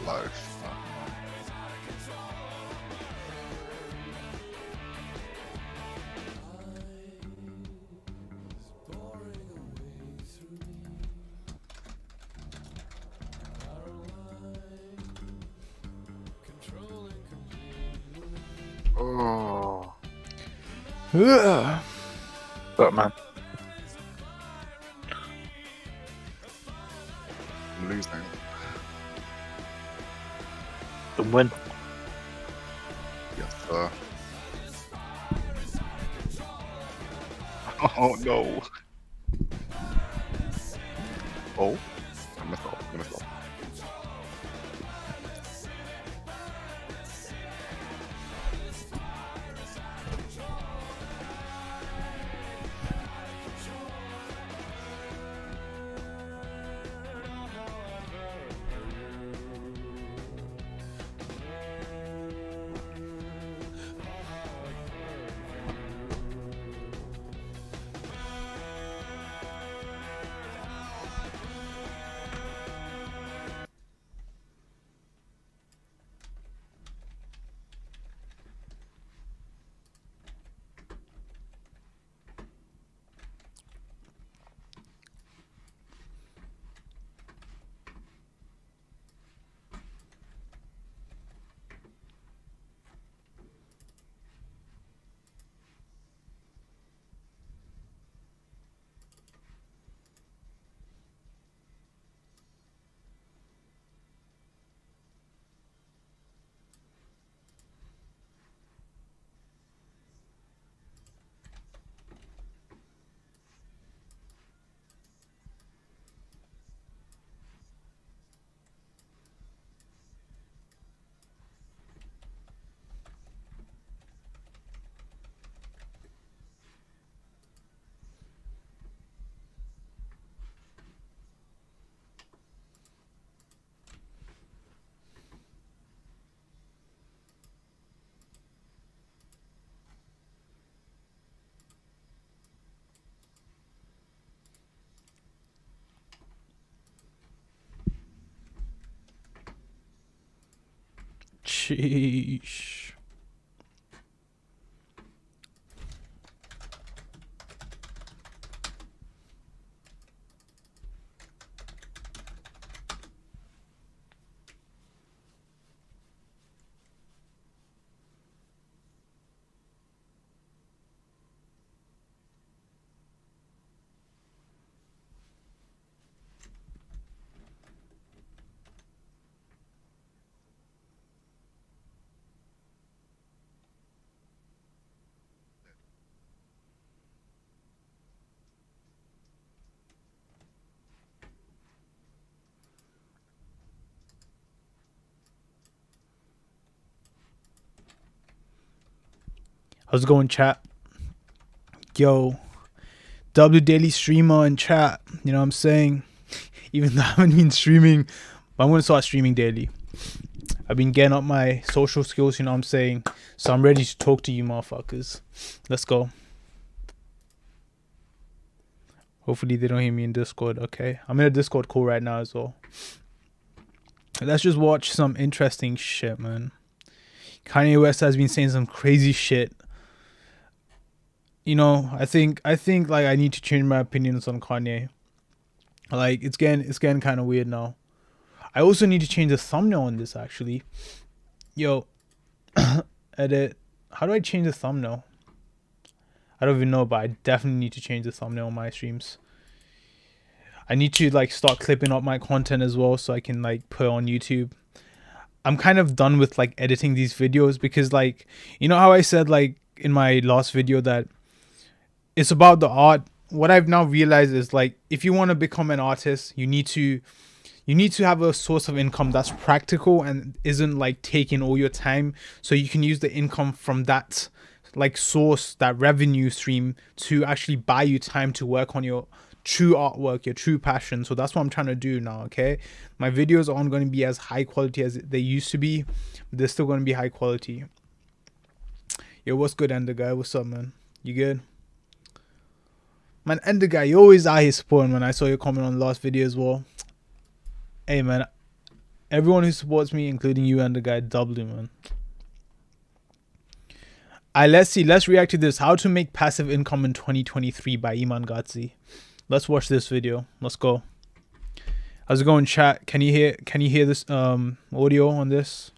life. Oh, Ugh. that man. I'm losing. The win. Yes, sir. Oh no. Oh, I messed up. I messed up. Sheesh. How's it going, chat? Yo, W Daily Streamer in chat. You know what I'm saying? Even though I haven't been streaming, but I'm going to start streaming daily. I've been getting up my social skills, you know what I'm saying? So I'm ready to talk to you motherfuckers. Let's go. Hopefully they don't hear me in Discord, okay? I'm in a Discord call right now as well. Let's just watch some interesting shit, man. Kanye West has been saying some crazy shit. You know, I think like I need to change my opinions on Kanye. Like it's getting kind of weird now. I also need to change the thumbnail on this actually. Yo, edit. How do I change the thumbnail? I don't even know, but I definitely need to change the thumbnail on my streams. I need to like start clipping up my content as well so I can like put on YouTube. I'm kind of done with like editing these videos because like, you know how I said like in my last video that it's about the art. What I've now realized is like if you want to become an artist, you need to have a source of income that's practical and isn't like taking all your time, so you can use the income from that like source, that revenue stream, to actually buy you time to work on your true artwork, your true passion. So that's what I'm trying to do now. Okay, my videos aren't going to be as high quality as they used to be, but they're still going to be high quality. Yo, what's good, Ender guy? What's up, man? You good? Man, Ender guy, you always out here supporting, man. I saw your comment on the last video as well. Hey, man, everyone who supports me, including you and the guy W, man. Let's react to this. How to make passive income in 2023 by Iman Ghazi. Let's watch this video. Let's go. How's it going, chat? Can you hear this audio on this?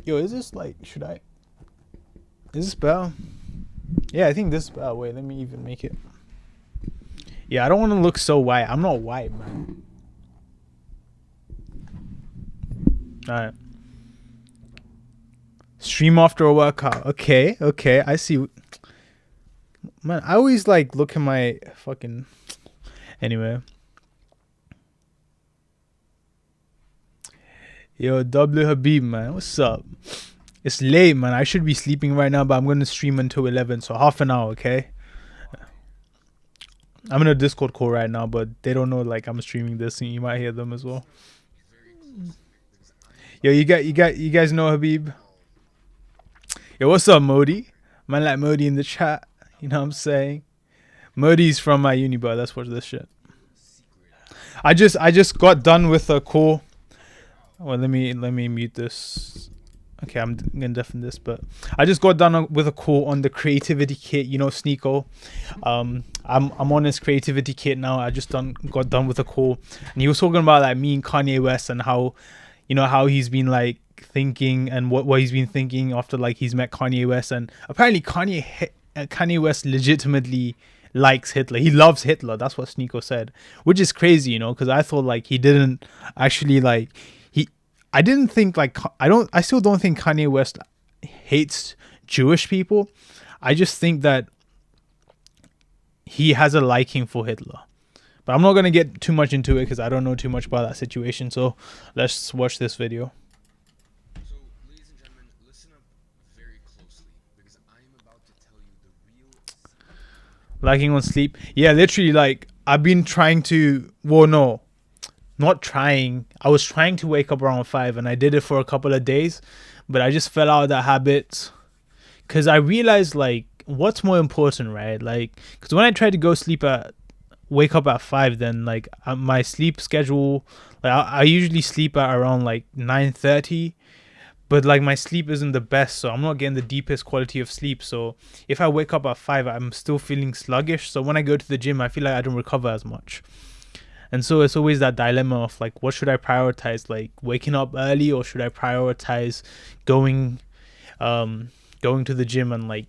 Yo, is this like, is this better? Yeah, I think this is better. Wait, let me even make it. Yeah, I don't want to look so white. I'm not white, man. Alright. Stream after a workout. Okay, I see. Man, I always like look at my fucking... Anyway. Yo, W Habib, man. What's up? It's late, man. I should be sleeping right now, but I'm going to stream until 11. So half an hour, okay? I'm in a Discord call right now, but they don't know like I'm streaming this, and you might hear them as well. Yo, you guys know Habib? Yo, what's up, Modi? Man, like Modi in the chat. You know what I'm saying? Modi's from my uni, bro. Let's watch this shit. I just got done with a call. Well, let me mute this. Okay, I'm gonna deafen this, but I just got done with a call on the creativity kit. You know, Sneeko. I'm on his creativity kit now. I just got done with a call, and he was talking about like me and Kanye West and how, you know, how he's been like thinking and what he's been thinking after like he's met Kanye West, and apparently Kanye West legitimately likes Hitler. He loves Hitler. That's what Sneeko said, which is crazy, you know, because I thought like he didn't actually like I didn't think like I still don't think Kanye West hates Jewish people. I just think that he has a liking for Hitler. But I'm not going to get too much into it because I don't know too much about that situation. So let's watch this video. So, ladies and gentlemen, listen up very closely because I'm about to tell you the real... Lacking on sleep. Yeah, literally, like, I've been trying to... Well, no. Not trying. I was trying to wake up around 5 and I did it for a couple of days. But I just fell out of that habit. Because I realized, like, what's more important, right? Like, because when I tried to wake up at 5, then like my sleep schedule, like I usually sleep at around like 9:30, but like my sleep isn't the best, so I'm not getting the deepest quality of sleep. So if I wake up at 5, I'm still feeling sluggish. So when I go to the gym, I feel like I don't recover as much. And so it's always that dilemma of like, what should I prioritize, like waking up early, or should I prioritize going to the gym and like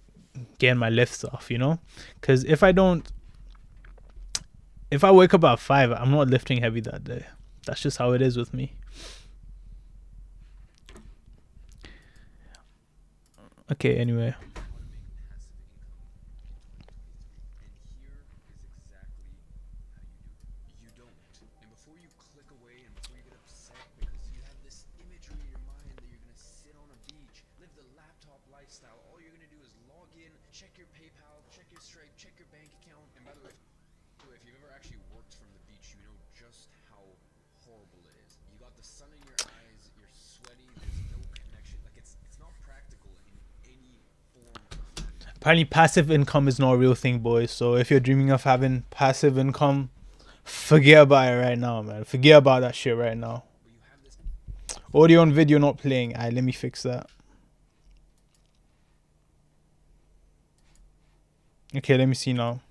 getting my lifts off, you know? Because if I wake up at 5, I'm not lifting heavy that day. That's just how it is with me. Okay, anyway. Lifestyle. All you're gonna do is log in, check your PayPal, check your Stripe, check your bank account. And by the way, if you've ever actually worked from the beach, you know just how horrible it is. You got the sun in your eyes, you're sweaty, there's no connection. Like it's not practical in any form. Apparently passive income is not a real thing, boys. So if you're dreaming of having passive income, forget about it right now, man. Forget about that shit right now. Audio and video not playing. Alright, let me fix that. Okay, let me see now.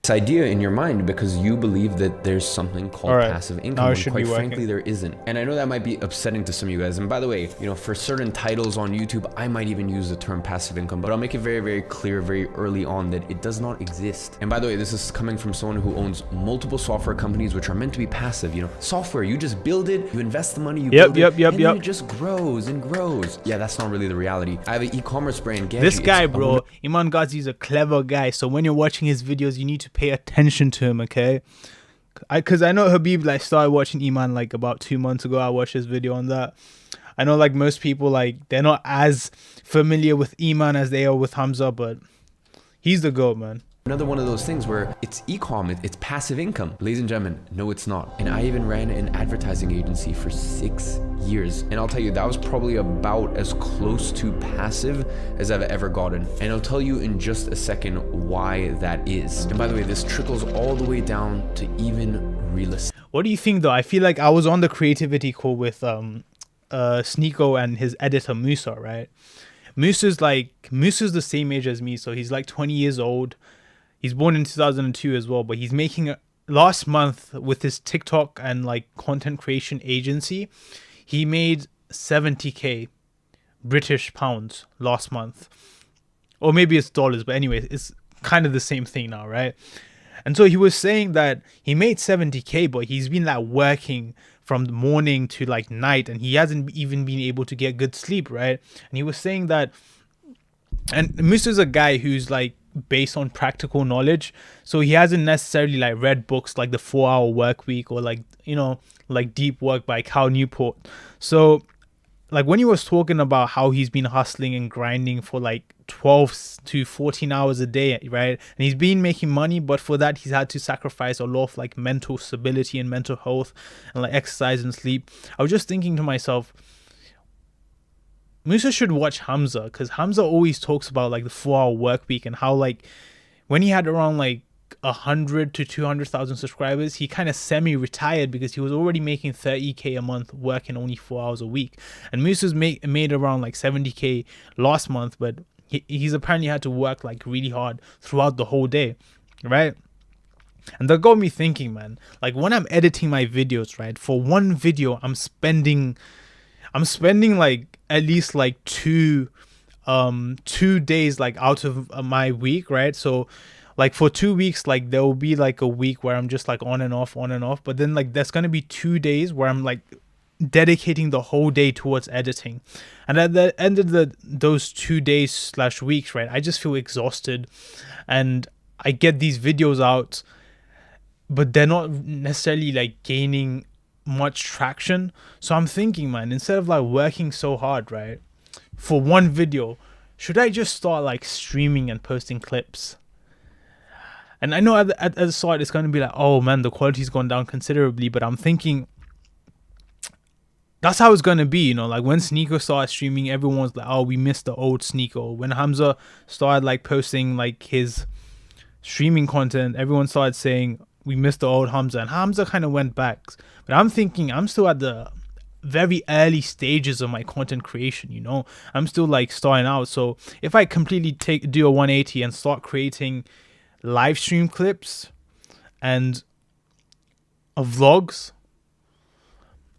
This idea in your mind because you believe that there's something called passive income, when quite frankly there isn't. And I know that might be upsetting to some of you guys, and by the way, you know, for certain titles on YouTube I might even use the term passive income, but I'll make it very, very clear very early on that it does not exist. And by the way, this is coming from someone who owns multiple software companies which are meant to be passive. You know, software, you just build it, you invest the money, you build it, and then it just grows and grows. Yeah, that's not really the reality. I have an e-commerce brand, Genji. This guy, bro, Iman Ghazi is a clever guy, so when you're watching his videos you need to pay attention to him, okay? Because I know Habib like started watching Iman like about 2 months ago. I watched his video on that. I know like most people like they're not as familiar with Iman as they are with Hamza, but he's the GOAT, man. Another one of those things where it's e-com, it's passive income. Ladies and gentlemen, no, it's not. And I even ran an advertising agency for 6 years. And I'll tell you, that was probably about as close to passive as I've ever gotten. And I'll tell you in just a second why that is. And by the way, this trickles all the way down to even real estate. What do you think though? I feel like I was on the creativity call with Sneeko and his editor Musa, right? Musa's the same age as me, so he's like 20 years old. He's born in 2002 as well, but he's making last month with his TikTok and like content creation agency, he made 70k British pounds last month. Or maybe it's dollars, but anyway, it's kind of the same thing now, right? And so he was saying that he made 70k, but he's been like working from the morning to like night, and he hasn't even been able to get good sleep, right? And he was saying that, and Musa's a guy who's like based on practical knowledge, so he hasn't necessarily like read books like the 4-Hour Work Week or like, you know, like Deep Work by Cal Newport. So like when he was talking about how he's been hustling and grinding for like 12 to 14 hours a day, right? And he's been making money, but for that he's had to sacrifice a lot of like mental stability and mental health and like exercise and sleep. I was just thinking to myself, Musa should watch Hamza, because Hamza always talks about like the 4-Hour Work Week and how like when he had around like 100 to 200,000 subscribers, he kind of semi-retired because he was already making 30k a month working only 4 hours a week. And Musa's made around like 70k last month, but he's apparently had to work like really hard throughout the whole day, right? And that got me thinking, man, like when I'm editing my videos, right, for one video I'm spending like at least like two days like out of my week, right? So like for 2 weeks, like there will be like a week where I'm just like on and off, but then like there's gonna be 2 days where I'm like dedicating the whole day towards editing. And at the end of those 2 days / weeks, right, I just feel exhausted, and I get these videos out, but they're not necessarily like gaining much traction. So I'm thinking, man, instead of like working so hard, right, for one video, should I just start like streaming and posting clips? And I know at the start it's going to be like, oh man, the quality's gone down considerably, but I'm thinking that's how it's going to be, you know, like when Sneeko started streaming, everyone's like, oh, we missed the old Sneeko. When Hamza started like posting like his streaming content, everyone started saying we missed the old Hamza, and Hamza kind of went back. But I'm thinking I'm still at the very early stages of my content creation, you know, I'm still like starting out. So if I completely do a 180 and start creating live stream clips and vlogs,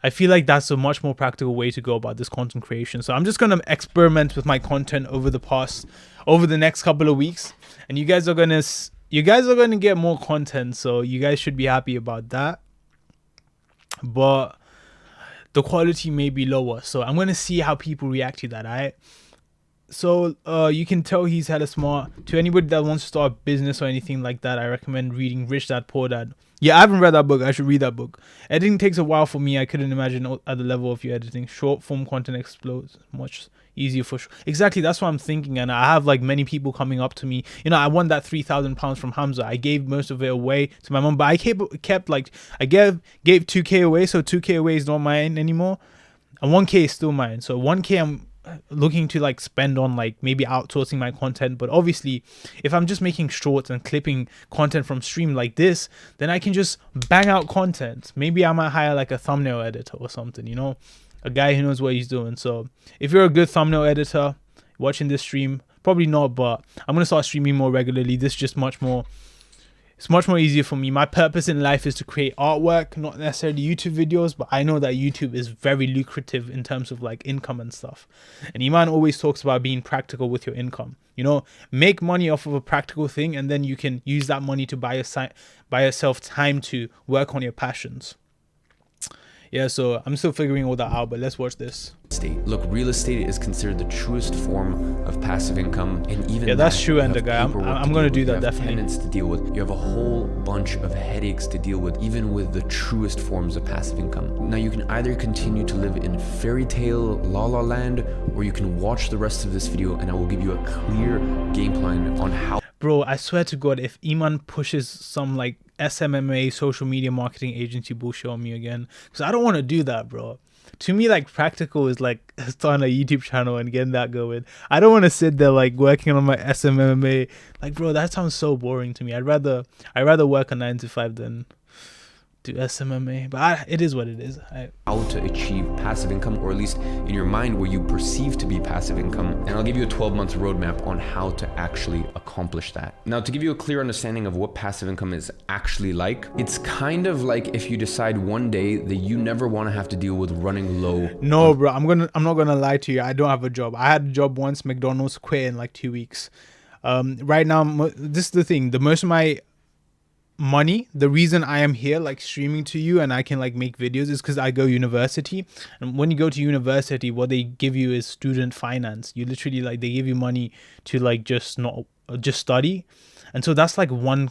I feel like that's a much more practical way to go about this content creation. So I'm just going to experiment with my content over the next couple of weeks, and you guys are going to get more content, so you guys should be happy about that. But the quality may be lower, so I'm going to see how people react to that, alright? So you can tell he's hella smart. To anybody that wants to start a business or anything like that, I recommend reading Rich Dad Poor Dad. Yeah, I haven't read that book. I should read that book. Editing takes a while for me. I couldn't imagine at the level of your editing. Short form content explodes much easier for sure. Exactly, that's what I'm thinking. And I have like many people coming up to me. You know, I won that £3,000 from Hamza. I gave most of it away to my mom, but I kept like, I gave 2k away, so 2k away is not mine anymore, and 1k is still mine. So 1k I'm looking to like spend on like maybe outsourcing my content. But obviously if I'm just making shorts and clipping content from stream like this, then I can just bang out content. Maybe I might hire like a thumbnail editor or something, you know, a guy who knows what he's doing. So if you're a good thumbnail editor watching this stream, probably not, but I'm gonna start streaming more regularly. This is just it's much more easier for me. My purpose in life is to create artwork, not necessarily YouTube videos, but I know that YouTube is very lucrative in terms of like income and stuff. And Iman always talks about being practical with your income. You know, make money off of a practical thing, and then you can use that money to buy yourself time to work on your passions. Yeah, so I'm still figuring all that out, but let's watch this. Look, real estate is considered the truest form of passive income, and even yeah, that's true. And the guy, I'm going to do that definitely. Tenants to deal with. You have a whole bunch of headaches to deal with, even with the truest forms of passive income. Now, you can either continue to live in fairy tale la la land, or you can watch the rest of this video, and I will give you a clear game plan on how. bro, I swear to God, if Iman pushes some like SMMA social media marketing agency bullshit on me again, because I don't want to do that, bro. To me, like, practical is like starting a YouTube channel and getting that going. I don't want to sit there like working on my SMMA. Like, bro, that sounds so boring to me. I'd rather work a 9 to 5 than do SMMA, but it is what it is. How to achieve passive income, or at least in your mind where you perceive to be passive income, and I'll give you a 12-month roadmap on how to actually accomplish that. Now, to give you a clear understanding of what passive income is actually like, it's kind of like if you decide one day that you never want to have to deal with running low. No, bro, I'm not gonna lie to you. I don't have a job. I had a job once, McDonald's, quit in like 2 weeks. Right now, this is the thing. The most of my money, the reason I am here like streaming to you and I can like make videos is because I go university. And when you go to university, what they give you is student finance. You literally like, they give you money to like just study. And so that's like one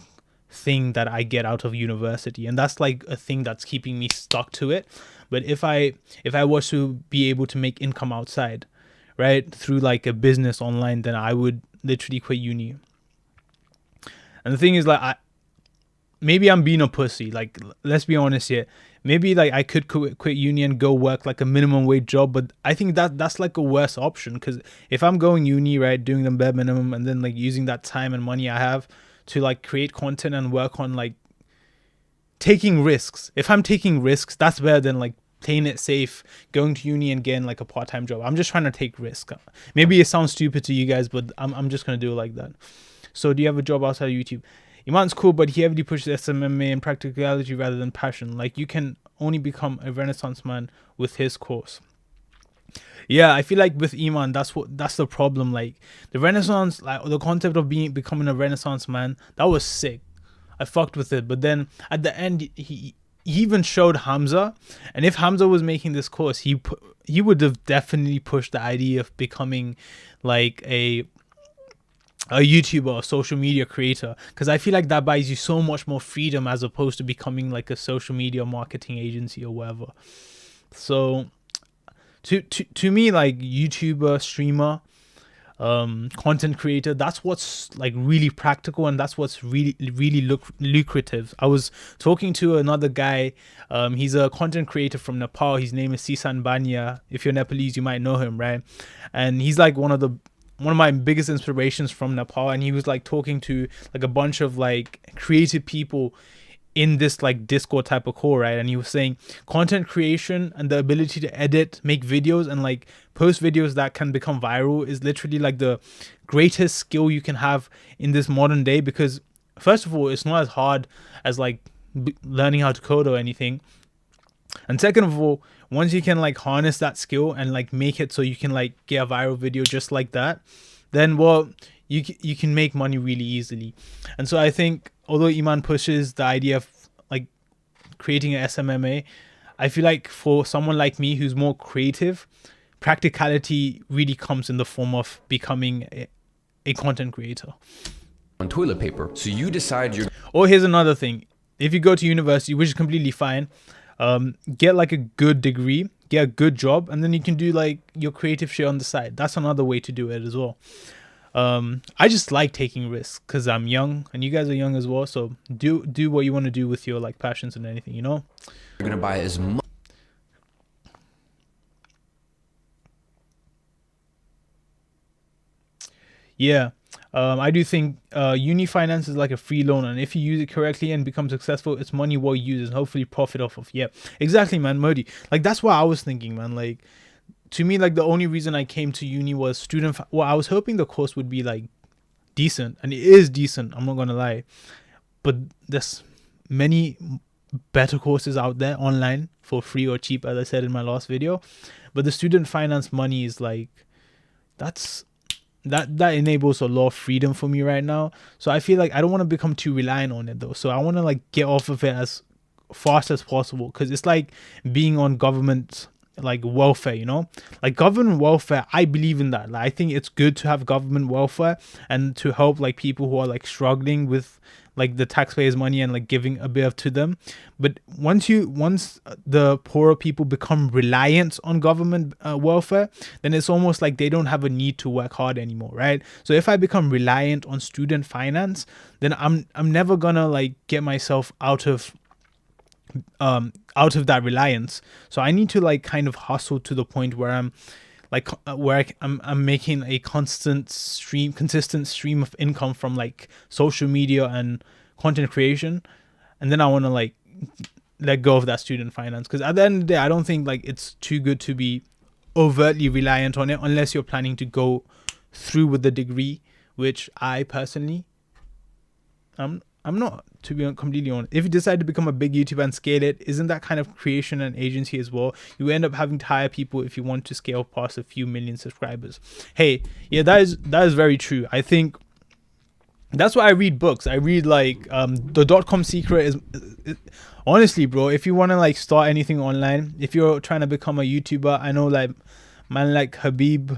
thing that I get out of university, and that's like a thing that's keeping me stuck to it. But if I was to be able to make income outside, right, through like a business online, then I would literally quit uni. And the thing is, like, maybe I'm being a pussy. Like, let's be honest here. Maybe like I could quit uni and go work like a minimum wage job, but I think that's like a worse option, because if I'm going uni, right, doing the bare minimum and then like using that time and money I have to like create content and work on like taking risks. If I'm taking risks, that's better than like playing it safe, going to uni and getting like a part-time job. I'm just trying to take risk. Maybe it sounds stupid to you guys, but I'm just gonna do it like that. So do you have a job outside of YouTube? Iman's cool, but he heavily pushes SMMA and practicality rather than passion. Like, you can only become a Renaissance man with his course. Yeah, I feel like with Iman, that's the problem. Like, the Renaissance, like the concept of becoming a Renaissance man, that was sick. I fucked with it, but then at the end, he even showed Hamza, and if Hamza was making this course, he would have definitely pushed the idea of becoming like a YouTuber or social media creator, because I feel like that buys you so much more freedom as opposed to becoming like a social media marketing agency or whatever. So to me, like, YouTuber, streamer, content creator, that's what's like really practical, and that's what's really lucrative. I was talking to another guy, he's a content creator from Nepal. His name is Sisan Banya. If you're Nepalese, you might know him, right? And he's like one of my biggest inspirations from Nepal, and he was like talking to like a bunch of like creative people in this like Discord type of call, right? And he was saying content creation and the ability to edit, make videos and like post videos that can become viral is literally like the greatest skill you can have in this modern day, because first of all, it's not as hard as like learning how to code or anything. And second of all, once you can like harness that skill and like make it so you can like get a viral video just like that, then well, you can make money really easily. And so I think although Iman pushes the idea of like creating an SMMA, I feel like for someone like me who's more creative, practicality really comes in the form of becoming a content creator. On toilet paper. So you decide you're... Or here's another thing. If you go to university, which is completely fine, get like a good degree, get a good job, and then you can do like your creative shit on the side. That's another way to do it as well. I just like taking risks because I'm young and you guys are young as well. So do what you want to do with your like passions and anything, you know? You're gonna buy as much. Yeah. I do think uni finance is like a free loan, and if you use it correctly and become successful, it's money well used and hopefully profit off of. Yeah, exactly, man. Modi, like that's what I was thinking, man. Like, to me, like the only reason I came to uni was well, I was hoping the course would be like decent, and it is decent, I'm not gonna lie, but there's many better courses out there online for free or cheap, as I said in my last video. But the student finance money is like, that enables a lot of freedom for me right now. So I feel like I don't want to become too reliant on it though. So I want to like get off of it as fast as possible, because it's like being on government like welfare, you know, like government welfare. I believe in that. Like, I think it's good to have government welfare and to help like people who are like struggling with like the taxpayers' money and like giving a bit of to them. But once the poorer people become reliant on government welfare, then it's almost like they don't have a need to work hard anymore, right? So if I become reliant on student finance, then I'm never gonna like get myself out of that reliance. So I need to like kind of hustle to the point where I'm like I'm making a consistent stream of income from like social media and content creation, and then I want to like let go of that student finance, because at the end of the day I don't think like it's too good to be overtly reliant on it unless you're planning to go through with the degree, which I personally I'm not, to be completely honest. If you decide to become a big YouTuber and scale it, isn't that kind of creation and agency as well? You end up having to hire people if you want to scale past a few million subscribers. Hey, yeah, that is very true. I think that's why I read books. I read like the .com Secret is honestly, bro, if you want to like start anything online, if you're trying to become a YouTuber, I know like man like Habib.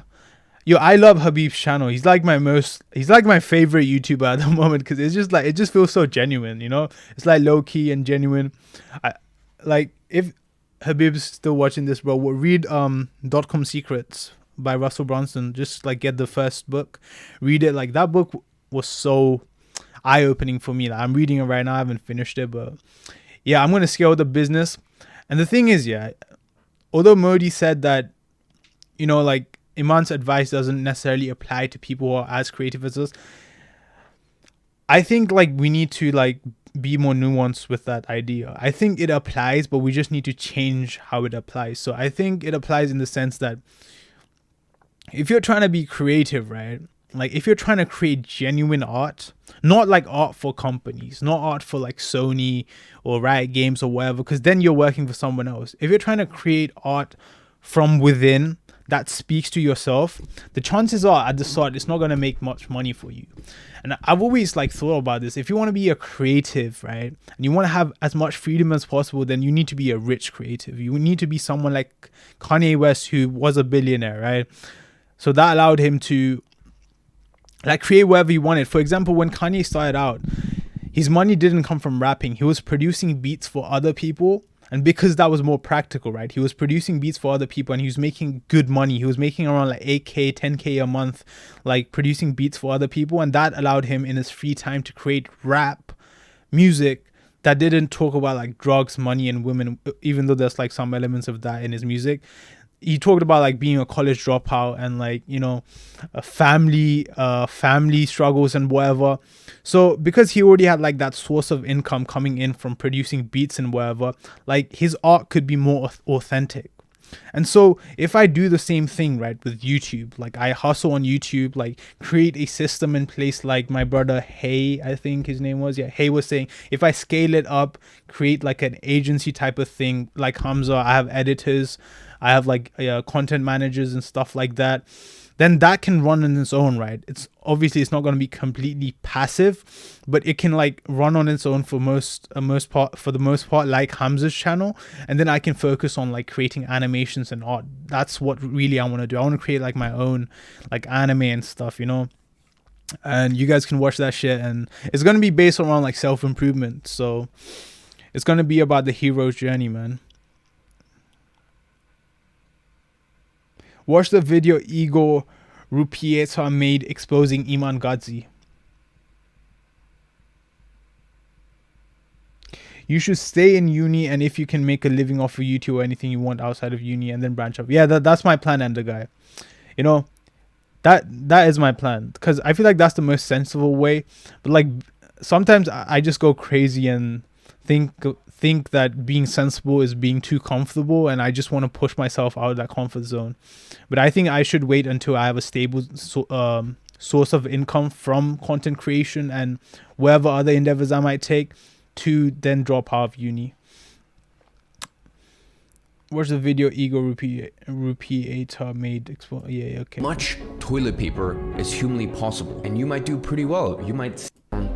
Yo, I love Habib's channel. He's like my favorite YouTuber at the moment, because it's just like, it just feels so genuine, you know? It's like low key and genuine. Like if Habib's still watching this, bro, we'll read .com Secrets by Russell Brunson. Just like get the first book, read it. Like that book was so eye-opening for me. Like, I'm reading it right now. I haven't finished it, but yeah, I'm gonna scale the business. And the thing is, yeah, although Modi said that, you know, like Iman's advice doesn't necessarily apply to people who are as creative as us, I think like we need to like be more nuanced with that idea. I think it applies, but we just need to change how it applies. So I think it applies in the sense that if you're trying to be creative, right? Like if you're trying to create genuine art, not like art for companies, not art for like Sony or Riot Games or whatever, because then you're working for someone else. If you're trying to create art from within that speaks to yourself, the chances are at the start it's not going to make much money for you. And I've always like thought about this. If you want to be a creative, right, and you want to have as much freedom as possible, then you need to be a rich creative. You need to be someone like Kanye West, who was a billionaire, right? So that allowed him to like create whatever he wanted. For example, when Kanye started out, his money didn't come from rapping. He was producing beats for other people. And because that was more practical, right? He was producing beats for other people and he was making good money. He was making around like 8K, 10K a month, like producing beats for other people. And that allowed him in his free time to create rap music that didn't talk about like drugs, money and women, even though there's like some elements of that in his music. He talked about like being a college dropout and like, you know, family struggles and whatever. So because he already had like that source of income coming in from producing beats and whatever, like his art could be more authentic. And so if I do the same thing, right, with YouTube, like I hustle on YouTube, like create a system in place, like my brother Hey, I think his name was, yeah, Hey was saying, if I scale it up, create like an agency type of thing, like Hamza, I have editors, I have like content managers and stuff like that, then that can run on its own, right? It's obviously it's not going to be completely passive, but it can like run on its own for the most part, like Hamza's channel. And then I can focus on like creating animations and art. That's what really I want to do. I want to create like my own like anime and stuff, you know? And you guys can watch that shit, and it's going to be based around like self-improvement. So it's going to be about the hero's journey, man. Watch the video Igor Rupieta made exposing Iman Gadzhi. You should stay in uni, and if you can make a living off of YouTube or anything you want outside of uni, and then branch up. Yeah, that's my plan, Ender Guy. You know, that is my plan, because I feel like that's the most sensible way. But like sometimes I just go crazy and think that being sensible is being too comfortable, and I just want to push myself out of that comfort zone. But I think I should wait until I have a stable source of income from content creation and whatever other endeavors I might take to then drop out of uni. Watch the video Igor Rupieta made. Yeah, okay. Much toilet paper as humanly possible, and you might do pretty well. You might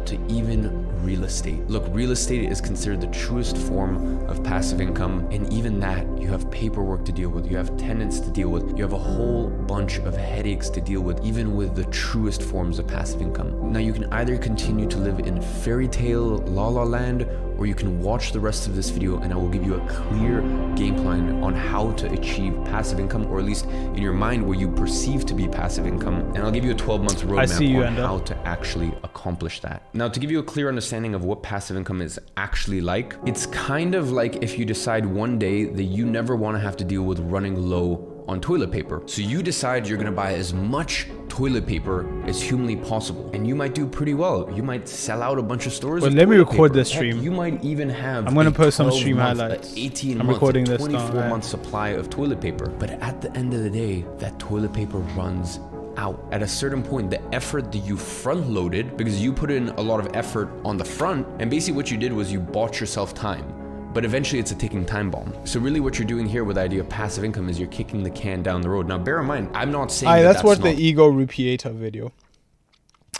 to even real estate. Look, real estate is considered the truest form of passive income, and even that, you have paperwork to deal with, you have tenants to deal with, you have a whole bunch of headaches to deal with, even with the truest forms of passive income. Now, you can either continue to live in fairy tale la la land, or you can watch the rest of this video and I will give you a clear game plan on how to achieve passive income, or at least in your mind where you perceive to be passive income. And I'll give you a 12-month roadmap on how to actually accomplish that. Now, to give you a clear understanding of what passive income is actually like, it's kind of like if you decide one day that you never want to have to deal with running low on toilet paper. So you decide you're gonna buy as much toilet paper as humanly possible, and you might do pretty well. You might sell out a bunch of stores. Well, let me record this stream. Heck, you might even have I'm gonna post some stream highlights. 18 I'm months, recording this 24-month supply of toilet paper. But at the end of the day, that toilet paper runs out. At a certain point, the effort that you front loaded, because you put in a lot of effort on the front, and basically what you did was you bought yourself time. But eventually it's a ticking time bomb. So really what you're doing here with the idea of passive income is you're kicking the can down the road. Now bear in mind, I'm not saying that's what the Ego Rupieta video.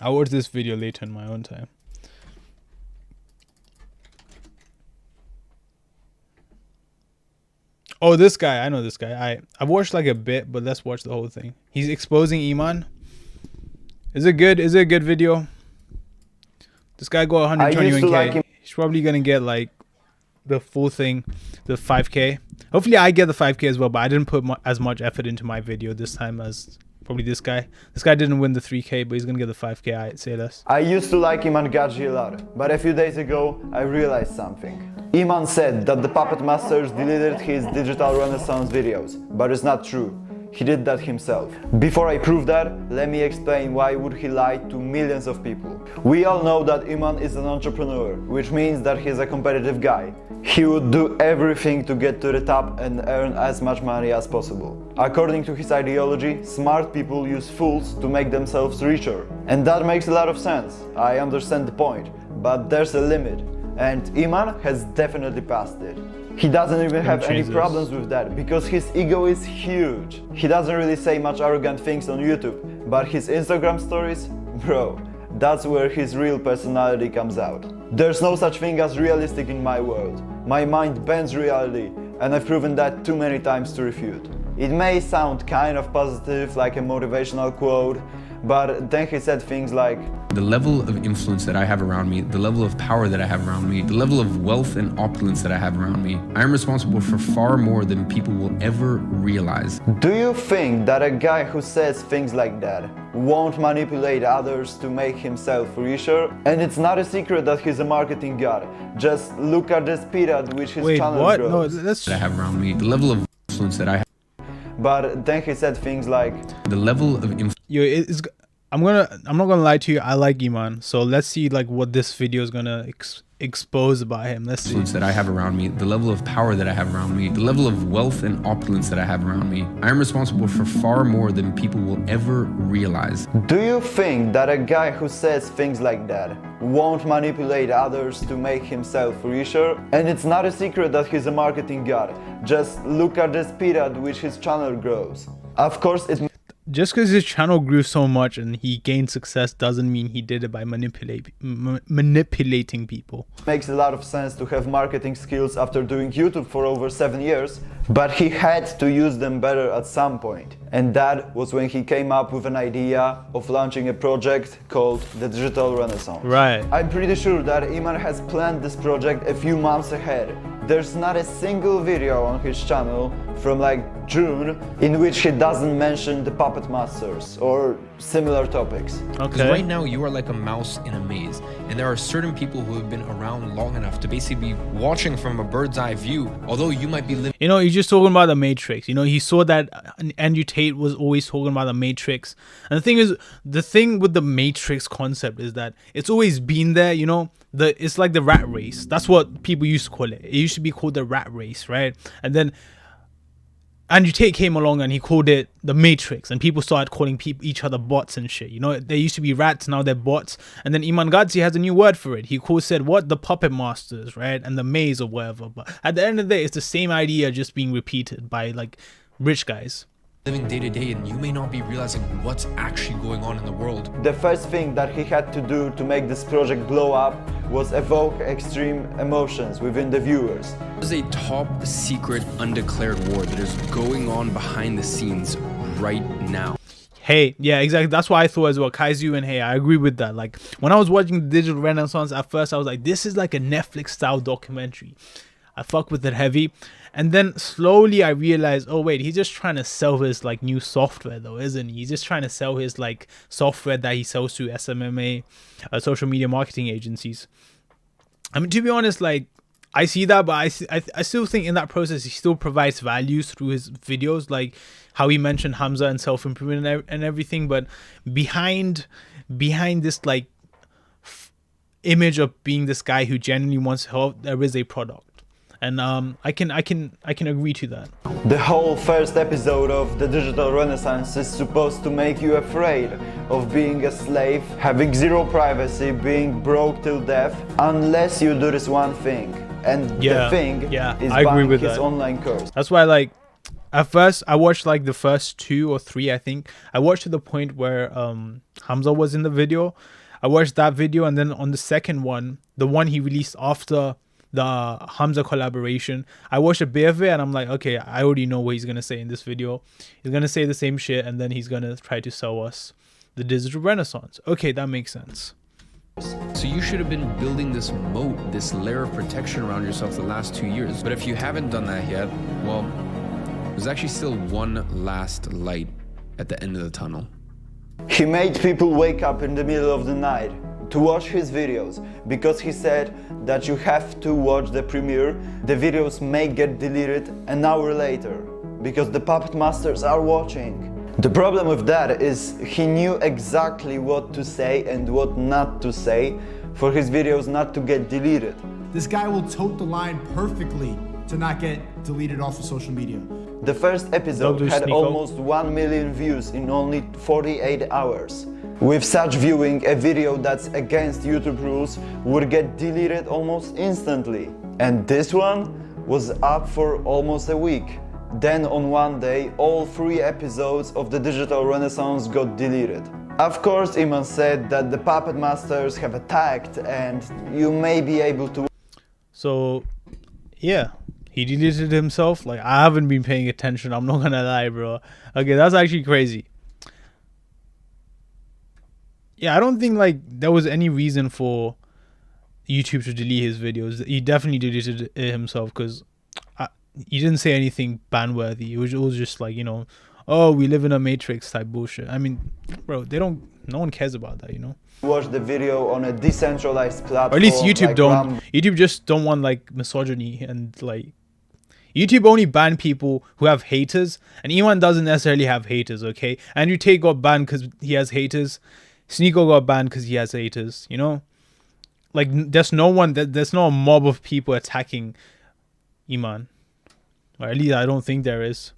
I'll watch this video later in my own time. Oh, this guy. I know this guy. I've watched like a bit, but let's watch the whole thing. He's exposing Iman. Is it good? Is it a good video? This guy got 121k. He's probably gonna get like the full thing, the 5k. Hopefully I get the 5k as well, but I didn't put as much effort into my video this time as probably this guy. This guy didn't win the 3k, but he's gonna get the 5k. I'd say less. I used to like Iman Gadzhi a lot, but a few days ago I realized something. Iman said that the Puppet Masters deleted his Digital Renaissance videos, but it's not true. He did that himself. Before I prove that, let me explain why would he lie to millions of people. We all know that Iman is an entrepreneur, which means that he's a competitive guy. He would do everything to get to the top and earn as much money as possible. According to his ideology, smart people use fools to make themselves richer. And that makes a lot of sense. I understand the point, but there's a limit. And Iman has definitely passed it. He doesn't even have any problems with that because his ego is huge. He doesn't really say much arrogant things on YouTube, but his Instagram stories, bro, that's where his real personality comes out. There's no such thing as realistic in my world. My mind bends reality, and I've proven that too many times to refute. It may sound kind of positive, like a motivational quote, but then he said things like, the level of influence that I have around me, the level of power that I have around me, the level of wealth and opulence that I have around me, I am responsible for far more than people will ever realize. Do you think that a guy who says things like that won't manipulate others to make himself richer? And it's not a secret that he's a marketing god. Just look at the speed at which his channel grows. No, that's that I have around me, the level of influence that I have. But then he said things like, the level of influence. Yo, I'm not gonna lie to you. I like Iman, so let's see like what this video is gonna expose about him. Let's see. That I have around me, the level of power that I have around me, the level of wealth and opulence that I have around me. I am responsible for far more than people will ever realize. Do you think that a guy who says things like that won't manipulate others to make himself richer? And it's not a secret that he's a marketing god. Just look at the speed at which his channel grows. Of course, just because his channel grew so much and he gained success doesn't mean he did it by manipulating people. Makes a lot of sense to have marketing skills after doing YouTube for over 7 years, but he had to use them better at some point. And that was when he came up with an idea of launching a project called the Digital Renaissance. Right. I'm pretty sure that Iman has planned this project a few months ahead. There's not a single video on his channel from like June in which he doesn't mention the Puppet Masters or similar topics. Okay. Right now you are like a mouse in a maze, and there are certain people who have been around long enough to basically be watching from a bird's eye view, although you might be living. You know, he's just talking about the Matrix. You know, he saw that Andrew Tate was always talking about the Matrix. And the thing is, the thing with the Matrix concept is that it's always been there, you know. It's like the rat race. That's what people used to call it. It used to be called the rat race, right? And then Andrew Tate came along and he called it the Matrix, and people started calling each other bots and shit. You know, they used to be rats, now they're bots. And then Iman Gadzhi has a new word for it. He said, what? The Puppet Masters, right? And the maze or whatever. But at the end of the day, it's the same idea just being repeated by like rich guys. living day to day, and you may not be realizing what's actually going on in the world. The first thing that he had to do to make this project blow up was evoke extreme emotions within the viewers. There's a top secret undeclared war that is going on behind the scenes right now. Hey, yeah, exactly. That's what I thought as well. Kaizu and hey, I agree with that. Like when I was watching the Digital Renaissance at first, I was like, this is like a Netflix style documentary. I fuck with it heavy. And then slowly I realized, oh wait, he's just trying to sell his like new software though, isn't he? He's just trying to sell his like software that he sells to SMMA, social media marketing agencies. I mean, to be honest, like I see that, but I still think in that process he still provides values through his videos, like how he mentioned Hamza and self-improvement and everything. But behind this like image of being this guy who genuinely wants help, there is a product. And I can agree to that. The whole first episode of the Digital Renaissance is supposed to make you afraid of being a slave, having zero privacy, being broke till death, unless you do this one thing. And the thing is banning his online course. That's why, like, at first I watched like the first 2 or 3, I think. I watched to the point where Hamza was in the video. I watched that video, and then on the second one, the one he released after the Hamza collaboration, I watched a bit of it and I'm like, okay, I already know what he's gonna say in this video. He's gonna say the same shit and then he's gonna try to sell us the Digital Renaissance. Okay, that makes sense. So you should have been building this moat, this layer of protection around yourself the last 2 years. But if you haven't done that yet, well, there's actually still one last light at the end of the tunnel. He made people wake up in the middle of the night to watch his videos because he said that you have to watch the premiere. The videos may get deleted an hour later because the puppet masters are watching. The problem with that is he knew exactly what to say and what not to say for his videos not to get deleted. This guy will tote the line perfectly to not get deleted off of social media. The first episode had almost 1 million views in only 48 hours. With such viewing, a video that's against YouTube rules would get deleted almost instantly. And this one was up for almost a week. Then on one day, all 3 episodes of the Digital Renaissance got deleted. Of course, Iman said that the puppet masters have attacked and you may be able to... So, yeah, he deleted himself. Like, I haven't been paying attention, I'm not gonna lie, bro. Okay, that's actually crazy. Yeah, I don't think like there was any reason for YouTube to delete his videos. He definitely deleted it himself because he didn't say anything ban-worthy. It was just like, you know, oh, we live in a matrix type bullshit. I mean, bro, no one cares about that, you know. Watch the video on a decentralized platform. Or at least YouTube like don't. YouTube just don't want like misogyny and like. YouTube only ban people who have haters, and Iman doesn't necessarily have haters, okay? Andrew Tate got banned because he has haters. Sneeko got banned because he has haters, you know? Like, there's no mob of people attacking Iman. Or at least I don't think there is.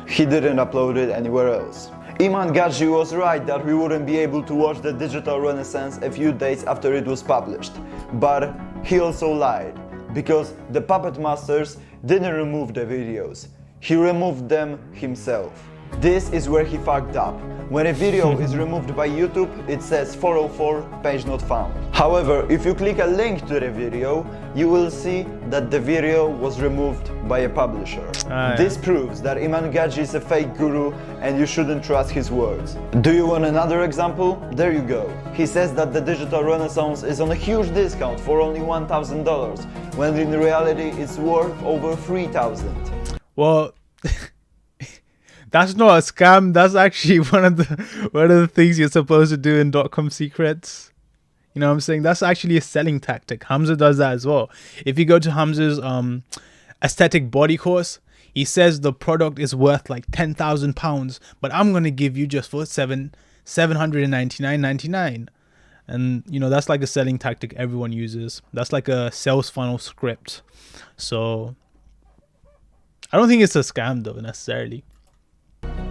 He didn't upload it anywhere else. Iman Gadzhi was right that we wouldn't be able to watch the Digital Renaissance a few days after it was published. But he also lied, because the puppet masters didn't remove the videos. He removed them himself. This is where he fucked up. When a video is removed by YouTube, it says 404, page not found. However, if you click a link to the video, you will see that the video was removed by a publisher. This proves that Iman Gadzhi is a fake guru and you shouldn't trust his words. Do you want another example? There you go. He says that the Digital Renaissance is on a huge discount for only $1,000, when in reality it's worth over $3,000. Well, that's not a scam. That's actually one of the things you're supposed to do in .com secrets. You know what I'm saying? That's actually a selling tactic. Hamza does that as well. If you go to Hamza's aesthetic body course, he says the product is worth like £10,000, but I'm gonna give you just for $799.99. And you know, that's like a selling tactic everyone uses. That's like a sales funnel script. So I don't think it's a scam though necessarily.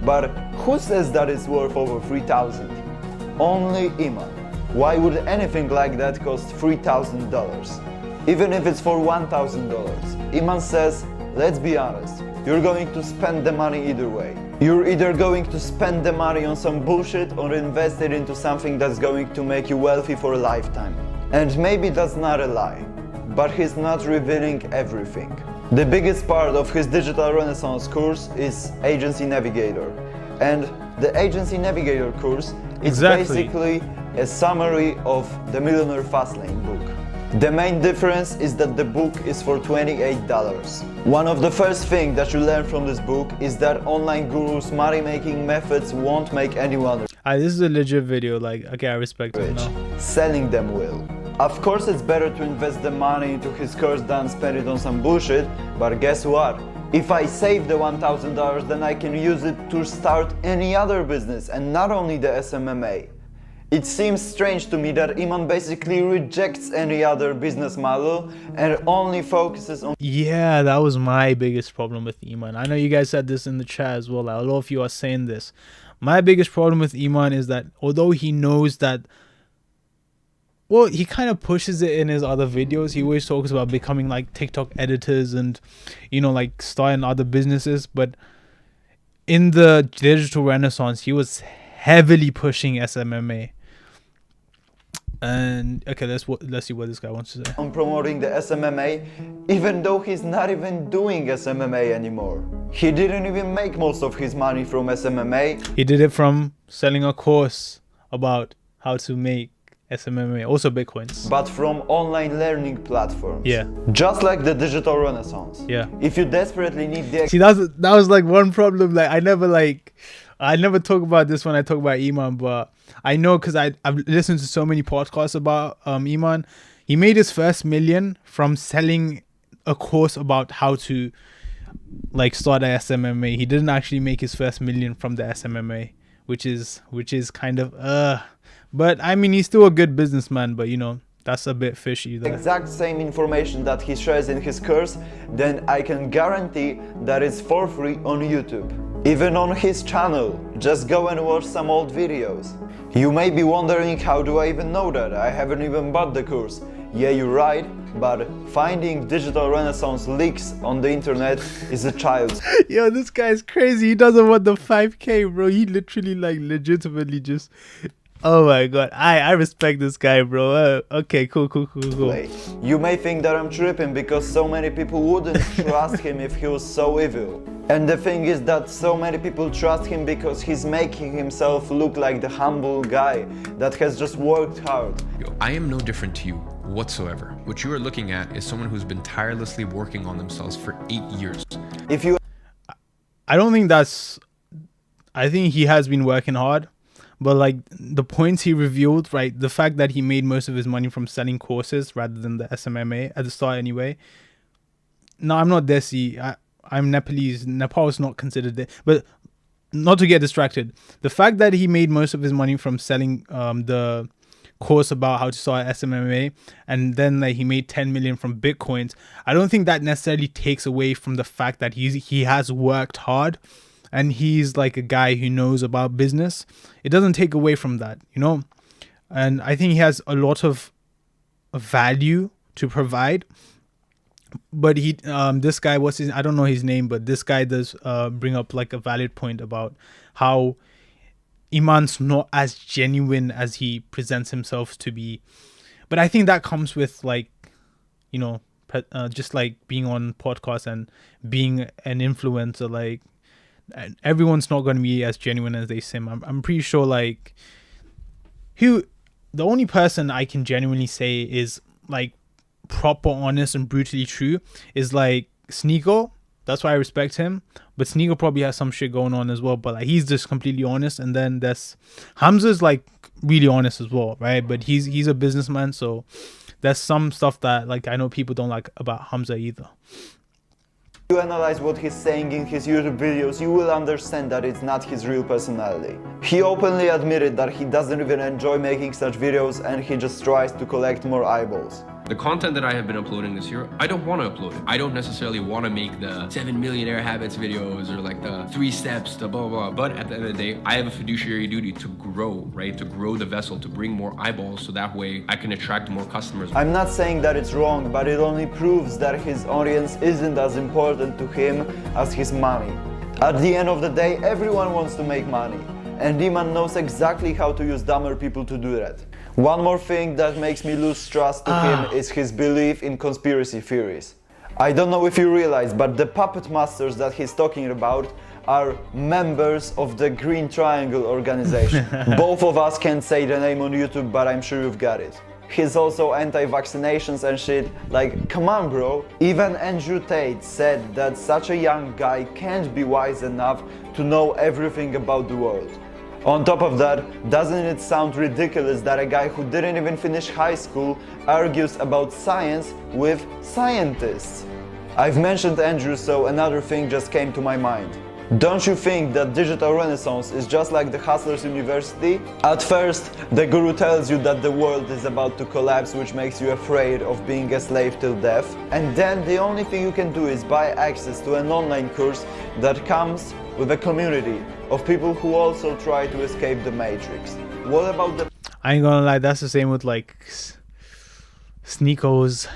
But who says that it's worth over $3,000? Only Iman. Why would anything like that cost $3,000? Even if it's for $1,000. Iman says, let's be honest, you're going to spend the money either way. You're either going to spend the money on some bullshit or invest it into something that's going to make you wealthy for a lifetime. And maybe that's not a lie, but he's not revealing everything. The biggest part of his Digital Renaissance course is Agency Navigator. And the Agency Navigator course is basically a summary of the Millionaire Fastlane book. The main difference is that the book is for $28. One of the first things that you learn from this book is that online gurus' money making methods won't make anyone rich. This is a legit video, like, okay, I respect it now. Selling them will. Of course it's better to invest the money into his course than spend it on some bullshit, but guess what? If I save the $1,000, then I can use it to start any other business and not only the SMMA. It seems strange to me that Iman basically rejects any other business model and only focuses on... Yeah, that was my biggest problem with Iman. I know you guys said this in the chat as well. A lot of you are saying this. My biggest problem with Iman is that although he knows that, well, he kind of pushes it in his other videos. He always talks about becoming like TikTok editors and, you know, like starting other businesses. But in the Digital Renaissance, he was heavily pushing SMMA. And okay, let's see what this guy wants to say. On promoting the SMMA, even though he's not even doing SMMA anymore. He didn't even make most of his money from SMMA. He did it from selling a course about how to make SMMA, also Bitcoins. But from online learning platforms. Yeah. Just like the Digital Renaissance. Yeah. If you desperately need the... See, that was like one problem. Like, I never talk about this when I talk about Iman, but I know because I've listened to so many podcasts about Iman. He made his first million from selling a course about how to like start a SMMA. He didn't actually make his first million from the SMMA, which is kind of but I mean, he's still a good businessman, but you know, that's a bit fishy there. Exact same information that he shares in his course, then I can guarantee that it's for free on YouTube. Even on his channel, just go and watch some old videos. You may be wondering, how do I even know that? I haven't even bought the course. Yeah, you're right, but finding Digital Renaissance leaks on the internet is a child's... Yo, this guy's crazy. He doesn't want the 5K, bro. He literally, like, legitimately just... Oh my god, I respect this guy, bro. Okay, cool. You may think that I'm tripping because so many people wouldn't trust him if he was so evil. And the thing is that so many people trust him because he's making himself look like the humble guy that has just worked hard. I am no different to you whatsoever. What you are looking at is someone who's been tirelessly working on themselves for 8 years. I don't think that's... I think he has been working hard. But like the points he revealed, right? The fact that he made most of his money from selling courses rather than the SMMA at the start anyway. No, I'm not Desi. I'm Nepalese. Nepal is not considered there. But not to get distracted. The fact that he made most of his money from selling the course about how to start SMMA, and then like he made 10 million from Bitcoins. I don't think that necessarily takes away from the fact that he has worked hard. And he's like a guy who knows about business. It doesn't take away from that, you know. And I think he has a lot of value to provide. But this guy, I don't know his name, but this guy does bring up like a valid point about how Iman's not as genuine as he presents himself to be. But I think that comes with like, you know, just like being on podcasts and being an influencer, like. And everyone's not going to be as genuine as they seem. I'm pretty sure like the only person I can genuinely say is like proper honest and brutally true is like Sneako. That's why I respect him. But Sneako probably has some shit going on as well, but like he's just completely honest. And then there's Hamza's like really honest as well, right? But he's a businessman, so there's some stuff that like I know people don't like about Hamza either. If you analyze what he's saying in his YouTube videos, you will understand that it's not his real personality. He openly admitted that he doesn't even enjoy making such videos and he just tries to collect more eyeballs. The content that I have been uploading this year, I don't want to upload it. I don't necessarily want to make the 7 millionaire habits videos or like the 3 steps, the blah, blah, blah. But at the end of the day, I have a fiduciary duty to grow, right? To grow the vessel, to bring more eyeballs so that way I can attract more customers. I'm not saying that it's wrong, but it only proves that his audience isn't as important to him as his money. At the end of the day, everyone wants to make money, and Iman knows exactly how to use dumber people to do that. One more thing that makes me lose trust to him is his belief in conspiracy theories. I don't know if you realize, but the puppet masters that he's talking about are members of the Green Triangle organization. Both of us can't say the name on YouTube, but I'm sure you've got it. He's also anti-vaccinations and shit. Like, come on, bro. Even Andrew Tate said that such a young guy can't be wise enough to know everything about the world. On top of that, doesn't it sound ridiculous that a guy who didn't even finish high school argues about science with scientists? I've mentioned Andrew, so another thing just came to my mind. Don't you think that digital renaissance is just like the Hustlers University? At first, the guru tells you that the world is about to collapse, which makes you afraid of being a slave till death. And then the only thing you can do is buy access to an online course that comes with a community of people who also try to escape the matrix. What about the... I ain't gonna lie, that's the same with like Sneako's.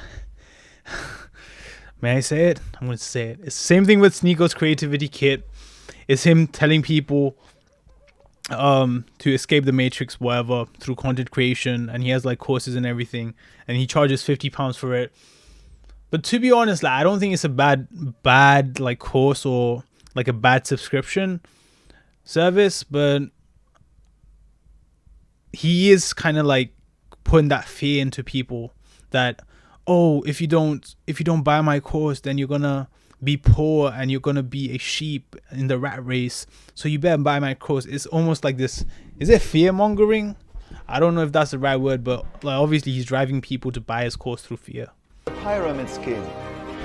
May I say it? I'm gonna say it. It's the same thing with Sneako's creativity kit. It's him telling people to escape the matrix, whatever, through content creation, and he has like courses and everything, and he charges £50 for it. But to be honest, like, I don't think it's a bad like course or like a bad subscription service, but he is kind of like putting that fear into people that, oh, if you don't buy my course, then you're gonna be poor and you're gonna be a sheep in the rat race, so you better buy my course. It's almost like this, is it fear mongering? I don't know if that's the right word, but like obviously he's driving people to buy his course through fear. Pyramid scheme.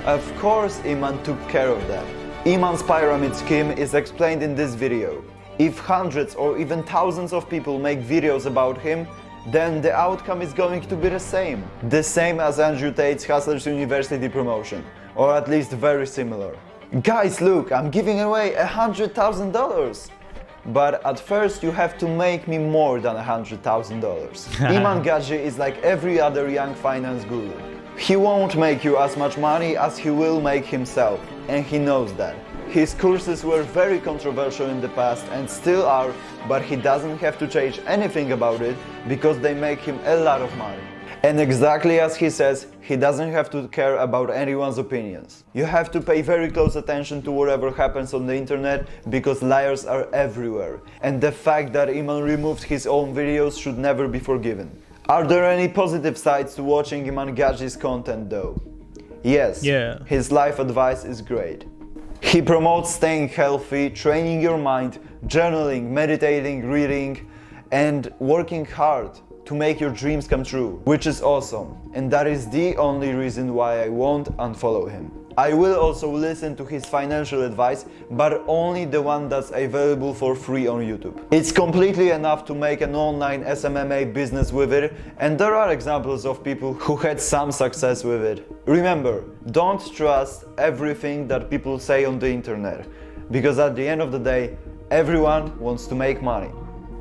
Of course Iman took care of that. Iman's pyramid scheme is explained in this video. If hundreds or even thousands of people make videos about him, then the outcome is going to be the same. The same as Andrew Tate's Hustlers University promotion, or at least very similar. Guys, look, I'm giving away $100,000. But at first you have to make me more than $100,000. Iman Gadzhi is like every other young finance guru. He won't make you as much money as he will make himself, and he knows that. His courses were very controversial in the past and still are, but he doesn't have to change anything about it because they make him a lot of money. And exactly as he says, he doesn't have to care about anyone's opinions. You have to pay very close attention to whatever happens on the internet because liars are everywhere. And the fact that Iman removed his own videos should never be forgiven. Are there any positive sides to watching Iman Gadzhi's content though? Yes, his life advice is great. He promotes staying healthy, training your mind, journaling, meditating, reading, and working hard to make your dreams come true, which is awesome. And that is the only reason why I won't unfollow him. I will also listen to his financial advice, but only the one that's available for free on YouTube. It's completely enough to make an online SMMA business with it, and there are examples of people who had some success with it. Remember, don't trust everything that people say on the internet, because at the end of the day, everyone wants to make money.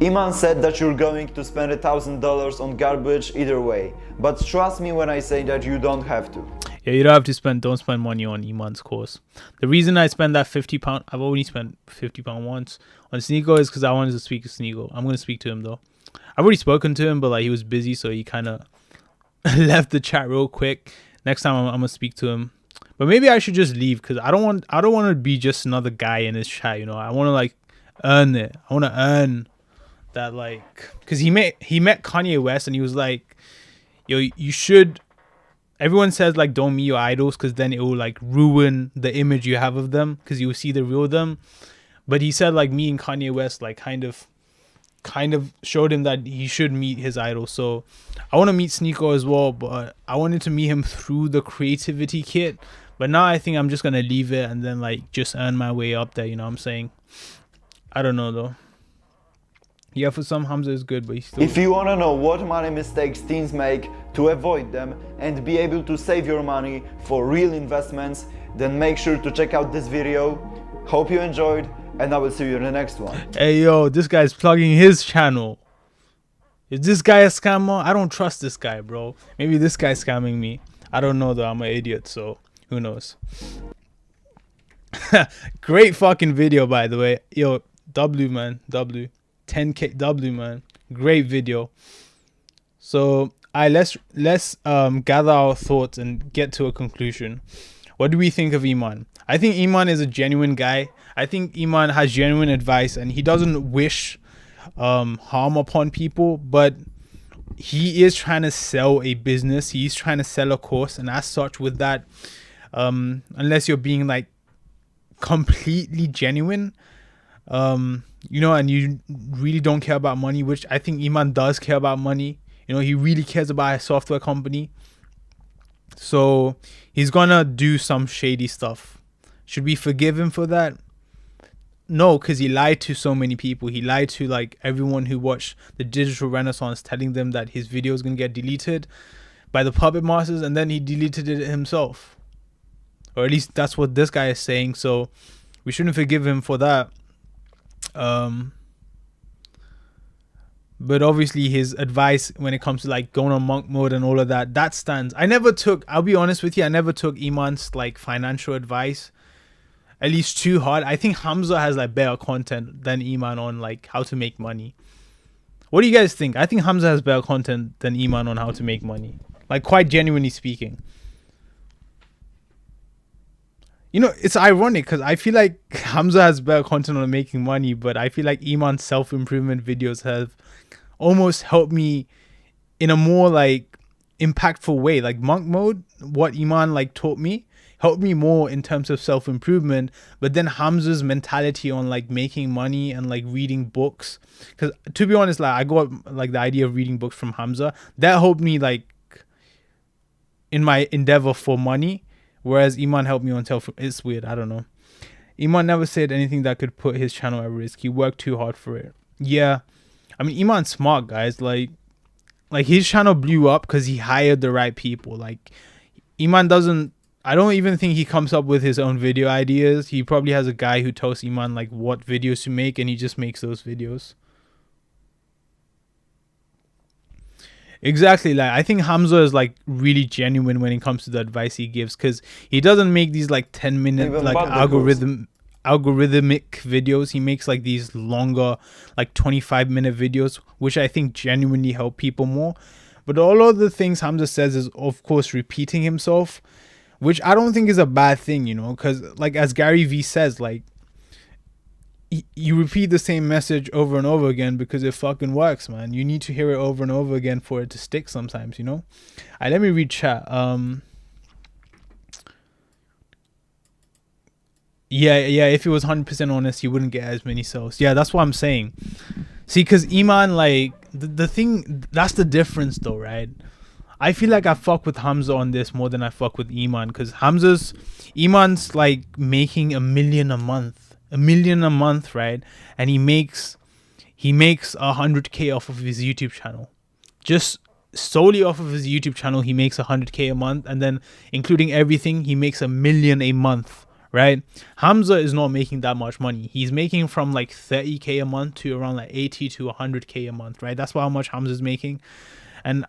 Iman said that you're going to spend $1,000 on garbage either way, but trust me when I say that you don't have to. Yeah, you don't have to don't spend money on Iman's course. The reason I spent that £50, I've only spent £50 once on Sneako is because I wanted to speak to Sneako. I'm going to speak to him though. I've already spoken to him, but like he was busy, so he kind of left the chat real quick. Next time I'm going to speak to him. But maybe I should just leave because I don't want to be just another guy in his chat, you know. I want to like earn it. I want to earn that, like, because he met Kanye West and he was like, yo, you should, everyone says like don't meet your idols because then it will like ruin the image you have of them because you will see the real them. But he said like meeting Kanye West like kind of showed him that he should meet his idol. So I want to meet Sneako as well, but I wanted to meet him through the creativity kit. But now I think I'm just gonna leave it and then like just earn my way up there, you know what I'm saying? I don't know though. Yeah, for some Hamza is good, but he's still... If you want to know what money mistakes teens make to avoid them and be able to save your money for real investments, then make sure to check out this video. Hope you enjoyed, and I will see you in the next one. Hey yo, this guy's plugging his channel. Is this guy a scammer? I don't trust this guy, bro. Maybe this guy's scamming me. I don't know though, I'm an idiot, so who knows. Great fucking video, by the way. Yo, W, man. W. 10K W, man. Great video. So, let's gather our thoughts and get to a conclusion. What do we think of Iman? I think Iman is a genuine guy. I think Iman has genuine advice, and he doesn't wish harm upon people, but he is trying to sell a business. He's trying to sell a course, and as such, with that, unless you're being like completely genuine, you know, and you really don't care about money, which I think Iman does care about money. You know, he really cares about a software company. So he's gonna do some shady stuff. Should we forgive him for that? No, because he lied to so many people. He lied to like everyone who watched the Digital Renaissance, telling them that his video is gonna get deleted by the puppet masters, and then he deleted it himself. Or at least that's what this guy is saying. So we shouldn't forgive him for that. But obviously his advice when it comes to like going on monk mode and all of that, that stands. I'll be honest with you, I never took Iman's like financial advice at least too hard. I think Hamza has like better content than Iman on like how to make money. What do you guys think? I think Hamza has better content than Iman on how to make money. Like, quite genuinely speaking. You know, it's ironic because I feel like Hamza has better content on making money, but I feel like Iman's self-improvement videos have almost helped me in a more like impactful way. Like monk mode, what Iman like taught me helped me more in terms of self-improvement, but then Hamza's mentality on like making money and like reading books, because to be honest, like I got like the idea of reading books from Hamza, that helped me like in my endeavor for money, whereas Iman helped me on self. It's weird, I don't know. Iman never said anything that could put his channel at risk. He worked too hard for it. Yeah, I mean, Iman's smart, guys. Like his channel blew up because he hired the right people. Like Iman doesn't, I don't even think he comes up with his own video ideas. He probably has a guy who tells Iman like what videos to make, and he just makes those videos. Exactly. Like I think Hamza is like really genuine when it comes to the advice he gives, because he doesn't make these like 10-minute like algorithmic videos. He makes like these longer like 25-minute videos, which I think genuinely help people more. But all of the things Hamza says is of course repeating himself, which I don't think is a bad thing, you know, because like as Gary Vee says, like you repeat the same message over and over again because it fucking works, man. You need to hear it over and over again for it to stick sometimes, you know. Let me read chat. Yeah, if he was 100% honest, he wouldn't get as many sales. Yeah, that's what I'm saying. See, because Iman, like the thing, that's the difference though, right? I feel like I fuck with Hamza on this more than I fuck with Iman, because Iman's like making $1 million a month. $1 million a month, right? And he makes 100K off of his YouTube channel. Just solely off of his YouTube channel, he makes 100K a month, and then including everything, he makes $1 million a month, right? Hamza is not making that much money. He's making from like 30K a month to around like 80 to 100K a month, right? That's how much Hamza's making. And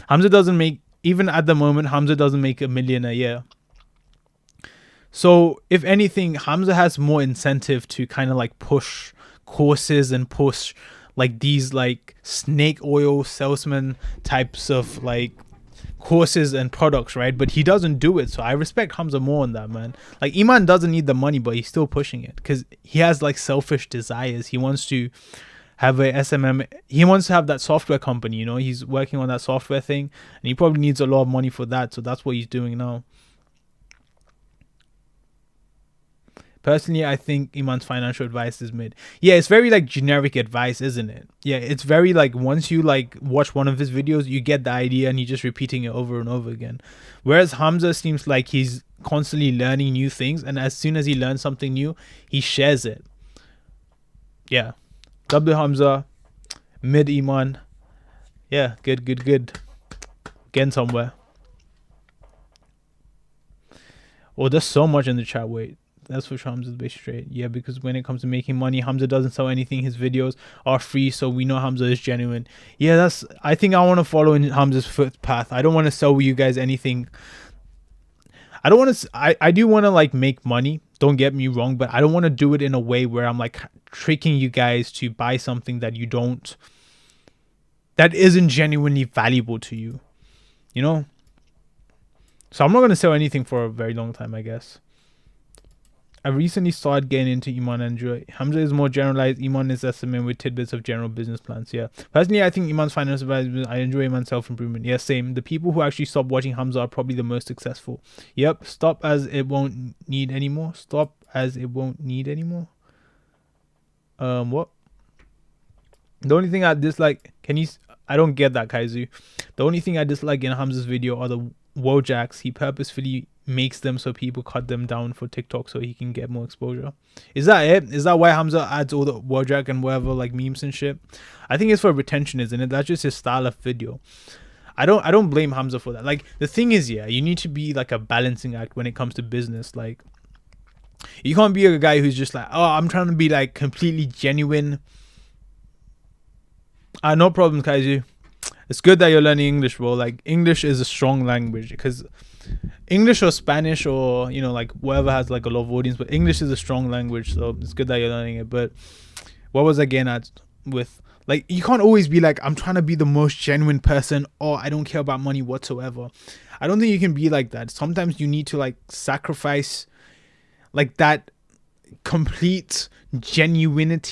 Hamza doesn't make, even at the moment, Hamza doesn't make $1 million a year. So if anything, Hamza has more incentive to kind of like push courses and push like these like snake oil salesman types of like courses and products, right? But he doesn't do it. So I respect Hamza more on that, man. Like Iman doesn't need the money, but he's still pushing it because he has like selfish desires. He wants to have a SMM. He wants to have that software company, you know, he's working on that software thing, and he probably needs a lot of money for that. So that's what he's doing now. Personally, I think Iman's financial advice is mid. Yeah, it's very like generic advice, isn't it? Yeah, it's very like once you like watch one of his videos, you get the idea and he's just repeating it over and over again. Whereas Hamza seems like he's constantly learning new things, and as soon as he learns something new, he shares it. Yeah. W Hamza, mid Iman. Yeah, good. Getting somewhere. Oh, there's so much in the chat. Wait. That's for Hamza's base straight. Yeah, because when it comes to making money, Hamza doesn't sell anything. His videos are free, so we know Hamza is genuine. Yeah, I think I want to follow in Hamza's footpath. I don't want to sell you guys anything. I do want to like make money. Don't get me wrong, but I don't want to do it in a way where I'm like tricking you guys to buy something that you don't, that isn't genuinely valuable to you, you know? So I'm not going to sell anything for a very long time, I guess. I recently started getting into Iman and Joy. Hamza is more generalized. Iman is estimate with tidbits of general business plans. Yeah. Personally, I think Iman's finance advice, I enjoy Iman's self-improvement. Yeah, same. The people who actually stop watching Hamza are probably the most successful. Yep. Stop as it won't need anymore. Stop as it won't need anymore. What? The only thing I dislike, I don't get that, Kaizu. The only thing I dislike in Hamza's video are the Wojaks. He purposefully makes them so people cut them down for TikTok so he can get more exposure. Is that it? Is that why Hamza adds all the Wojak and whatever like memes and shit? I think it's for retention, isn't it? That's just his style of video. I don't blame Hamza for that. Like, the thing is, yeah, you need to be like a balancing act when it comes to business. Like, you can't be a guy who's just like, oh, I'm trying to be like completely genuine. No problems, Kaiju. It's good that you're learning English, bro. Like, English is a strong language, because English or Spanish or, you know, like whatever has like a lot of audience, but English is a strong language, so it's good that you're learning it. But what was I getting at with, like, you can't always be like, I'm trying to be the most genuine person, or I don't care about money whatsoever. I don't think you can be like that. Sometimes you need to like sacrifice like that complete genuineness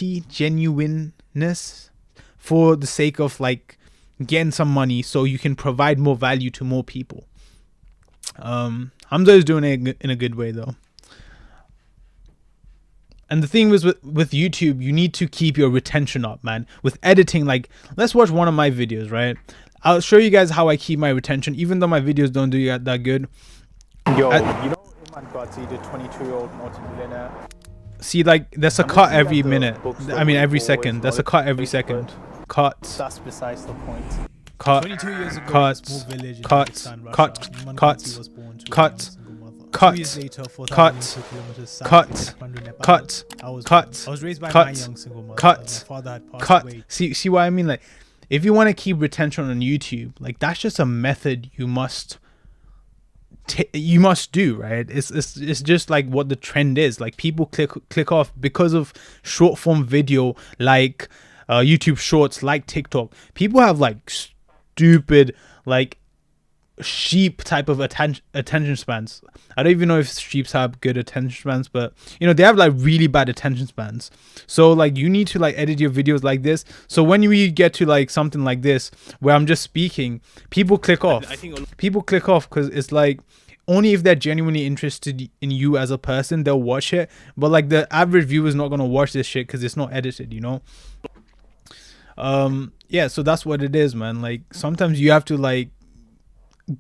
for the sake of like getting some money so you can provide more value to more people. Hamza is doing it in a good way though. And the thing was with YouTube, you need to keep your retention up, man. With editing, like, let's watch one of my videos, right? I'll show you guys how I keep my retention, even though my videos don't do that good. Yo, you know Iman Ghazi, the 22-year-old multi-billionaire? See, like, there's a cut every minute. I mean, every second. There's a cut every second. Cut. That's besides the point. Cut. 22 years ago, Cut. in a small village in Cut. Pakistan, Russia, Cut. Iman Cut. Ghazi was born to a Cut. young single mother. 2 Cut. years later, 4,002 Cut. kilometers south Cut. of Kathmandu, Nepal, Cut. I was Cut. born. I was raised by Cut. my young single mother. Cut. My father had passed Cut. away. See what I mean? Like, if you want to keep retention on YouTube, like, that's just a method you must do, right? It's just like what the trend is. Like, people click off because of short form video, like YouTube Shorts, like TikTok. People have like stupid, like, sheep type of attention spans. I don't even know if sheeps have good attention spans, but you know, they have like really bad attention spans. So like, you need to like edit your videos like this, so when we get to like something like this where I'm just speaking, people click off. People click off because it's like, only if they're genuinely interested in you as a person, they'll watch it. But like, the average viewer is not gonna watch this shit because it's not edited, you know. Yeah, so that's what it is, man. Like, sometimes you have to like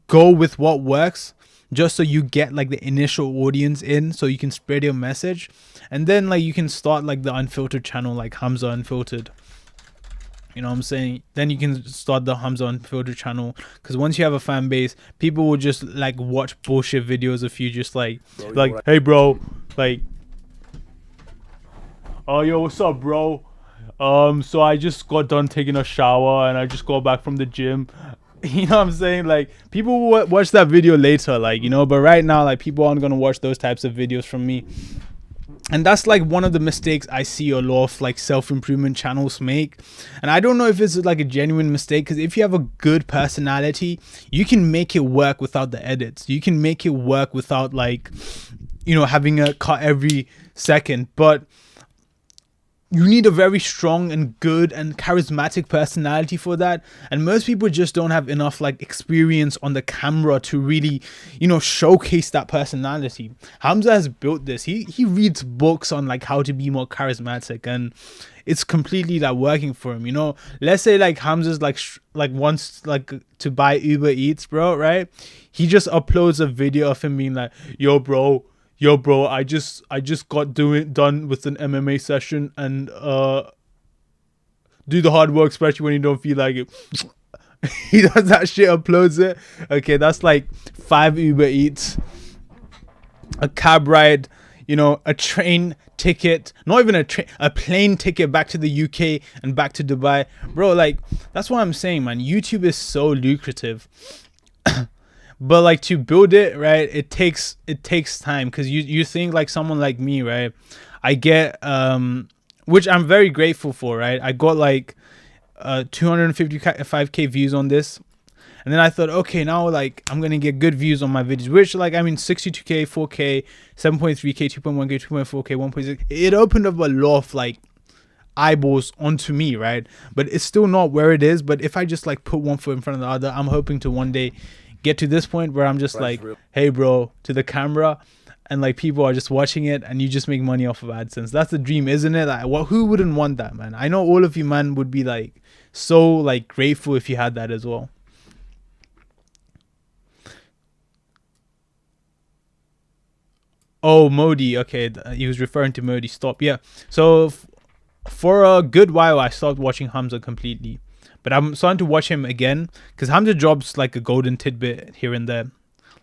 go with what works, just so you get like the initial audience in, so you can spread your message, and then like you can start like the unfiltered channel, like Hamza Unfiltered. You know what I'm saying? Then you can start the Hamza Unfiltered channel, because once you have a fan base, people will just like watch bullshit videos of you, just like, hey bro, like, oh yo, what's up, bro? So I just got done taking a shower and I just got back from the gym. You know what I'm saying? Like, people will watch that video later, like, you know, but right now, like, people aren't gonna watch those types of videos from me. And that's like one of the mistakes I see a lot of like self-improvement channels make. And I don't know if it's like a genuine mistake, because if you have a good personality, you can make it work without the edits. You can make it work without like, you know, having a cut every second. But you need a very strong and good and charismatic personality for that. And most people just don't have enough like experience on the camera to really, you know, showcase that personality. Hamza has built this. He reads books on like how to be more charismatic, and it's completely like working for him, you know. Let's say like Hamza's like wants like to buy Uber Eats, bro, right? He just uploads a video of him being like, yo bro, I just got done with an MMA session, and do the hard work, especially when you don't feel like it. He does that shit, uploads it. Okay, that's like 5 Uber Eats, a cab ride, you know, a train ticket, not even a plane ticket back to the UK and back to Dubai, bro. Like, that's what I'm saying, man. YouTube is so lucrative. But like to build it, right, it takes time, because you think like someone like me, right, I get which I'm very grateful for, right, I got like 255k views on this, and then I thought, okay, now like I'm gonna get good views on my videos, which like, I mean, 62k, 4k, 7.3k, 2.1k, 2.4k, 1.6, it opened up a lot of like eyeballs onto me, right? But it's still not where it is. But if I just like put one foot in front of the other, I'm hoping to one day get to this point where I'm just like, hey bro, to the camera, and like people are just watching it, and you just make money off of AdSense. That's the dream, isn't it? Like, who wouldn't want that, man? I know all of you, man, would be like so like grateful if you had that as well. Oh, Modi. Okay, he was referring to Modi. Stop. Yeah. So for a good while, I stopped watching Hamza completely, but I'm starting to watch him again, because Hamza drops like a golden tidbit here and there,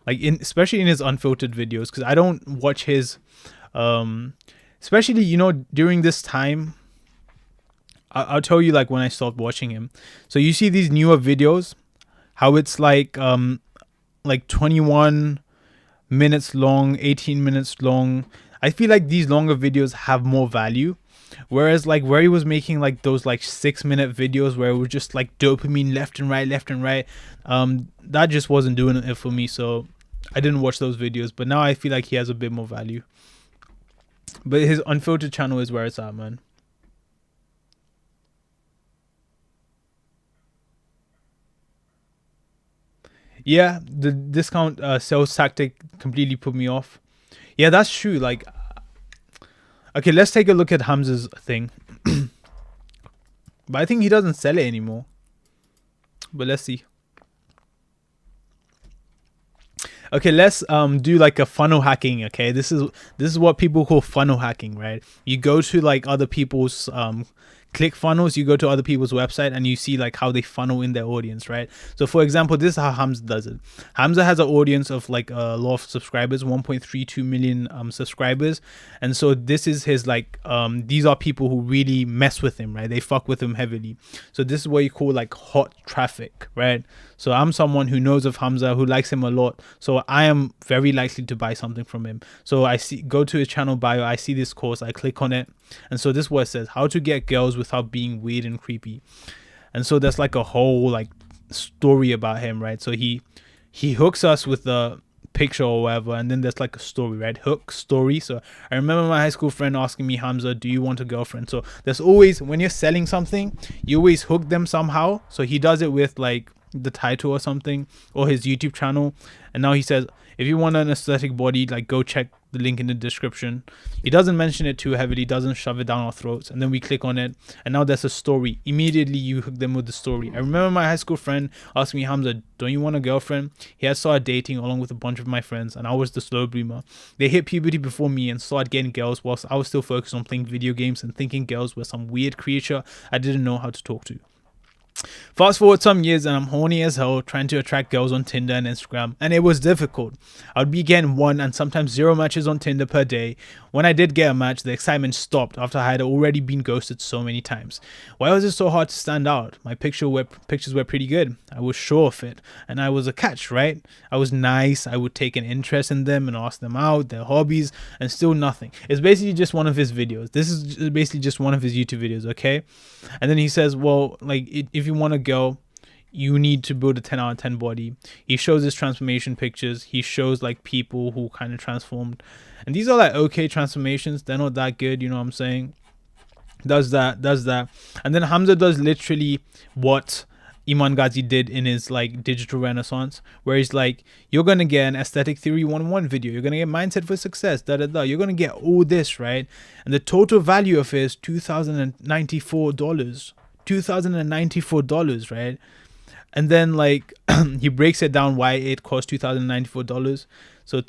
like especially in his unfiltered videos, because I don't watch his especially, you know, during this time. I'll tell you like when I stopped watching him. So you see these newer videos, how it's like 21 minutes long, 18 minutes long. I feel like these longer videos have more value, whereas like where he was making like those like 6-minute videos where it was just like dopamine left and right, that just wasn't doing it for me, so I didn't watch those videos. But now I feel like he has a bit more value, but his unfiltered channel is where it's at, man. Yeah, the discount sales tactic completely put me off. Yeah, that's true. Like, okay, let's take a look at Hamza's thing. But I think he doesn't sell it anymore. But let's see. Okay, let's do like a funnel hacking. Okay, this is what people call funnel hacking, right? You go to like other people's click funnels, you go to other people's website, and you see like how they funnel in their audience, right? So for example, this is how Hamza does it. Hamza has an audience of like a lot of subscribers, 1.32 million subscribers, and so this is his like these are people who really mess with him, right? They fuck with him heavily. So this is what you call like hot traffic, right? So I'm someone who knows of Hamza, who likes him a lot, so I am very likely to buy something from him. So I go to his channel bio, I see this course, I click on it, and so this is what it says: how to get girls without being weird and creepy. And so there's like a whole like story about him, right? So he hooks us with the picture or whatever, and then there's like a story, right? Hook, story. So I remember my high school friend asking me, Hamza, do you want a girlfriend? So there's always, when you're selling something, you always hook them somehow. So he does it with like the title or something, or his YouTube channel. And now he says, if you want an aesthetic body, like go check the link in the description. He doesn't mention it too heavily, doesn't shove it down our throats, and then we click on it, and now there's a story. Immediately you hook them with the story. I remember my high school friend asked me, Hamza, don't you want a girlfriend? He had started dating along with a bunch of my friends, and I was the slow bloomer. They hit puberty before me and started getting girls, whilst I was still focused on playing video games and thinking girls were some weird creature I didn't know how to talk to. Fast forward some years, and I'm horny as hell trying to attract girls on Tinder and Instagram, and it was difficult. I would be getting 1 and sometimes 0 matches on Tinder per day. When I did get a match, the excitement stopped after I had already been ghosted so many times. Why was it so hard to stand out? My pictures were pretty good. I was sure of it, and I was a catch, right? I was nice, I would take an interest in them and ask them out, their hobbies, and still nothing. It's basically just one of his videos. This is basically just one of his YouTube videos, okay? And then he says, well, like, if you want a girl, you need to build a 10 out of 10 body. He shows his transformation pictures. He shows like people who kind of transformed, and these are like okay transformations. They're not that good, you know what I'm saying? Does that, and then Hamza does literally what Iman Ghazi did in his like digital renaissance, where he's like, you're gonna get an aesthetic theory 101 video, you're gonna get mindset for success, you're gonna get all this, right? And the total value of it is $2,094, right? And then like he breaks it down why it costs $2,094. So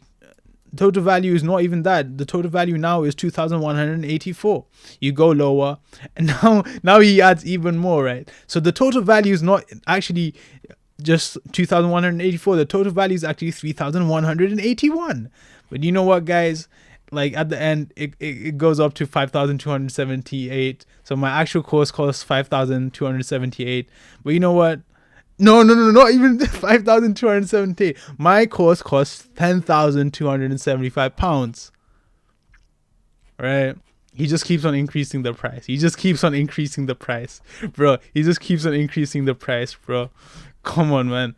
total value is not even that. The total value now is $2,184. You go lower, and now he adds even more, right? So the total value is not actually just $2,184. The total value is actually $3,181. But you know what, guys? Like at the end, it goes up to 5,278. So my actual course costs 5,278. But you know what? No, not even 5,270. My course costs 10,275 pounds. Right? He just keeps on increasing the price. Bro. He just keeps on increasing the price, bro. Come on, man.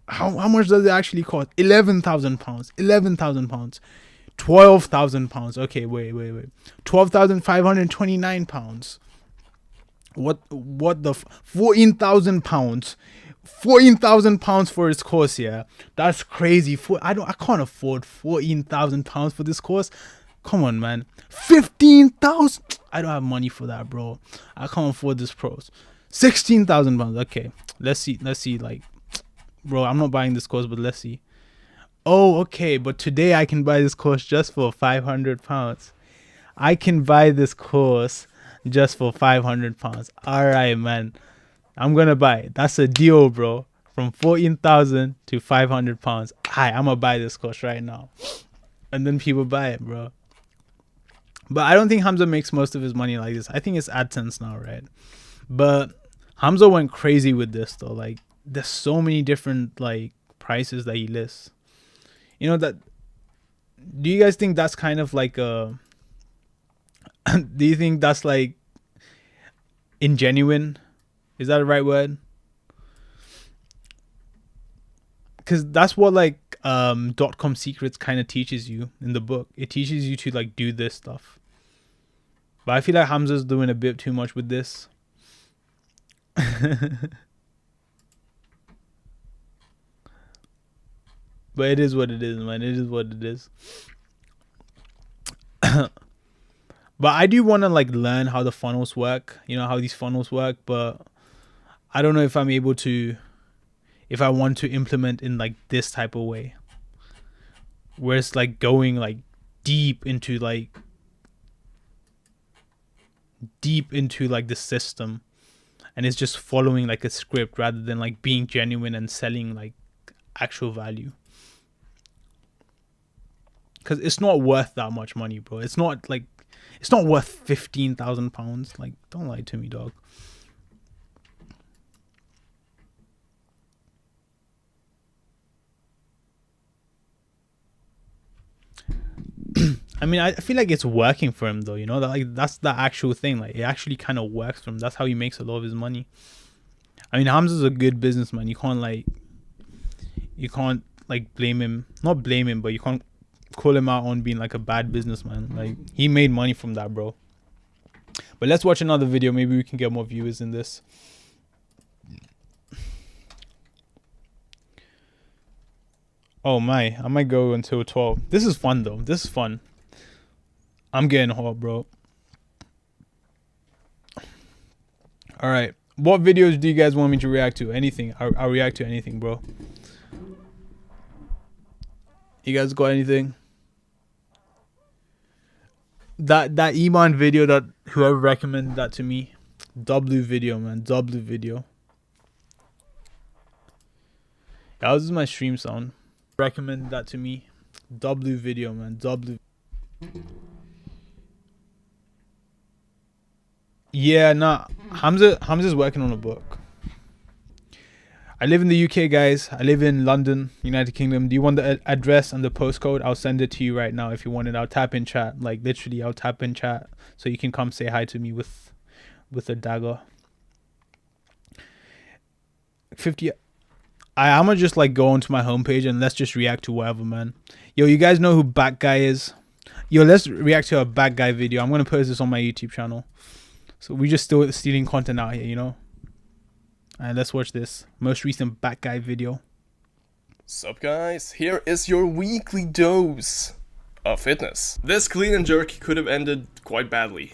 How much does it actually cost? 11,000 pounds. 11,000 pounds. 12,000 pounds. Okay, wait. 12,529 pounds. What the 14,000 pounds. 14,000 pounds for his course, yeah. That's crazy. I can't afford 14,000 pounds for this course. Come on, man. 15,000. I don't have money for that, bro. I can't afford this pros. 16,000 pounds. Okay, let's see. Like, bro, I'm not buying this course, but let's see. Oh, okay, but today I can buy this course just for 500 pounds. I can buy this course just for 500 pounds. All right, man. I'm gonna buy it. That's a deal, bro. From 14,000 to 500 pounds. I'm gonna buy this course right now. And then people buy it, bro. But I don't think Hamza makes most of his money like this. I think it's AdSense now, right? But Hamza went crazy with this though. Like, there's so many different like prices that he lists. You know that? Do you guys think that's kind of like a? Do you think that's like ingenuine? Is that the right word? Because that's what like .com secrets kind of teaches you in the book. It teaches you to like do this stuff. But I feel like Hamza's doing a bit too much with this. But it is what it is, man. It is what it is. But I do want to like learn how the funnels work. You know, how these funnels work. But I don't know if I'm able to, if I want to implement in like this type of way, where it's like going like deep into like the system, and it's just following like a script rather than like being genuine and selling like actual value. Because it's not worth that much money, bro. It's not worth 15,000 pounds. Like, don't lie to me, dog. I mean, I feel like it's working for him though, you know, that like that's the actual thing. Like, it actually kind of works for him. That's how he makes a lot of his money. I mean, Hamza's a good businessman. You can't blame him. Not blame him, but you can't call him out on being like a bad businessman. Like, he made money from that, bro. But let's watch another video. Maybe we can get more viewers in this. Oh my, I might go until 12. This is fun though. This is fun. I'm getting hot, bro. All right. What videos do you guys want me to react to? Anything. I'll react to anything, bro. You guys got anything? That Iman video that whoever recommended that to me. W video, man. W video. That was my stream sound. Recommended that to me. W video, man. W. Yeah, nah. Hamza's working on a book. I live in the UK, guys. I live in London, United Kingdom. Do you want the address and the postcode? I'll send it to you right now if you want it. I'll tap in chat. Like, literally, I'll tap in chat so you can come say hi to me with a dagger. 50. I'm gonna just like go onto my homepage and let's just react to whatever, man. Yo, you guys know who Bat Guy is? Yo, let's react to a Bat Guy video. I'm gonna post this on my YouTube channel. So we just still stealing content out here, you know? Alright, let's watch this most recent Bat Guy video. Sup guys, here is your weekly dose of fitness. This clean and jerk could have ended quite badly.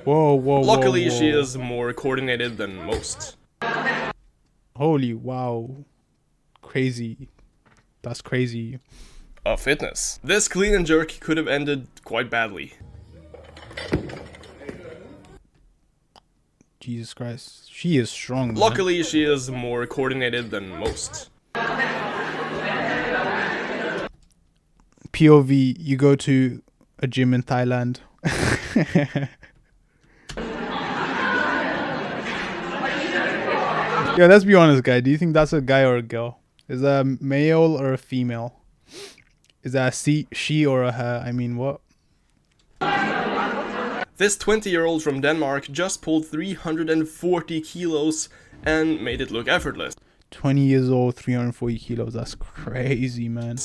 Whoa. Luckily, she is more coordinated than most. Holy wow. Crazy. That's crazy. Of fitness. This clean and jerk could have ended quite badly. Jesus Christ. She is strong, man. Luckily, she is more coordinated than most. POV, you go to a gym in Thailand. Yeah, let's be honest, guy. Do you think that's a guy or a girl? Is that a male or a female? Is that a she or a her? I mean, what? This 20-year-old from Denmark just pulled 340 kilos and made it look effortless. 20 years old, 340 kilos. That's crazy, man.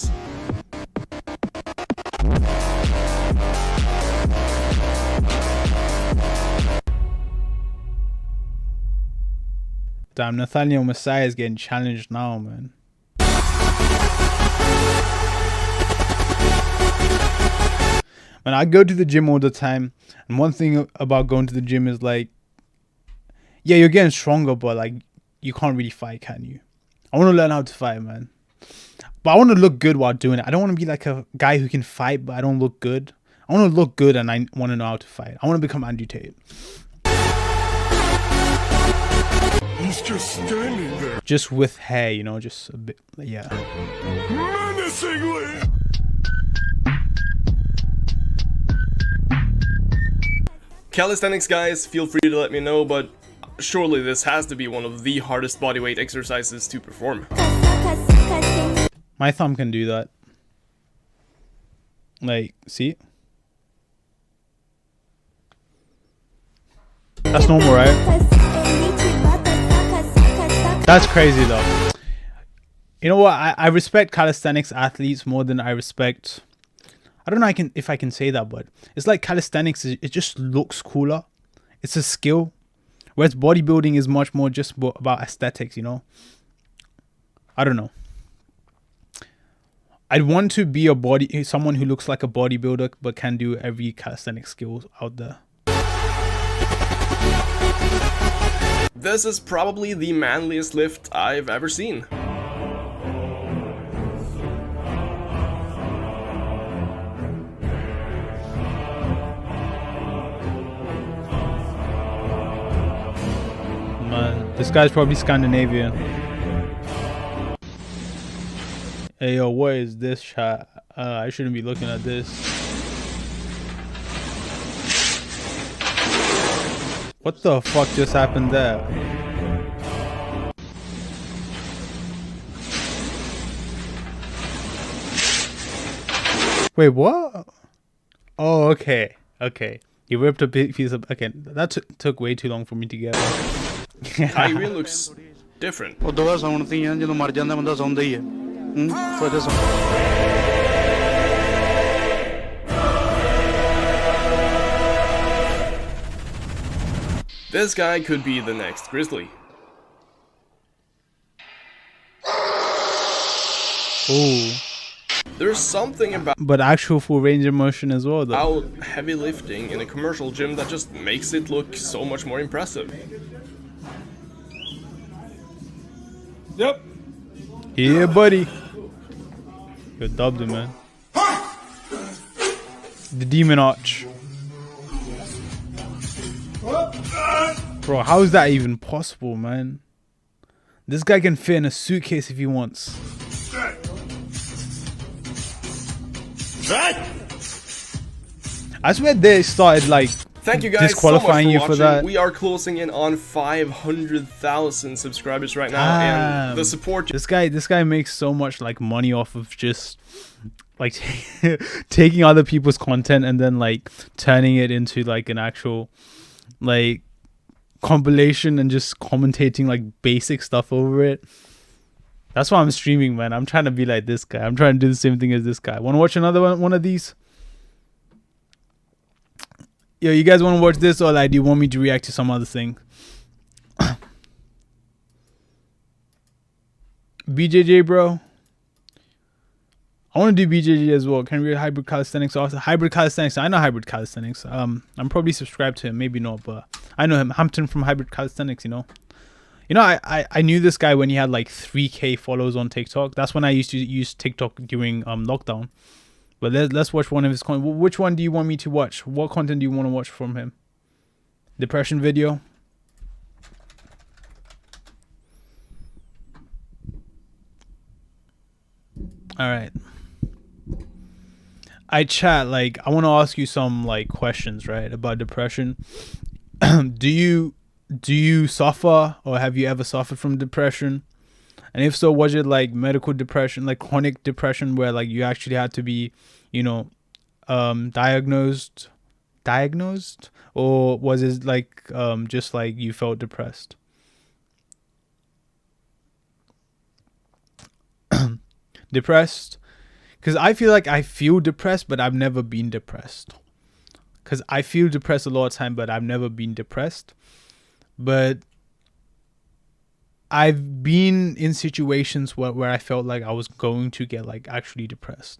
Damn, Nathaniel Messiah is getting challenged now, man. Man, I go to the gym all the time, and one thing about going to the gym is like, yeah, you're getting stronger, but like, you can't really fight, can you? I want to learn how to fight, man. But I want to look good while doing it. I don't want to be like a guy who can fight, but I don't look good. I want to look good, and I want to know how to fight. I want to become Andrew Tate. He's just standing there. Just with hair, you know, just a bit, yeah. Menacingly. Calisthenics guys, feel free to let me know, but surely this has to be one of the hardest bodyweight exercises to perform. My thumb can do that. Like, see? That's normal, right? That's crazy though. You know what? I respect calisthenics athletes more than I respect... I don't know if I can say that, but it's like calisthenics, it just looks cooler. It's a skill. Whereas bodybuilding is much more just about aesthetics, you know? I don't know. I'd want to be someone who looks like a bodybuilder but can do every calisthenics skill out there. This is probably the manliest lift I've ever seen. Man, this guy's probably Scandinavian. Hey yo, what is this shot? I shouldn't be looking at this. What the fuck just happened there? Wait, what? Oh, okay. Okay. He ripped a big piece of... Okay, that took way too long for me to get. Kyrie looks different. This guy could be the next Grizzly. Oh. There's something about actual full range of motion as well, though. Heavy lifting in a commercial gym that just makes it look so much more impressive. Yep. Yeah, buddy. Good dubbed him, man. The Demon Arch. Bro, how is that even possible, man? This guy can fit in a suitcase if he wants. I swear they started like thank you guys disqualifying so much you for for watching. that. We are closing in on 500,000 subscribers right now, and the support. This guy makes so much like money off of just like taking other people's content and then like turning it into like an actual like compilation and just commentating like basic stuff over it. That's why I'm streaming, man. I'm trying to be like this guy. I'm trying to do the same thing as this guy. Want to watch another one of these? Yo, you guys want to watch this, or like, do you want me to react to some other thing? BJJ, bro. I want to do BJJ as well. Can we read hybrid calisthenics also? Hybrid calisthenics. I know hybrid calisthenics. I'm probably subscribed to him. Maybe not, but I know him. Hampton from Hybrid Calisthenics, you know. You know, I knew this guy when he had like 3K followers on TikTok. That's when I used to use TikTok during lockdown. But let's watch one of his content. Which one do you want me to watch? What content do you want to watch from him? Depression video? Alright. I want to ask you some like questions, right, about depression. Do you do you suffer or have you ever suffered from depression? And if so, was it like medical depression, like chronic depression, where like you actually had to be, you know, diagnosed, or was it like just like you felt depressed? Depressed, because I feel like I feel depressed, but I've never been depressed. Because I feel depressed a lot of time, but I've never been depressed. But I've been in situations where I felt like I was going to get like actually depressed,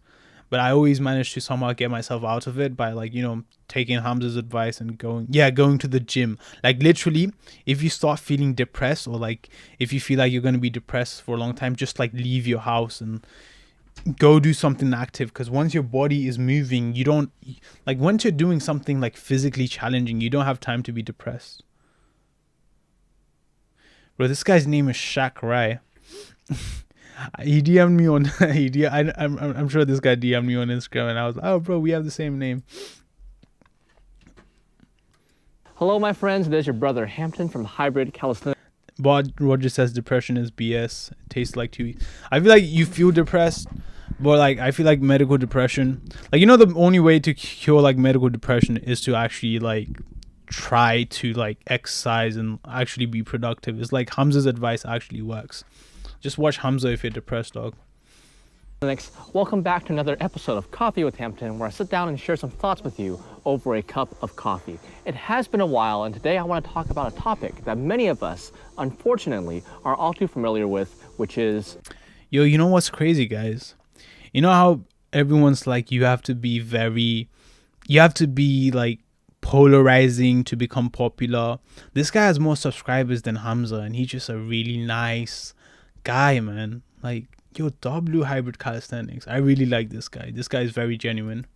but I always managed to somehow get myself out of it by like, you know, taking Hamza's advice and going to the gym. Like literally, if you start feeling depressed, or like if you feel like you're going to be depressed for a long time, just like leave your house and go do something active. Because once your body is moving, you don't, like once you're doing something like physically challenging, you don't have time to be depressed. Bro, this guy's name is Shaq Rai. He DM'd me on I'm sure this guy DM'd me on Instagram, and I was like, oh bro, we have the same name. Hello my friends, there's your brother Hampton from Hybrid Calisthenics. Roger says depression is BS. It tastes like 2 weeks. I feel like you feel depressed, but like I feel like medical depression, like, you know, the only way to cure like medical depression is to actually like try to like exercise and actually be productive. It's like Hamza's advice actually works. Just watch Hamza if you're depressed, dog. Welcome back to another episode of Coffee with Hampton, where I sit down and share some thoughts with you over a cup of coffee. It has been a while, and today I want to talk about a topic that many of us, unfortunately, are all too familiar with, which is... Yo, you know what's crazy, guys? You know how everyone's like, you have to be like polarizing to become popular. This guy has more subscribers than Hamza, and he's just a really nice guy, man. Like, yo, W Hybrid Calisthenics. I really like this guy. This guy is very genuine.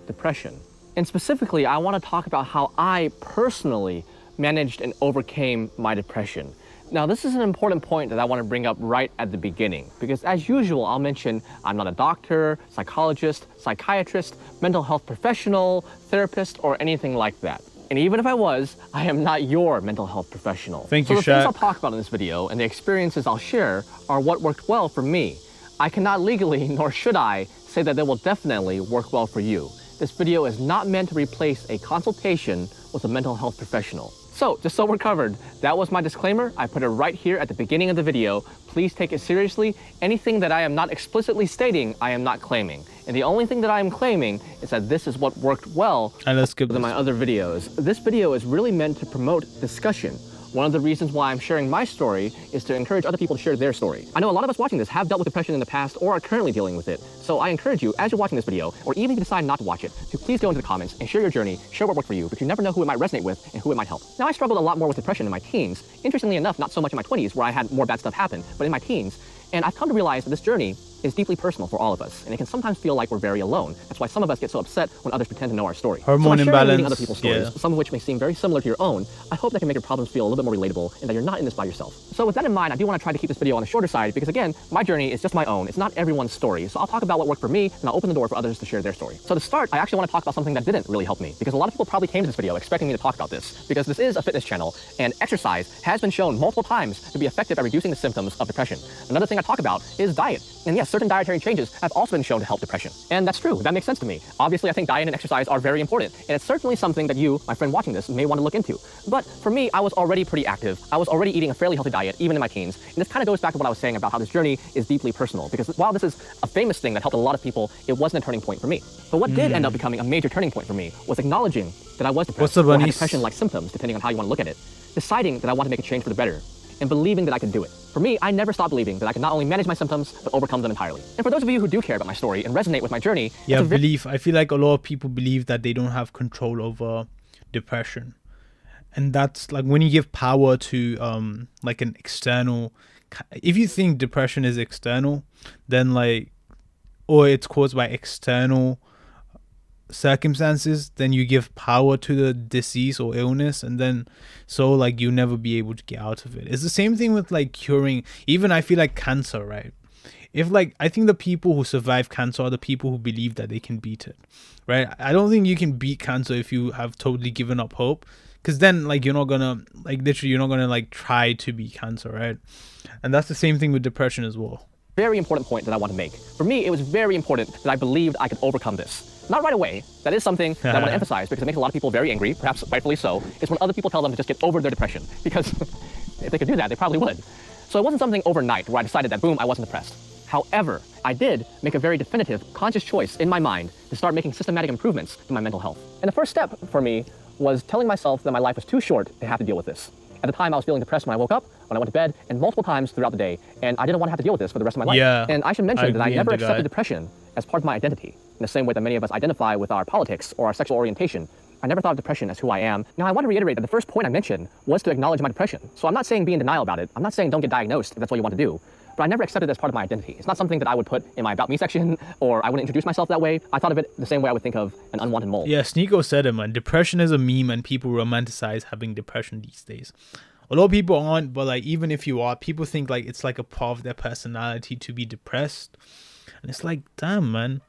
Depression. And specifically, I want to talk about how I personally managed and overcame my depression. Now, this is an important point that I want to bring up right at the beginning, because as usual, I'll mention I'm not a doctor, psychologist, psychiatrist, mental health professional, therapist, or anything like that. And even if I was, I am not your mental health professional. Thank you, So the Shaq. things I'll talk about in this video and the experiences I'll share are what worked well for me. I cannot legally, nor should I, say that they will definitely work well for you. This video is not meant to replace a consultation with a mental health professional. So, just so we're covered, that was my disclaimer. I put it right here at the beginning of the video. Please take it seriously. Anything that I am not explicitly stating, I am not claiming. And the only thing that I am claiming is that this is what worked well in my other videos. This video is really meant to promote discussion. One of the reasons why I'm sharing my story is to encourage other people to share their story. I know a lot of us watching this have dealt with depression in the past or are currently dealing with it. So I encourage you, as you're watching this video, or even if you decide not to watch it, to please go into the comments and share your journey, share what worked for you, because you never know who it might resonate with and who it might help. Now, I struggled a lot more with depression in my teens. Interestingly enough, not so much in my 20s where I had more bad stuff happen, but in my teens. And I've come to realize that this journey is deeply personal for all of us, and it can sometimes feel like we're very alone. That's why some of us get so upset when others pretend to know our story. Hormone so imbalance. Reading other people's stories, some of which may seem very similar to your own, I hope that can make your problems feel a little bit more relatable and that you're not in this by yourself. So with that in mind, I do want to try to keep this video on the shorter side because, again, my journey is just my own. It's not everyone's story. So I'll talk about what worked for me, and I'll open the door for others to share their story. So to start, I actually want to talk about something that didn't really help me, because a lot of people probably came to this video expecting me to talk about this, because this is a fitness channel, and exercise has been shown multiple times to be effective at reducing the symptoms of depression. Another thing I talk about is diet. And yes, certain dietary changes have also been shown to help depression. And that's true. That makes sense to me. Obviously, I think diet and exercise are very important. And it's certainly something that you, my friend watching this, may want to look into. But for me, I was already pretty active. I was already eating a fairly healthy diet, even in my teens. And this kind of goes back to what I was saying about how this journey is deeply personal. Because while this is a famous thing that helped a lot of people, it wasn't a turning point for me. But what did end up becoming a major turning point for me was acknowledging that I was depressed, or had depression-like symptoms, depending on how you want to look at it. Deciding that I want to make a change for the better, and believing that I could do it. For me, I never stopped believing that I could not only manage my symptoms, but overcome them entirely. And for those of you who do care about my story and resonate with my journey... Yeah, belief. I feel like a lot of people believe that they don't have control over depression. And that's like when you give power to like an external... If you think depression is external, then like... Or it's caused by external circumstances, then you give power to the disease or illness, and then so like you never be able to get out of it. It's the same thing with like curing, even I feel like cancer, right? If like, I think the people who survive cancer are the people who believe that they can beat it, right? I don't think you can beat cancer if you have totally given up hope, because then like you're not gonna like literally you're not gonna like try to be cancer, right? And that's the same thing with depression as well. Very important point that I want to make. For me, it was very important that I believed I could overcome this. Not right away. That is something that I want to emphasize because it makes a lot of people very angry, perhaps rightfully so. It's when other people tell them to just get over their depression, because if they could do that, they probably would. So it wasn't something overnight where I decided that boom, I wasn't depressed. However, I did make a very definitive, conscious choice in my mind to start making systematic improvements in my mental health. And the first step for me was telling myself that my life was too short to have to deal with this. At the time, I was feeling depressed when I woke up, when I went to bed, and multiple times throughout the day, and I didn't want to have to deal with this for the rest of my life. Yeah, and I should mention that I never accepted depression as part of my identity, in the same way that many of us identify with our politics or our sexual orientation. I never thought of depression as who I am. Now, I want to reiterate that the first point I mentioned was to acknowledge my depression. So I'm not saying be in denial about it. I'm not saying don't get diagnosed if that's what you want to do. But I never accepted it as part of my identity. It's not something that I would put in my About Me section, or I wouldn't introduce myself that way. I thought of it the same way I would think of an unwanted mole. Yeah, Sneeko said it, man. Depression is a meme and people romanticize having depression these days. A lot of people aren't, but like even if you are, people think like it's like a part of their personality to be depressed. And it's like, damn, man.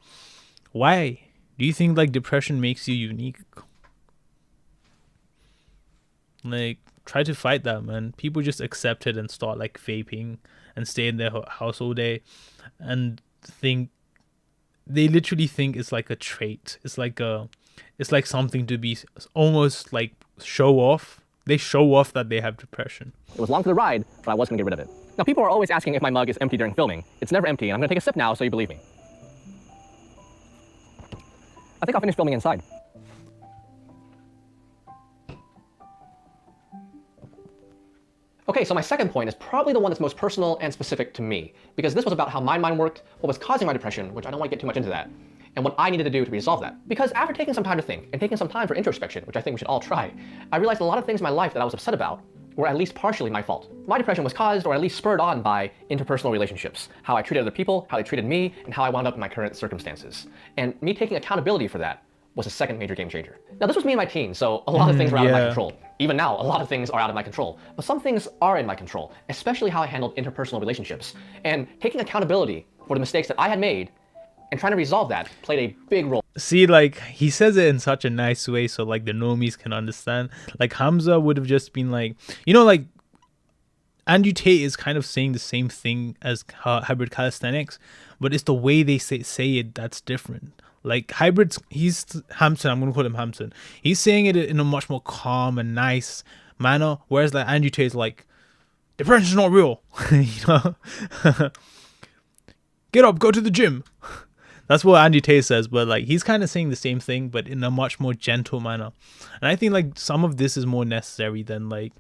Why? Do you think like depression makes you unique? Like, try to fight that, man. People just accept it and start like vaping and stay in their house all day and think, they literally think it's like a trait. It's like something to be almost like show off. They show off that they have depression. It was long for the ride, but I was going to get rid of it. Now, people are always asking if my mug is empty during filming. It's never empty, and I'm going to take a sip now so you believe me. I think I'll finish filming inside. Okay, so my second point is probably the one that's most personal and specific to me, because this was about how my mind worked, what was causing my depression, which I don't want to get too much into that, and what I needed to do to resolve that. Because after taking some time to think, and taking some time for introspection, which I think we should all try, I realized a lot of things in my life that I was upset about were at least partially my fault. My depression was caused, or at least spurred on, by interpersonal relationships. How I treated other people, how they treated me, and how I wound up in my current circumstances. And me taking accountability for that was a second major game changer. Now, this was me in my teens, so a lot of things were out of my control. Even now, a lot of things are out of my control. But some things are in my control, especially how I handled interpersonal relationships. And taking accountability for the mistakes that I had made and trying to resolve that played a big role. See, like, he says it in such a nice way so, like, the normies can understand. Like, Hamza would have just been like, you know, like, Andrew Tate is kind of saying the same thing as hybrid calisthenics, but it's the way they say it that's different. Like, hybrids, Hampton, I'm going to call him Hampton. He's saying it in a much more calm and nice manner, whereas, like, Andrew Tate's like, depression's not real, you know? Get up, go to the gym. That's what Andrew Tate says, but like he's kind of saying the same thing, but in a much more gentle manner. And I think like some of this is more necessary than like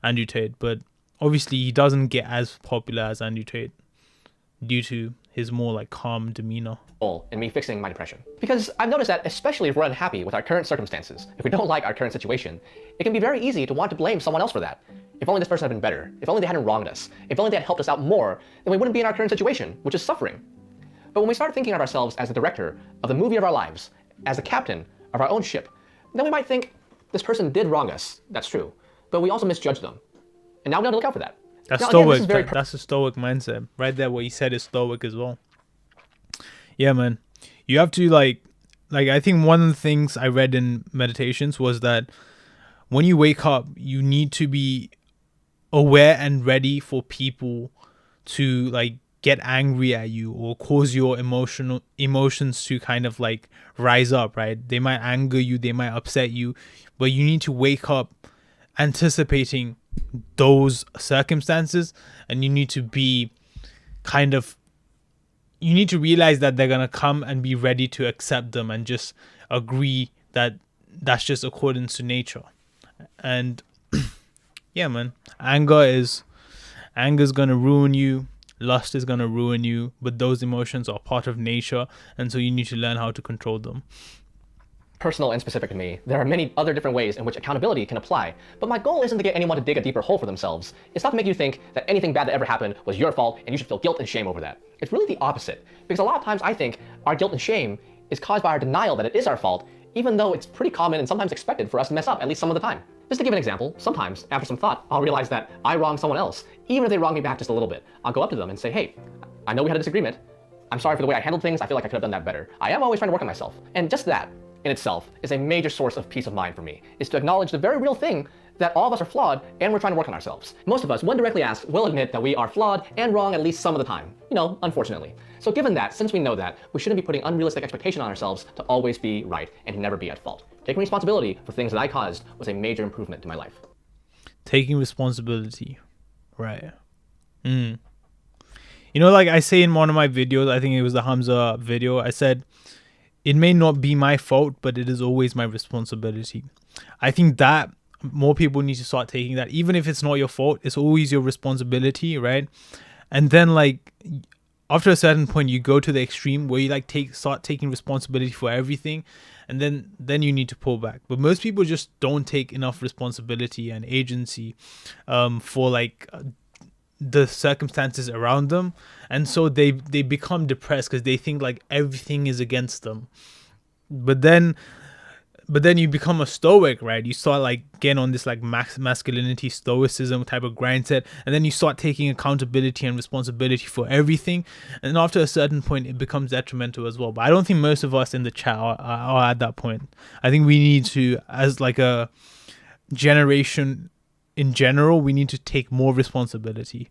Andrew Tate, but obviously he doesn't get as popular as Andrew Tate due to his more like calm demeanor. In me fixing my depression. Because I've noticed that especially if we're unhappy with our current circumstances, if we don't like our current situation, it can be very easy to want to blame someone else for that. If only this person had been better, if only they hadn't wronged us, if only they had helped us out more, then we wouldn't be in our current situation, which is suffering. But when we start thinking of ourselves as the director of the movie of our lives, as the captain of our own ship, then we might think, this person did wrong us, that's true, but we also misjudged them. And now we know to look out for that. That's now, stoic. Again, that's a stoic mindset. Right there, what he said is stoic as well. Yeah, man. You have to like I think one of the things I read in meditations was that when you wake up, you need to be aware and ready for people to like get angry at you or cause your emotions to kind of like rise up, right? They might anger you, they might upset you, but you need to wake up anticipating those circumstances, and you need to be you need to realize that they're gonna come and be ready to accept them and just agree that that's just according to nature. And yeah, man, anger's gonna ruin you. Lust is going to ruin you, but those emotions are part of nature, and so you need to learn how to control them. Personal and specific to me, there are many other different ways in which accountability can apply, but my goal isn't to get anyone to dig a deeper hole for themselves. It's not to make you think that anything bad that ever happened was your fault and you should feel guilt and shame over that. It's really the opposite, because a lot of times I think our guilt and shame is caused by our denial that it is our fault, even though it's pretty common and sometimes expected for us to mess up, at least some of the time. Just to give an example, sometimes, after some thought, I'll realize that I wronged someone else, even if they wrong me back just a little bit. I'll go up to them and say, hey, I know we had a disagreement. I'm sorry for the way I handled things. I feel like I could have done that better. I am always trying to work on myself. And just that, in itself is a major source of peace of mind for me, is to acknowledge the very real thing that all of us are flawed and we're trying to work on ourselves. Most of us, when directly asked, will admit that we are flawed and wrong at least some of the time. You know, unfortunately. So given that, since we know that, we shouldn't be putting unrealistic expectation on ourselves to always be right and to never be at fault. Taking responsibility for things that I caused was a major improvement to my life. Taking responsibility. Right. You know, like I say in one of my videos, I think it was the Hamza video, I said, it may not be my fault, but it is always my responsibility. I think that more people need to start taking that. Even if it's not your fault, it's always your responsibility, right? And then like after a certain point, you go to the extreme where you like start taking responsibility for everything, and then you need to pull back. But most people just don't take enough responsibility and agency for like the circumstances around them, and so they become depressed because they think like everything is against them. But then you become a stoic, right? You start like getting on this like masculinity, stoicism type of grind set, and then you start taking accountability and responsibility for everything. And after a certain point, it becomes detrimental as well. But I don't think most of us in the chat are at that point. I think we need to, as like a generation in general, we need to take more responsibility.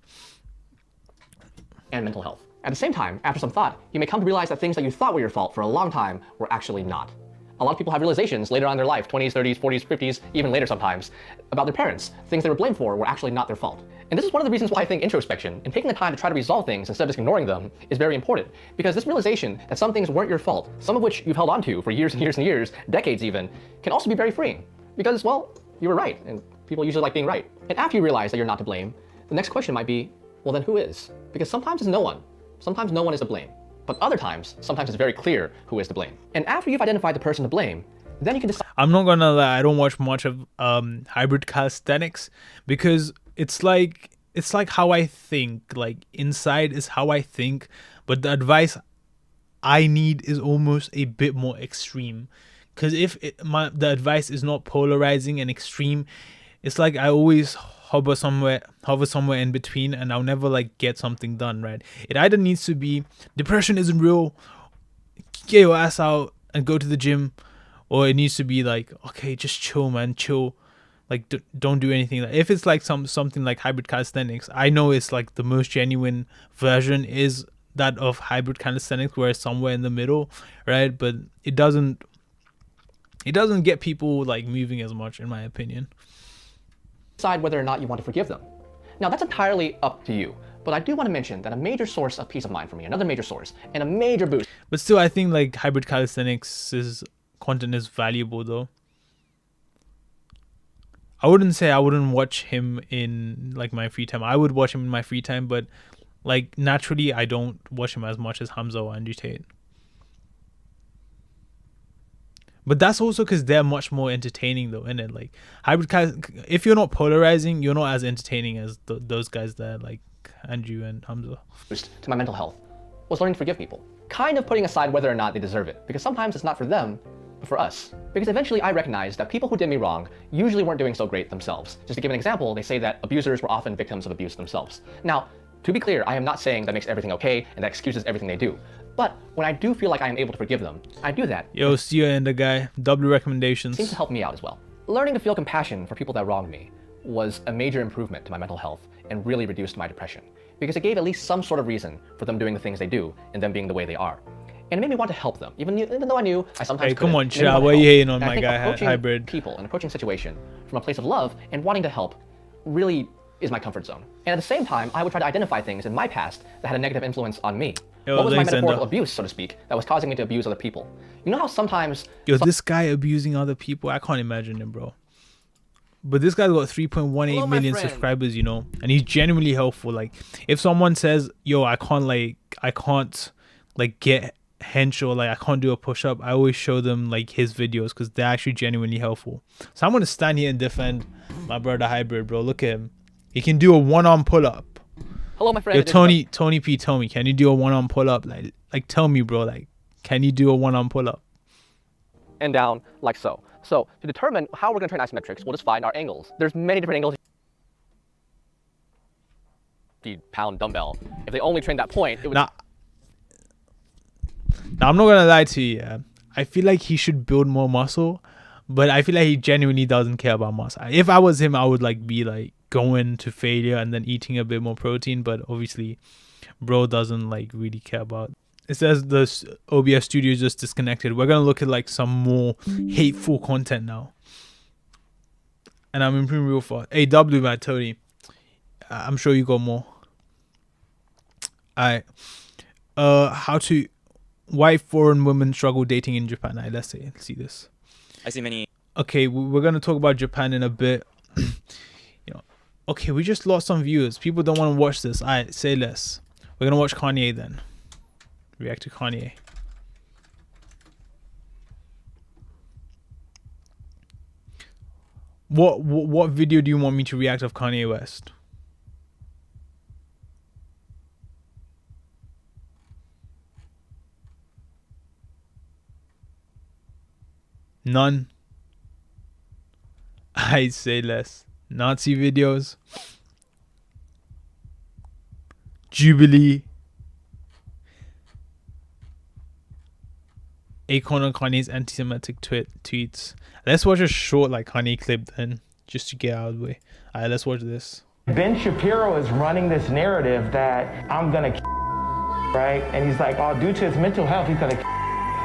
And mental health. At the same time, after some thought, you may come to realize that things that you thought were your fault for a long time were actually not. A lot of people have realizations later on in their life, 20s, 30s, 40s, 50s, even later sometimes, about their parents. Things they were blamed for were actually not their fault. And this is one of the reasons why I think introspection and taking the time to try to resolve things instead of just ignoring them is very important. Because this realization that some things weren't your fault, some of which you've held on to for years and years and years, decades even, can also be very freeing. Because, well, you were right, and people usually like being right. And after you realize that you're not to blame, the next question might be, well then who is? Because sometimes it's no one. Sometimes no one is to blame. But other times, sometimes it's very clear who is to blame. And after you've identified the person to blame, then you can decide. I'm not gonna lie, I don't watch much of hybrid calisthenics because it's like how I think. Like inside is how I think, but the advice I need is almost a bit more extreme. Because if the advice is not polarizing and extreme, it's like I always hover somewhere in between, and I'll never like get something done, right? It either needs to be depression isn't real, get your ass out and go to the gym, or it needs to be like, okay, just chill, man, chill, like don't do anything. If it's like something like hybrid calisthenics, I know it's like the most genuine version is that of hybrid calisthenics, where it's somewhere in the middle, right? But it doesn't get people like moving as much, in my opinion. Decide whether or not you want to forgive them. Now that's entirely up to you, but I do want to mention that a major source of peace of mind for me, another major source, and a major boost. But still, I think like hybrid calisthenics content is valuable though. I wouldn't say I wouldn't watch him in like my free time. I would watch him in my free time, but like naturally I don't watch him as much as Hamza or Andrew Tate. But that's also because they're much more entertaining though, isn't it? Like hybrid, if you're not polarizing, you're not as entertaining as those guys there, like Andrew and Hamza. To my mental health was learning to forgive people. Kind of putting aside whether or not they deserve it, because sometimes it's not for them, but for us. Because eventually I recognized that people who did me wrong usually weren't doing so great themselves. Just to give an example, they say that abusers were often victims of abuse themselves. Now, to be clear, I am not saying that makes everything okay and that excuses everything they do. But when I do feel like I am able to forgive them, I do that. Yo, see you in the guy. Double recommendations. Seems to help me out as well. Learning to feel compassion for people that wronged me was a major improvement to my mental health and really reduced my depression. Because it gave at least some sort of reason for them doing the things they do and them being the way they are. And it made me want to help them, even though I knew I sometimes couldn't. Come on, Cha, what are you hating on my guy, Hybrid? People and approaching situation from a place of love and wanting to help really is my comfort zone. And at the same time, I would try to identify things in my past that had a negative influence on me. Yo, what was my metaphorical abuse, so to speak, that was causing me to abuse other people? You know how sometimes... Yo, this guy abusing other people, I can't imagine him, bro. But this guy's got 3.18 million subscribers, you know, and he's genuinely helpful. Like, if someone says, yo, I can't get hench or like I can't do a push-up, I always show them like his videos because they're actually genuinely helpful. So I'm gonna stand here and defend my brother Hybrid, bro. Look at him. He can do a one-arm pull-up. Hello, my friend. Yo, Tony P, tell me, can you do a one-arm pull-up? Like, tell me, bro. Like, can you do a one-arm pull-up? And down like so. So to determine how we're gonna train isometrics, we'll just find our angles. There's many different angles. 50-pound dumbbell. If they only trained that point, it would. Now, I'm not gonna lie to you. Yeah. I feel like he should build more muscle, but I feel like he genuinely doesn't care about muscle. If I was him, I would like be like going to failure and then eating a bit more protein, but obviously bro doesn't like really care about. It says the OBS studio is just disconnected. We're gonna look at like some more hateful content now. And I'm improving real fast. Hey, W, man, Tony. I'm sure you got more. Alright. Why foreign women struggle dating in Japan. Alright, let's see this. I see many. Okay, we're gonna talk about Japan in a bit. Okay, we just lost some viewers. People don't want to watch this. Alright, say less. We're gonna watch Kanye then. React to Kanye. What video do you want me to react of Kanye West? None. I say less. Nazi videos. Jubilee. Akon on Kanye's anti-Semitic tweets. Let's watch a short like Kanye clip then, just to get out of the way. Alright, let's watch this. Ben Shapiro is running this narrative that I'm gonna right? And he's like, oh, due to his mental health, he's gonna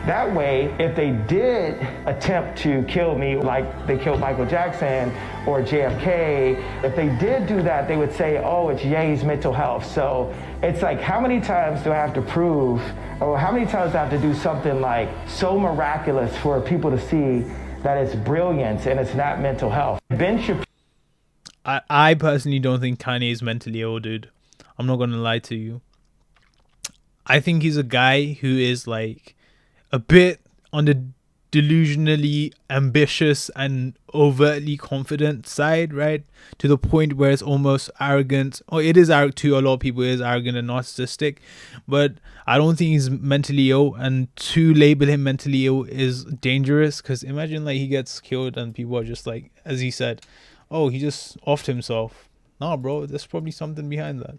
that way, if they did attempt to kill me like they killed Michael Jackson or JFK, if they did do that, they would say, oh, it's Ye's mental health. So it's like, how many times do I have to prove, or how many times do I have to do something like so miraculous for people to see that it's brilliance and it's not mental health? Ben Shapiro. I personally don't think Kanye is mentally ill, dude. I'm not gonna lie to you. I think he's a guy who is like a bit on the delusionally ambitious and overtly confident side, right? To the point where it's almost arrogant. Oh, it is arrogant to a lot of people. It is arrogant and narcissistic, but I don't think he's mentally ill. And to label him mentally ill is dangerous, because imagine like he gets killed and people are just like, as he said, oh, he just offed himself. Nah, bro, there's probably something behind that.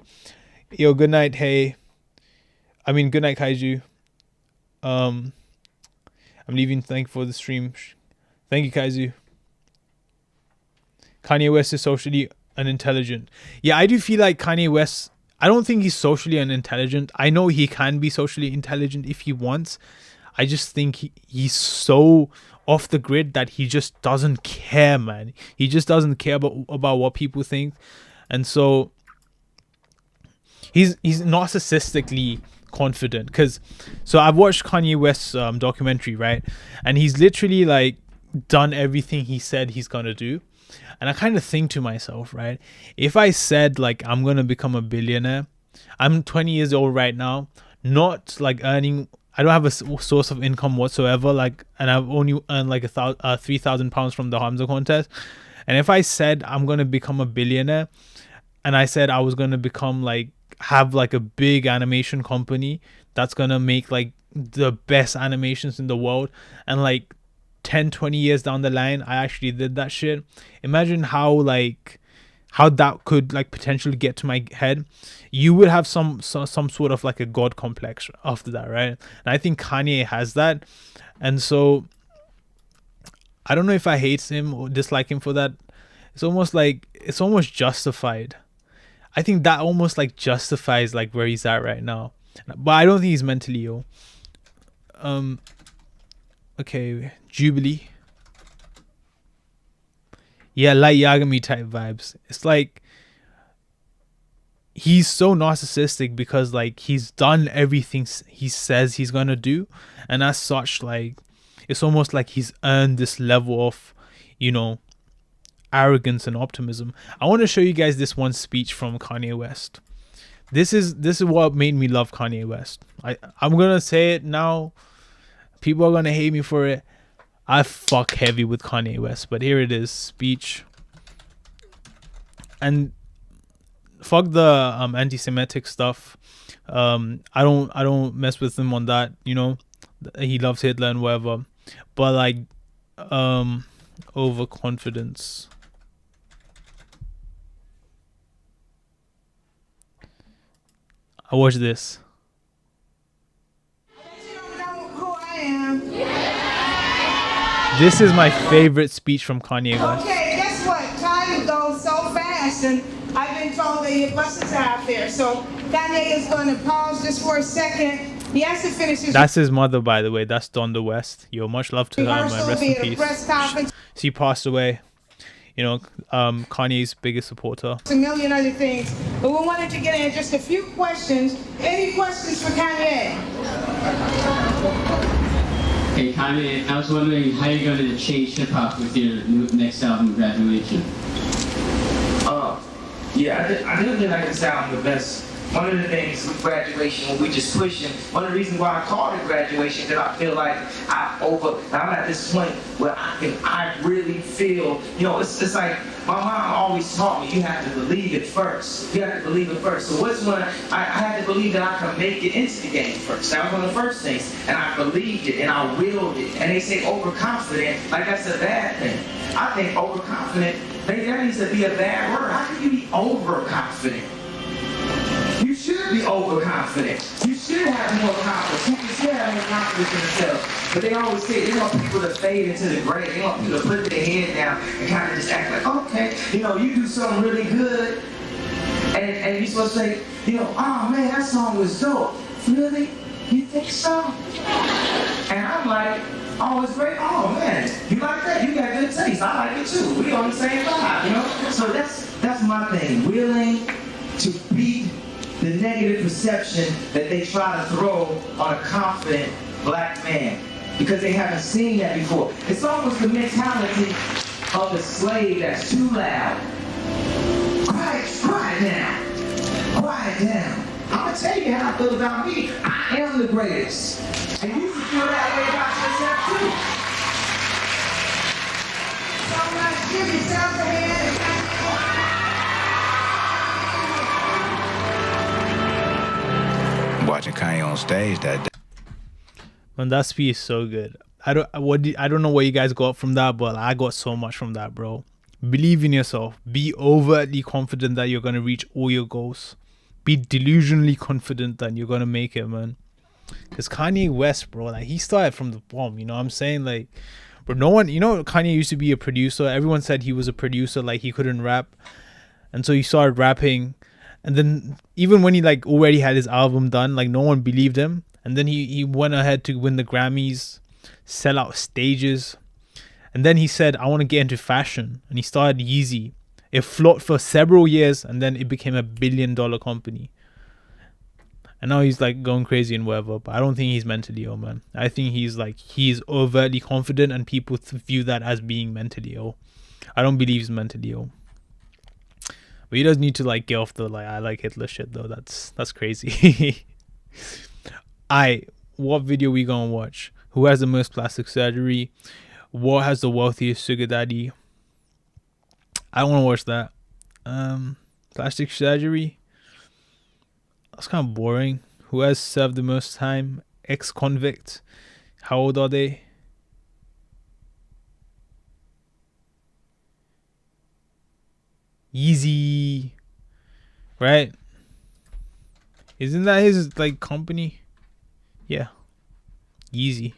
Yo, good night, hey. I mean, good night, Kaiju. I'm leaving. Thank you for the stream. Thank you, Kaiju. Kanye West is socially unintelligent. Yeah, I do feel like Kanye West, I don't think he's socially unintelligent. I know he can be socially intelligent if he wants. I just think he's so off the grid that he just doesn't care, man. He just doesn't care about what people think. And so he's narcissistically confident, because so I've watched Kanye West's documentary, right? And he's literally like done everything he said he's gonna do. And I kind of think to myself, right, if I said like I'm gonna become a billionaire, I'm 20 years old right now, not like earning, I don't have a source of income whatsoever, like, and I've only earned like 3,000 pounds from the Hamza contest. And if I said I'm gonna become a billionaire, and I said I was gonna become like, have like a big animation company that's gonna make like the best animations in the world, and like 10-20 years down the line I actually did that shit, imagine how that could like potentially get to my head. You would have some sort of like a god complex after that, right? And I think Kanye has that. And so I don't know if I hate him or dislike him for that. It's almost justified. I think that almost like justifies like where he's at right now. But I don't think he's mentally ill. Okay, Jubilee. Yeah, Light Yagami type vibes. It's like he's so narcissistic because like he's done everything he says he's gonna do, and as such, like it's almost like he's earned this level of, you know, arrogance and optimism. I want to show you guys this one speech from Kanye West. This is what made me love Kanye West. I'm gonna say it now. People are gonna hate me for it. I fuck heavy with Kanye West, but here it is, speech. And fuck the anti-Semitic stuff. I don't mess with him on that. You know, he loves Hitler and whatever. But like, overconfidence. I watch this. You don't know who I am. Yeah. This is my favorite speech from Kanye West. Okay, guess what? Time goes so fast, and I've been told that your buses are out there. So Kanye is going to pause just for a second. He has to finish his. That's his mother, by the way. That's Donda West. Yo, much love to her, man. Rest in peace. She passed away. You know, Kanye's biggest supporter. A million other things, but we wanted to get in just a few questions. Any questions for Kanye? Hey Kanye, I was wondering how you're going to change hip hop with your next album, Graduation. Yeah, I didn't like this album the best. One of the things with Graduation, when we just pushing, one of the reasons why I called it Graduation, because I feel like I'm at this point where I really feel, you know, it's like my mom always taught me, you have to believe it first. You have to believe it first. So what's when I had to believe that I could make it into the game first. That was one of the first things. And I believed it and I willed it. And they say overconfident, like that's a bad thing. I think overconfident, maybe that needs to be a bad word. How can you be overconfident? You should be overconfident. You should have more confidence. People should have more confidence in themselves. But they always say they want people to fade into the grave. They want people to put their head down and kind of just act like, okay, you know, you do something really good. And you're supposed to say, you know, oh man, that song was dope. Really? You think so? And I'm like, oh, it's great. Oh man, you like that? You got good taste. I like it too. We on the same vibe, you know? So that's my thing. Willing to beat the negative perception that they try to throw on a confident black man, because they haven't seen that before. It's almost the mentality of the slave that's too loud. Quiet down. Quiet down. I'm gonna tell you how I feel about me. I am the greatest. And you should feel that way about yourself too. So much. Give yourself a hand. Watching Kanye on stage that day. Man, that speech is so good. I don't know what you guys got from that, but I got so much from that, bro. Believe in yourself. Be overtly confident that you're gonna reach all your goals. Be delusionally confident that you're gonna make it, man. Cause Kanye West, bro, like he started from the bottom. You know what I'm saying? Like, but no one, you know, Kanye used to be a producer. Everyone said he was a producer, like he couldn't rap, and so he started rapping. And then even when he like already had his album done, like no one believed him. And then he went ahead to win the Grammys, sell out stages. And then he said, I want to get into fashion. And he started Yeezy. It flopped for several years and then it became $1 billion company. And now he's like going crazy and whatever. But I don't think he's mentally ill, man. I think he's overtly confident and people view that as being mentally ill. I don't believe he's mentally ill. But he does need to like get off the like I like Hitler shit though. That's crazy. What video we gonna watch? Who has the most plastic surgery? What has the wealthiest sugar daddy? I want to watch that. Plastic surgery. That's kind of boring. Who has served the most time? Ex-convict. How old are they? Yeezy, right? Isn't that his like company? Yeah, Yeezy.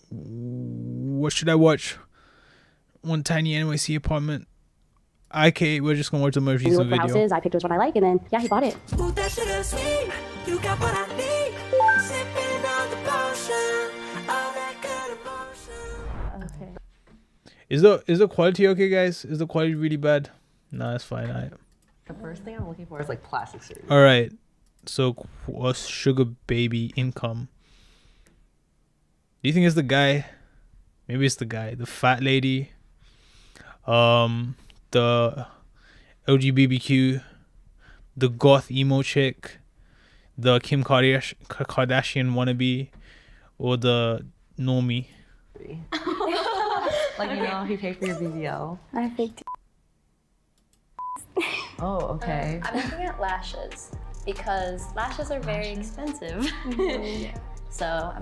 What should I watch? One Tiny NYC Apartment. Okay, we're just gonna watch the most recent video. Houses, I picked which one I like, and then yeah, he bought it. Smooth that sugar sweet, you got what I need. Sipping on the potion, all that good emotion. Okay. Is the quality okay, guys? Is the quality really bad? No, it's fine. The first thing I'm looking for is like plastic surgery. All right. So, what's Sugar Baby income? Do you think it's the guy? Maybe it's the guy. The fat lady. The LGBTQ, the goth emo chick, the Kim Kardashian wannabe, or the normie. Like, you know, he paid for your BBL. I faked. Oh, okay. I'm looking at lashes because lashes are very expensive. Yeah. So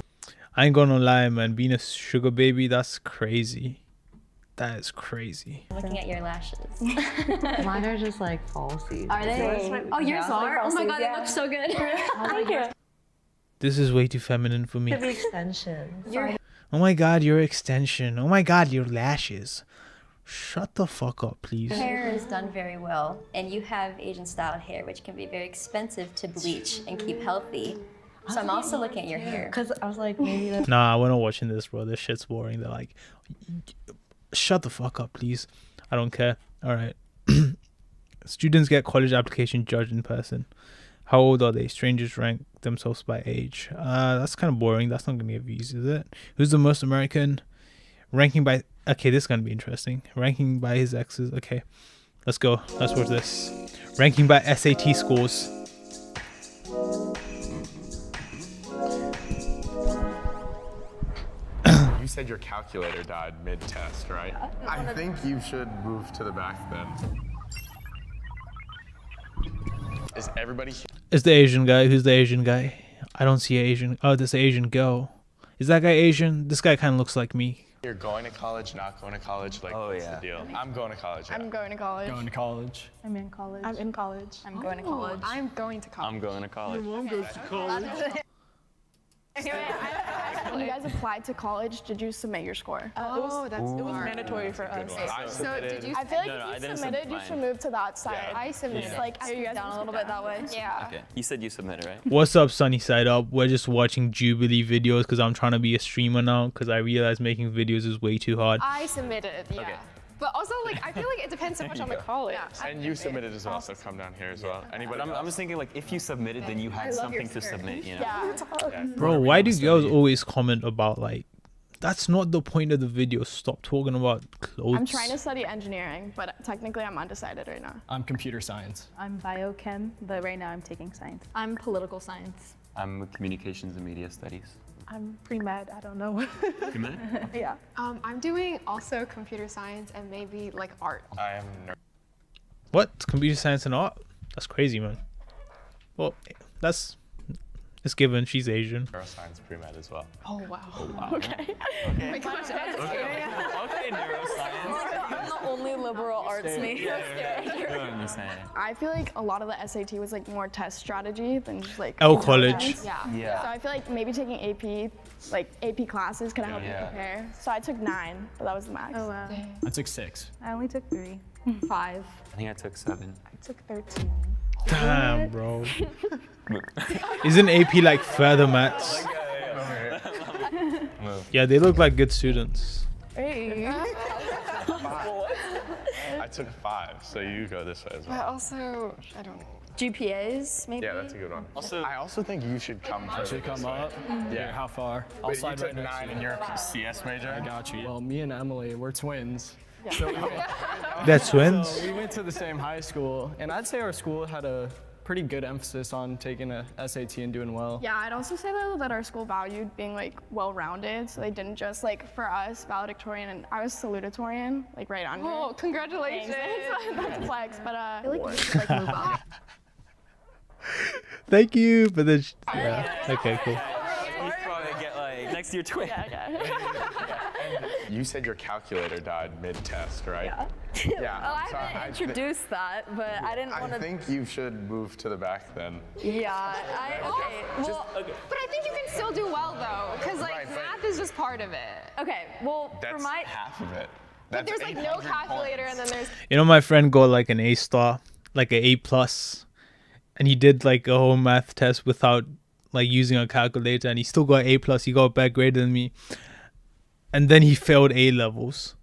I ain't gonna lie, man. Being a sugar baby, that's crazy. That is crazy. Looking at your lashes. Mine are just like falsies. Are they? Oh, yours are? Oh my god, it looks so good. Thank you. This is way too feminine for me. Extensions. Oh my god, your extension. Oh my god, your lashes. Shut the fuck up, please. Hair is done very well, and you have Asian style hair, which can be very expensive to bleach and keep healthy. So I'm also looking at your hair. Because I was like, maybe that's... Nah, we're not watching this, bro. This shit's boring. They're like, shut the fuck up, please. I don't care. All right. Students get college application judged in person. How old are they? Strangers rank themselves by age. That's kind of boring. That's not gonna get views, is it? Who's the most American? Ranking by... Okay, this is gonna be interesting. Ranking by his exes. Okay, let's go. Let's watch this. Ranking by SAT scores. You said your calculator died mid-test, right? I think you should move to the back then. Is everybody here? It's the Asian guy. Who's the Asian guy? I don't see an Asian. Oh, this Asian girl. Is that guy Asian? This guy kind of looks like me. You're going to college, not going to college? Like, what's the deal? I'm going to college. Yeah. I'm going to college. Going to college. I'm in college. I'm in college. I'm going to Oh, college. I'm going to college. I'm going to college. Your mom goes to college. When you guys applied to college, did you submit your score? It was mandatory for us. So did you? I feel like if you submitted, you should move to that side. Yeah. I submitted. Like, are you guys down a little bit that way? Yeah. Okay. You said you submitted, right? What's up, Sunny Side Up? We're just watching Jubilee videos because I'm trying to be a streamer now because I realize making videos is way too hard. I submitted, yeah. Okay. But also, like, I feel like it depends so much on the college. And you submitted as well, so come down here as well. Anybody? I'm just thinking, like, if you submitted, then you had something to submit, you know? Yeah. Bro, why do girls always comment about, like, that's not the point of the video. Stop talking about clothes. I'm trying to study engineering, but technically I'm undecided right now. I'm computer science. I'm biochem, but right now I'm taking science. I'm political science. I'm communications and media studies. I'm pre-med, I don't know. Pre-med? Yeah. I'm doing also computer science and maybe like art. I am What? Computer science and art? That's crazy, man. Well, it's given. She's Asian. Neuroscience pre-med as well. Oh wow. Okay. Okay. My gosh, Okay, neuroscience. I'm the only liberal arts major. I feel like a lot of the SAT was like more test strategy than just like college. Yeah. So I feel like maybe taking AP classes could help you prepare. So I took 9, but that was the max. Oh wow. I took 6. I only took 3. 5. I think I took 7. I took 13. Damn, bro. Isn't AP like further maths? Yeah, they look like good students. Hey. I took 5, so you go this way as well. But also, I don't know. GPAs, maybe? Yeah, that's a good one. I also think you should come I should come up? Yeah. How far? I'll slide right next to you. And you're a CS major? I got you. Well, me and Emily, we're twins. Yeah. So They're twins? So we went to the same high school, and I'd say our school had a pretty good emphasis on taking a SAT and doing well. Yeah, I'd also say though that our school valued being like well-rounded, so they didn't just like for us valedictorian, and I was salutatorian, like right under. Oh, congratulations! That's a flex, but I feel like you should like move on. Thank you, but then yeah. Okay, cool. You probably get like next to your twin. You said your calculator died mid-test, right? Yeah. Oh, I haven't introduced that, but I didn't want to. I think you should move to the back then. Yeah. Well, but I think you can still do well though, because like math is just part of it. Okay. Well, That's for my. half of it. But there's like no calculator, and then there's. You know, my friend got like an A star, like an A+, and he did like a whole math test without like using a calculator, and he still got A+. He got a better grade than me, and then he failed A levels.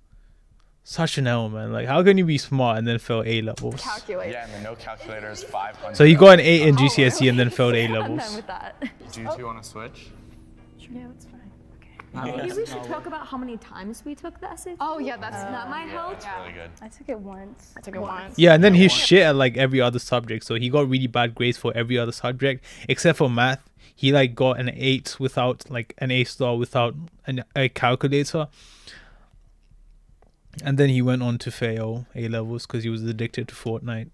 Such an L, man. Like, how can you be smart and then fail A levels? Calculate. Yeah, and the no calculator is 500. So he got an 8 in GCSE and then failed A I'm levels. done with that. Do you two want to switch? Yeah, that's fine. Maybe we should talk about how many times we took the SAT. Oh yeah, that might help. That's really good. I took it once. I took it once. Yeah, and then he's shit at like every other subject. So he got really bad grades for every other subject except for math. He like got an 8 without like an A star without a calculator. And then he went on to fail A levels because he was addicted to Fortnite.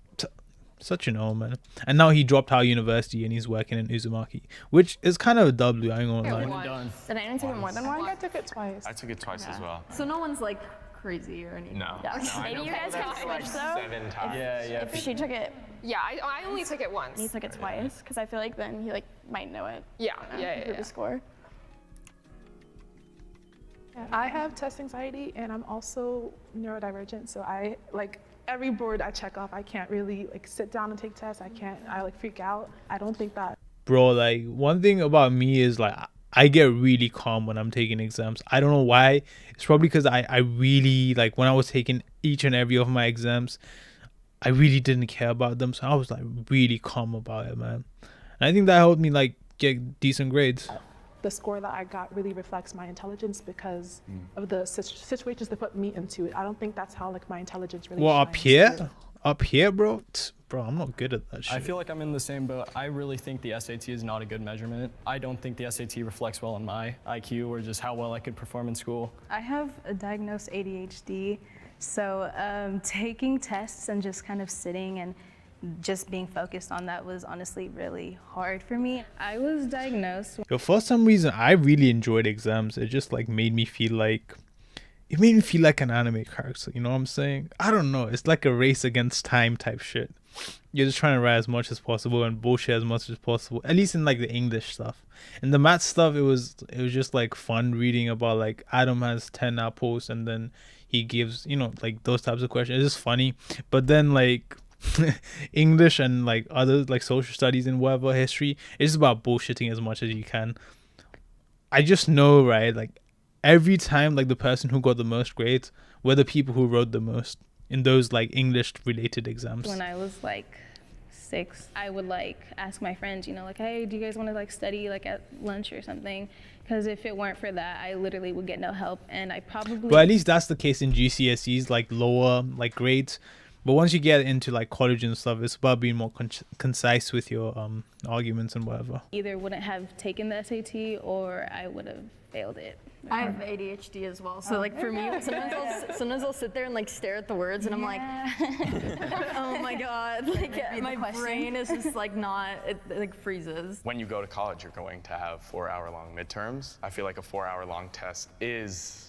Such an old man. And now he dropped out of university and he's working in Uzumaki, which is kind of a W, I ain't gonna lie. Did anyone take it more than one? I think I took it twice. I took it twice as well. So no one's like crazy or anything. No. Yeah. No, I Maybe know you guys people can that switch like though. 7 times. Yeah. If she took it, Yeah, I only took it once. he took it twice, because I feel like then he like might know it. Yeah, you know, yeah, improve yeah. his score. I have test anxiety and I'm also neurodivergent, so I like every board I check off, I can't really like sit down and take tests. I like freak out. I don't think that. Bro, like one thing about me is like I get really calm when I'm taking exams. I don't know why. It's probably because I really like when I was taking each and every of my exams, I really didn't care about them, so I was like really calm about it, man. And I think that helped me like get decent grades. The score that I got really reflects my intelligence because of the situations that put me into it. I don't think that's how like my intelligence really Well, shines. up here, bro. Bro, I'm not good at that shit. I feel like I'm in the same boat. I really think the SAT is not a good measurement. I don't think the SAT reflects well on my IQ or just how well I could perform in school. I have a diagnosed ADHD, so taking tests and just kind of sitting and just being focused on that was honestly really hard for me. I was diagnosed. Yo, for some reason, I really enjoyed exams. It just like made me feel like an anime character. You know what I'm saying? I don't know. It's like a race against time type shit. You're just trying to write as much as possible and bullshit as much as possible. At least in like the English stuff. In the math stuff, it was just like fun reading about like Adam has 10 apples and then he gives, you know, like those types of questions. It's just funny. But then like English and like other like social studies and whatever history, it's just about bullshitting as much as you can. I just know, right, like every time like the person who got the most grades were the people who wrote the most in those like English related exams. When I was like 6, I would like ask my friends, you know, like, hey, do you guys want to like study like at lunch or something? Because if it weren't for that, I literally would get no help, and I probably. But at least that's the case in GCSEs, like lower like grades. But once you get into like college and stuff, it's about being more concise with your arguments and whatever. Either wouldn't have taken the SAT or I would have failed it. I have ADHD as well, so like for me, sometimes I'll sit there and like stare at the words, and I'm like, oh my god, like my brain is just like not, it like freezes. When you go to college, you're going to have 4-hour-long midterms. I feel like a 4-hour-long test is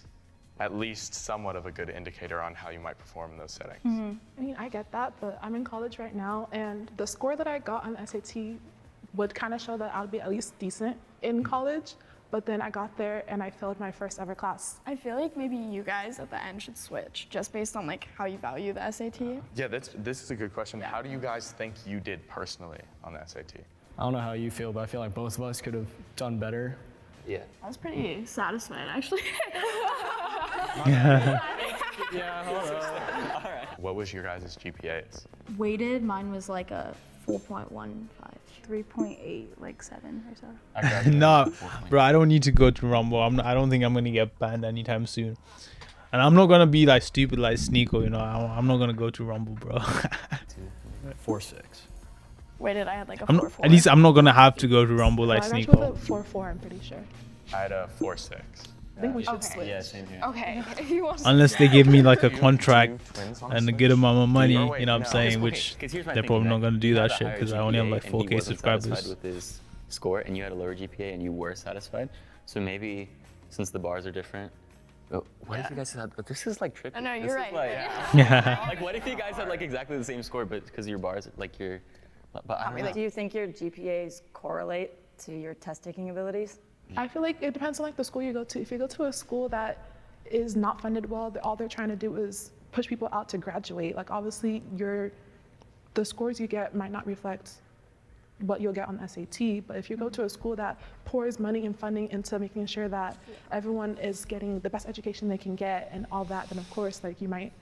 at least somewhat of a good indicator on how you might perform in those settings. I mean, I get that, but I'm in college right now, and the score that I got on the SAT would kind of show that I'll be at least decent in college. But then I got there and I failed my first ever class. I feel like maybe you guys at the end should switch, just based on like how you value the SAT. Yeah, this is a good question. How do you guys think you did personally on the SAT? I don't know how you feel, but I feel like both of us could have done better. Yeah. I was pretty satisfied, actually. Yeah, hold on. All right. What was your guys' GPAs? Weighted, mine was like a 4.15, 3.8, like 7 or so. Nah, bro, I don't need to go to Rumble. I don't think I'm gonna get banned anytime soon. And I'm not gonna be like stupid like Sneeko, you know. I'm not gonna go to Rumble, bro. 4.6. Weighted, I had like a 4.4. At least I'm not gonna have to go to Rumble like I graduated Sneeko. with a 4.4, I'm pretty sure. I had a 4.6. I think we should Okay. switch. Yeah, same here. Okay, if you want. Unless they give me like a contract twins on and a Switch? good amount of money, Oh, wait, you know what I'm no. saying? Okay, Which 'cause here's my they're thinking, probably not right? gonna do You that had a shit higher because I only have GPA like and 4K he wasn't subscribers. satisfied with his score, and you had a lower GPA and you were satisfied. So maybe since the bars are different. Oh, what if you guys had? But this is like trippy. I know, This you're is right. Like, Yeah. like what if you guys had like exactly the same score, but because your bars like your. But I don't know. Do you think your GPAs correlate to your test taking abilities? I feel like it depends on like the school you go to. If you go to a school that is not funded well, all they're trying to do is push people out to graduate. Like obviously the scores you get might not reflect what you'll get on the SAT, but if you go to a school that pours money and funding into making sure that everyone is getting the best education they can get and all that, then of course like you might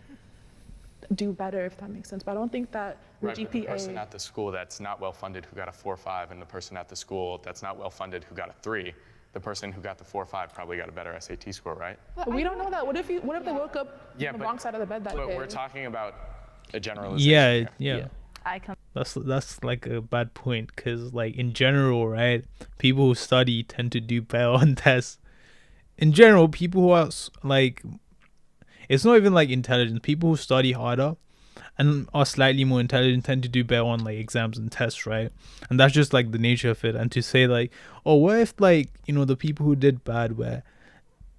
do better, if that makes sense. But I don't think that the Right, but the person GPA. at the school that's not well funded who got a 4.5, and the person at the school that's not well funded who got a 3, the person who got the 4.5 probably got a better SAT score, right? But we don't know that. What if they woke up Yeah, on the but- wrong side of the bed that But day? we're talking about a generalization. Yeah, here. yeah. I come. That's like a bad point because like in general, right? People who study tend to do better on tests. In general, people who are like, it's not even like intelligent. People who study harder and are slightly more intelligent tend to do better on like exams and tests, right? And that's just like the nature of it. And to say like, oh, what if like, you know, the people who did bad were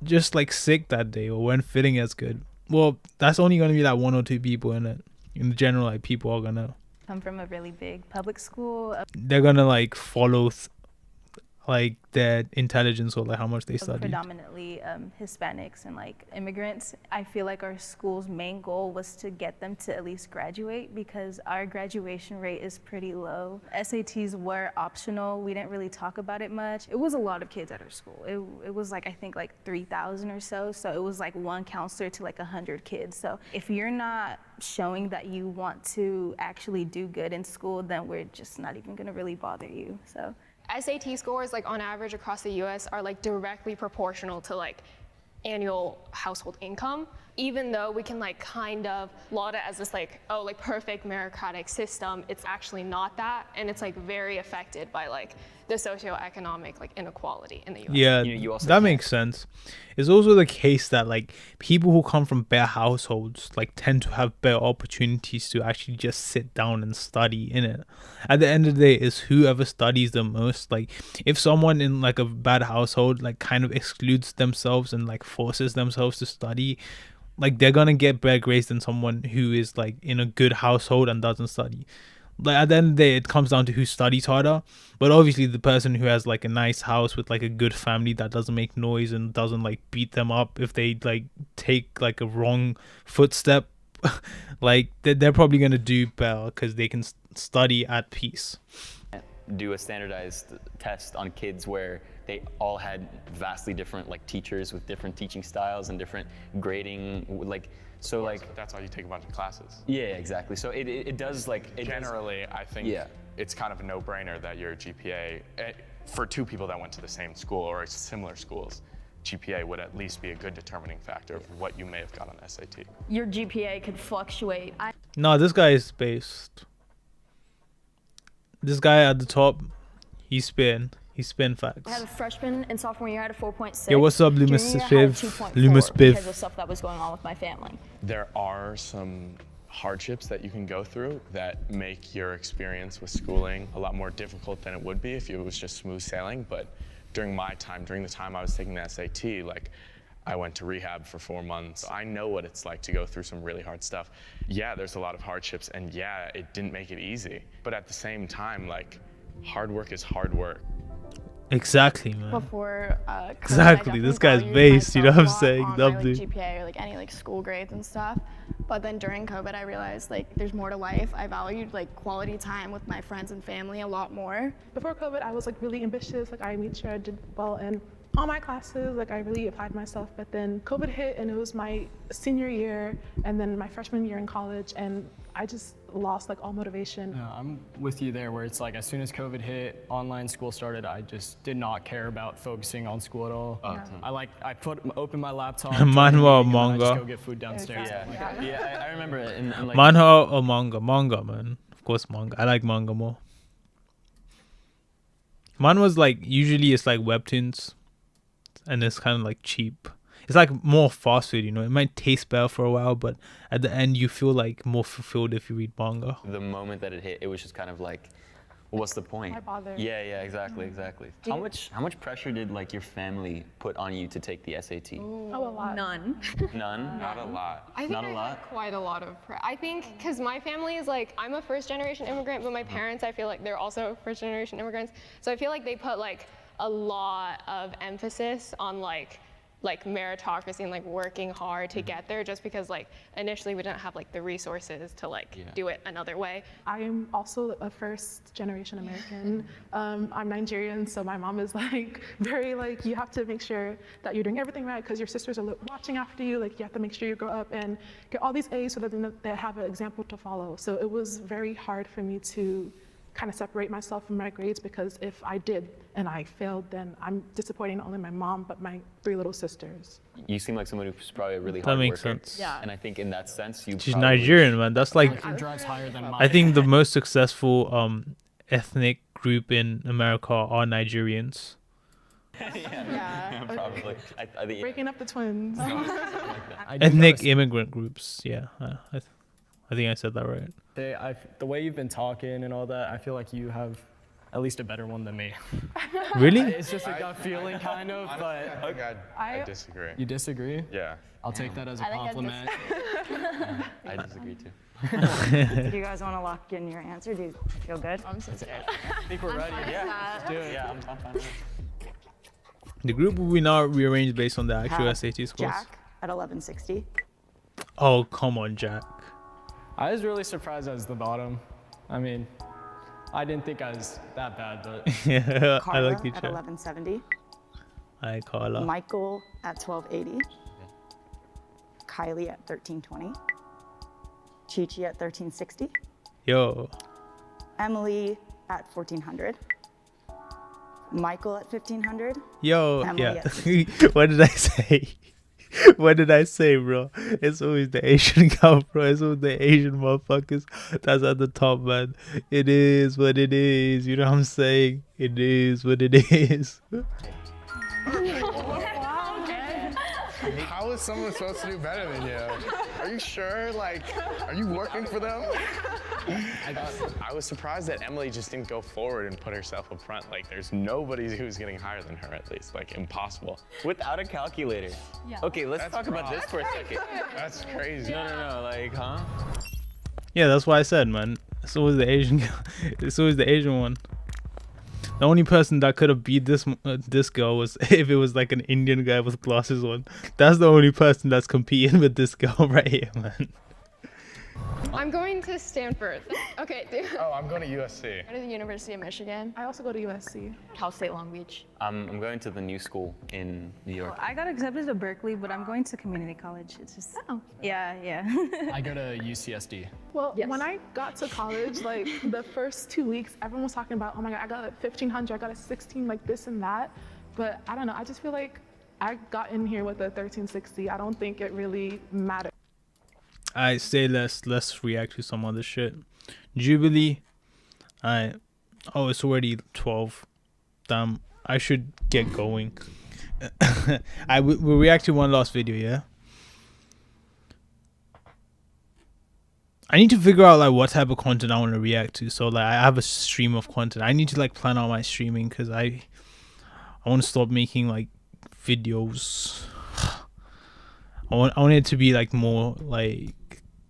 just like sick that day or weren't feeling as good? well, that's only gonna be like 1 or 2 people in it. In general, like people are gonna, Come from a really big public school. they're gonna like follow like their intelligence or like how much they study. Predominantly Hispanics and like immigrants. I feel like our school's main goal was to get them to at least graduate because our graduation rate is pretty low. SATs were optional. We didn't really talk about it much. It was a lot of kids at our school. It was like, I think like 3,000 or so. So it was like one counselor to like 100 kids. So if you're not showing that you want to actually do good in school, then we're just not even gonna really bother you, so. SAT scores, like on average across the US, are like directly proportional to like annual household income, even though we can like kind of laud it as this like, oh, like perfect meritocratic system. It's actually not that, and it's like very affected by like the socioeconomic like inequality in the US. Yeah, that makes sense. It's also the case that like people who come from better households like tend to have better opportunities to actually just sit down and study in it. At the end of the day, it's whoever studies the most. Like if someone in like a bad household like kind of excludes themselves and like forces themselves to study, like they're gonna get better grades than someone who is like in a good household and doesn't study. Like at the end of the day, it comes down to who studies harder. But obviously the person who has like a nice house with like a good family that doesn't make noise and doesn't like beat them up if they like take like a wrong footstep, like they're probably gonna do better because they can study at peace. Do a standardized test on kids where they all had vastly different like teachers with different teaching styles and different grading, like. So like that's how you take a bunch of classes. Yeah, exactly. So it does like generally I think it's kind of a no-brainer that your GPA for 2 people that went to the same school or similar schools, GPA would at least be a good determining factor of what you may have got on SAT. Your GPA could fluctuate. No, this guy is based. This guy at the top, he's spin facts. I had a freshman and sophomore year, I had a 4.6. Yeah, what's up, Loomis Junior year, I had a Spiv? 2.4 Loomis Spiv. because of stuff that was going on with my family. There are some hardships that you can go through that make your experience with schooling a lot more difficult than it would be if it was just smooth sailing. But during my time, during the time I was taking the SAT, like I went to rehab for 4 months. I know what it's like to go through some really hard stuff. Yeah, there's a lot of hardships, and yeah, it didn't make it easy. But at the same time, like, hard work is hard work. Exactly, man. Before exactly, this guy's based, you know what I'm saying? On my, like, GPA or like any like school grades and stuff. But then during COVID, I realized like there's more to life. I valued like quality time with my friends and family a lot more. Before COVID, I was like really ambitious. Like I made sure I did well in all my classes. Like I really applied myself. But then COVID hit, and it was my senior year, and then my freshman year in college, and I just lost like all motivation. No, I'm with you there where it's like as soon as COVID hit, online school started, I just did not care about focusing on school at all. I open my laptop, manhwa or and I just manga? go get food downstairs. I remember it. And like, Manhwa or manga? Manga, man. Of course, manga. I like manga more. Manhwa's like usually it's like webtoons, and it's kind of like cheap. It's like more fast food, you know. It might taste better for a while, but at the end you feel like more fulfilled if you read manga. the moment that it hit, it was just kind of like, well, what's the point? Why bother? Yeah, exactly. How much pressure did like your family put on you to take the SAT? Oh, a lot. None. None? Not a lot. I think Not I a lot? had quite a lot of I think because my family is like, I'm a first generation immigrant, but my parents, I feel like they're also first generation immigrants. So I feel like they put like a lot of emphasis on like meritocracy and like working hard to get there, just because like initially we didn't have like the resources to like do it another way. I'm also a first generation American. I'm Nigerian, so my mom is like very like, you have to make sure that you're doing everything right because your sisters are watching after you. Like you have to make sure you grow up and get all these A's so that they have an example to follow. So it was very hard for me to kind of separate myself from my grades, because if I did and I failed, then I'm disappointing not only my mom but my 3 little sisters. You seem like someone who's probably a really That hard makes worker. sense. Yeah. And I think in that sense, you She's probably Nigerian, man. That's like It drives higher than mine. I think the most successful ethnic group in America are Nigerians. yeah, probably. I think Breaking up the twins. Ethnic immigrant groups. Yeah, I think I said that right. The way you've been talking and all that, I feel like you have at least a better one than me. Really? It's just a gut feeling, kind of, but. I disagree. You disagrey? Yeah. I'll take that as a compliment. I disagree too. Do you guys want to lock in your answer? Do you feel good? I'm so scared. I think we're ready. Yeah, let's do it. Yeah, I'm fine with it. The group will be now rearranged based on the actual Have SAT scores. Jack at 1160. Oh, come on, Jack. I was really surprised I was the bottom. I mean, I didn't think I was that bad, but. Yeah, I Carla like you, at Jack. 1170. Hi, Carla. Michael at 1280. Kylie at 1320. Chi-Chi at 1360. Yo. Emily at 1400. Michael at 1500. Yo, Emily yeah. at What did I say? What did I say, bro? It's always the Asian guy, bro. It's always the Asian motherfuckers that's at the top, man. It is what it is. You know what I'm saying? It is what it is. How is someone supposed to do better than you? Are you sure? Like, are you working for them? I was surprised that Emily just didn't go forward and put herself up front. Like, there's nobody who's getting higher than her, at least. Like, impossible. Without a calculator. Yeah. Okay, let's That's talk about wrong. this for a second. That's crazy. No, like, huh? Yeah, that's what I said, man. It's always the Asian guy. It's always the Asian one. The only person that could have beat this girl was if it was like an Indian guy with glasses on. That's the only person that's competing with this girl right here, man. I'm going to Stanford. Okay, dude. Oh, I'm going to USC. Go to the University of Michigan. I also go to USC. Cal State Long Beach. I'm going to the new school in New York. I got accepted to Berkeley, but I'm going to community college. It's just, yeah. I go to UCSD. Well, when I got to college, like the first 2 weeks, everyone was talking about, oh my God, I got a 1500, I got a 16, like this and that. But I don't know, I just feel like I got in here with a 1360. I don't think it really mattered. I say let's react to some other shit. Jubilee. Oh, it's already 12. Damn, I should get going. We'll react to one last video, yeah? I need to figure out like what type of content I want to react to. So like I have a stream of content. I need to like plan out my streaming because I want to stop making like videos. I want it to be like more like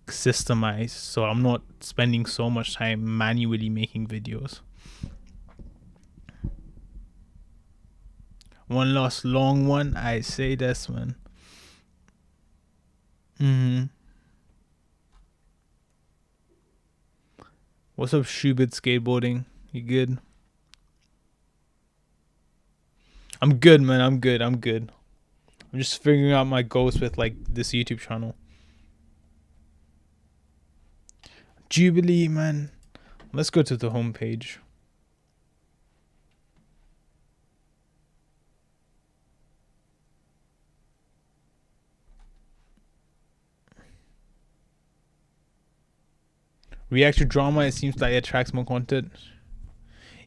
systemized, so I'm not spending so much time manually making videos. One last long one, I say this one. What's up, Schubert Skateboarding? You good? I'm good, man. I'm good. I'm just figuring out my goals with like this YouTube channel. Jubilee, man. Let's go to the homepage. React to drama, it seems like it attracts more content.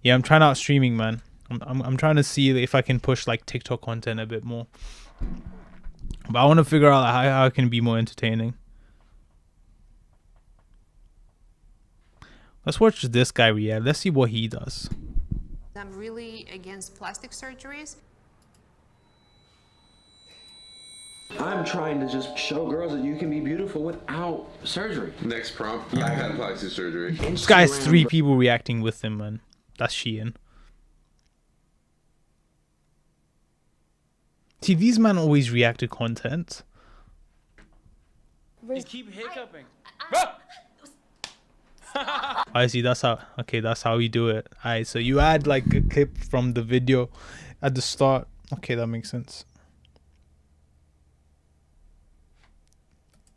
Yeah, I'm trying out streaming, man. I'm trying to see if I can push like TikTok content a bit more. But I want to figure out how I can be more entertaining. Let's watch this guy react. Let's see what he does. I'm really against plastic surgeries. I'm trying to just show girls that you can be beautiful without surgery. Next prompt, I had plastic surgery. This guy has 3 people reacting with him, man. That's Shein. See, these men always react to content. You keep hiccuping. I see, that's how we do it. Alright, so you add like a clip from the video at the start. Okay, that makes sense.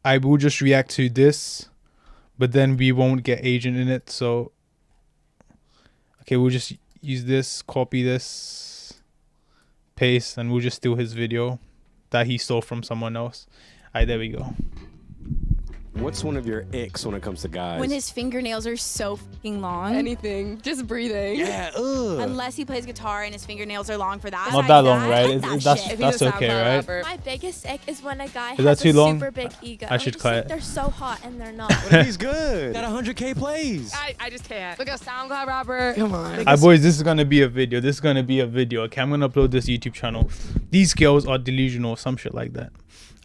I will just react to this, but then we won't get agent in it, so okay, we'll just use this, copy this, paste, and we'll just steal his video that he stole from someone else. Alright, there we go. What's one of your icks when it comes to guys? When his fingernails are so fucking long. Anything. Just breathing. Yeah, ugh. Unless he plays guitar and his fingernails are long for that. Not that long, right? Cut That's okay, right? My biggest ick is when a guy Is that has too a long? super big ego. I should just cut think it. they're so hot and they're not. What if he's good? Got 100K plays. I just can't. Look at SoundCloud rapper. Come on. Alright, boys, this is gonna be a video. This is gonna be a video. Okay, I'm gonna upload this YouTube channel. These girls are delusional, some shit like that.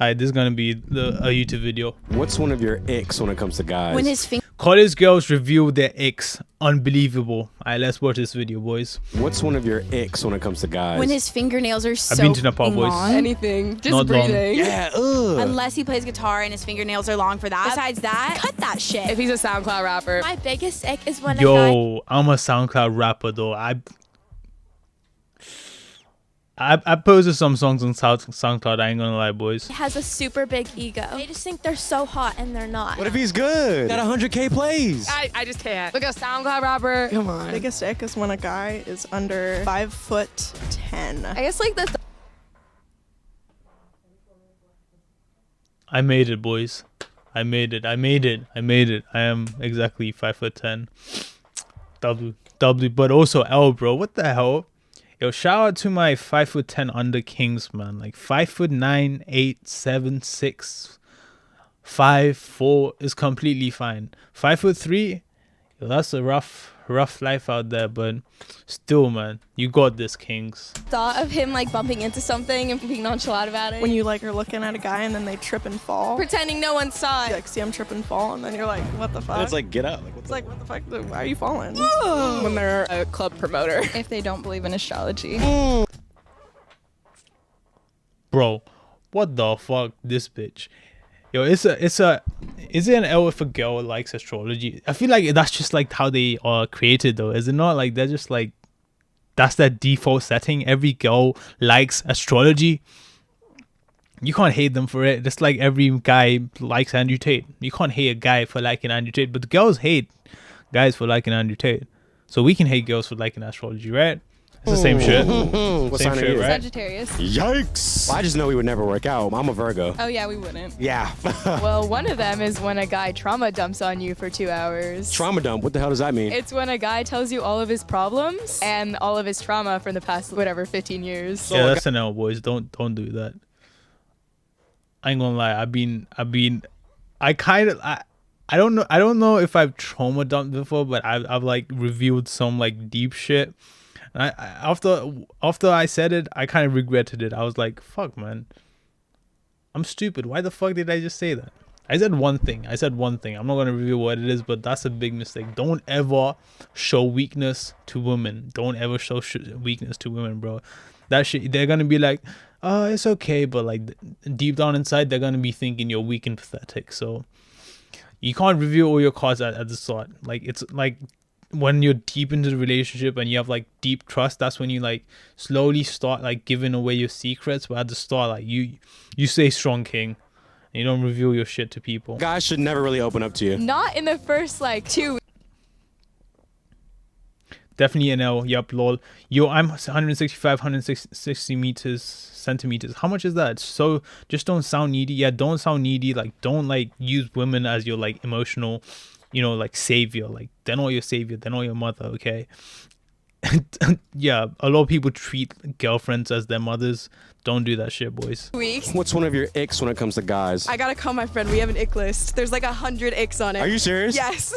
Alright, this is gonna be a YouTube video. What's one of your icks when it comes to guys? When his College girls reveal their icks. Unbelievable. Alright, let's watch this video, boys. What's one of your icks when it comes to guys? When his fingernails are so I've been to Nepal, fucking boys. long. Anything. Just Not long. breathing. Yeah, ugh. Unless he plays guitar and his fingernails are long for that. Besides that, cut that shit. If he's a SoundCloud rapper. My biggest ick is when a guy Yo, I'm a SoundCloud rapper though. I posted some songs on SoundCloud. I ain't gonna lie, boys. has a super big ego. They just think they're so hot and they're not. What if he's good? Got 100K plays. I just can't. Look at SoundCloud rapper. Come on. Biggest ick is when a guy is under 5'10". I guess like the I made it, boys. I made it. I am exactly 5'10". W. But also L, bro. What the hell? Yo, shout out to my 5'10" under kings, man. Like 5'9", 8, 7, 6, 5, 4 is completely fine. 5'3", yo, that's a rough life out there, but still, man, you got this, kings. Thought of him like bumping into something and being nonchalant about it. When you like are looking at a guy and then they trip and fall. Pretending no one saw it. You like see him trip and fall and then you're like, what the fuck? And it's like, get up. Like, It's like, what the fuck? Why are you falling? when they're a club promoter. If they don't believe in astrology. Bro, what the fuck, this bitch? Yo, is it an L if a girl likes astrology? I feel like that's just like how they are created though. Is it not? Like they're just like, that's their default setting. Every girl likes astrology. You can't hate them for it. Just like every guy likes Andrew Tate. You can't hate a guy for liking Andrew Tate, but the girls hate guys for liking Andrew Tate. So we can hate girls for liking astrology, right? It's the same shit. What Same sign are shit, you? right? Sagittarius. Yikes. Well, I just know we would never work out. I'm a Virgo. Oh yeah, we wouldn't. Yeah. Well, one of them is when a guy trauma dumps on you for 2 hours. Trauma dump. What the hell does that mean? It's when a guy tells you all of his problems and all of his trauma from the past, whatever, 15 years. Yeah, that's an L, boys. Don't do that. I ain't gonna lie. I don't know if I've trauma dumped before, but I've like revealed some like deep shit. And after I said it, I kind of regretted it. I was like, fuck, man, I'm stupid. Why the fuck did I just say that? I said one thing. I'm not gonna reveal what it is, but that's a big mistake. Don't ever show weakness to women. Don't ever show weakness to women, bro. That shit, they're gonna be like, oh, it's okay, but like deep down inside, they're gonna be thinking you're weak and pathetic. So you can't reveal all your cards at the start. Like it's like when you're deep into the relationship and you have like deep trust, that's when you like slowly start like giving away your secrets. But at the start, like you stay strong, king. And you don't reveal your shit to people. Guys should never really open up to you. Not in the first like 2 weeks. Definitely an L. Yup, lol. Yo, I'm 160 centimeters. How much is that? So just don't sound needy. Yeah, don't sound needy. Like don't like use women as your like emotional, like savior. Like they're not your savior. They're not your mother. Okay. Yeah, a lot of people treat girlfriends as their mothers. Don't do that shit, boys. What's one of your icks when it comes to guys? I gotta call my friend. We have an ick list. There's like 100 icks on it. Are you serious? Yes.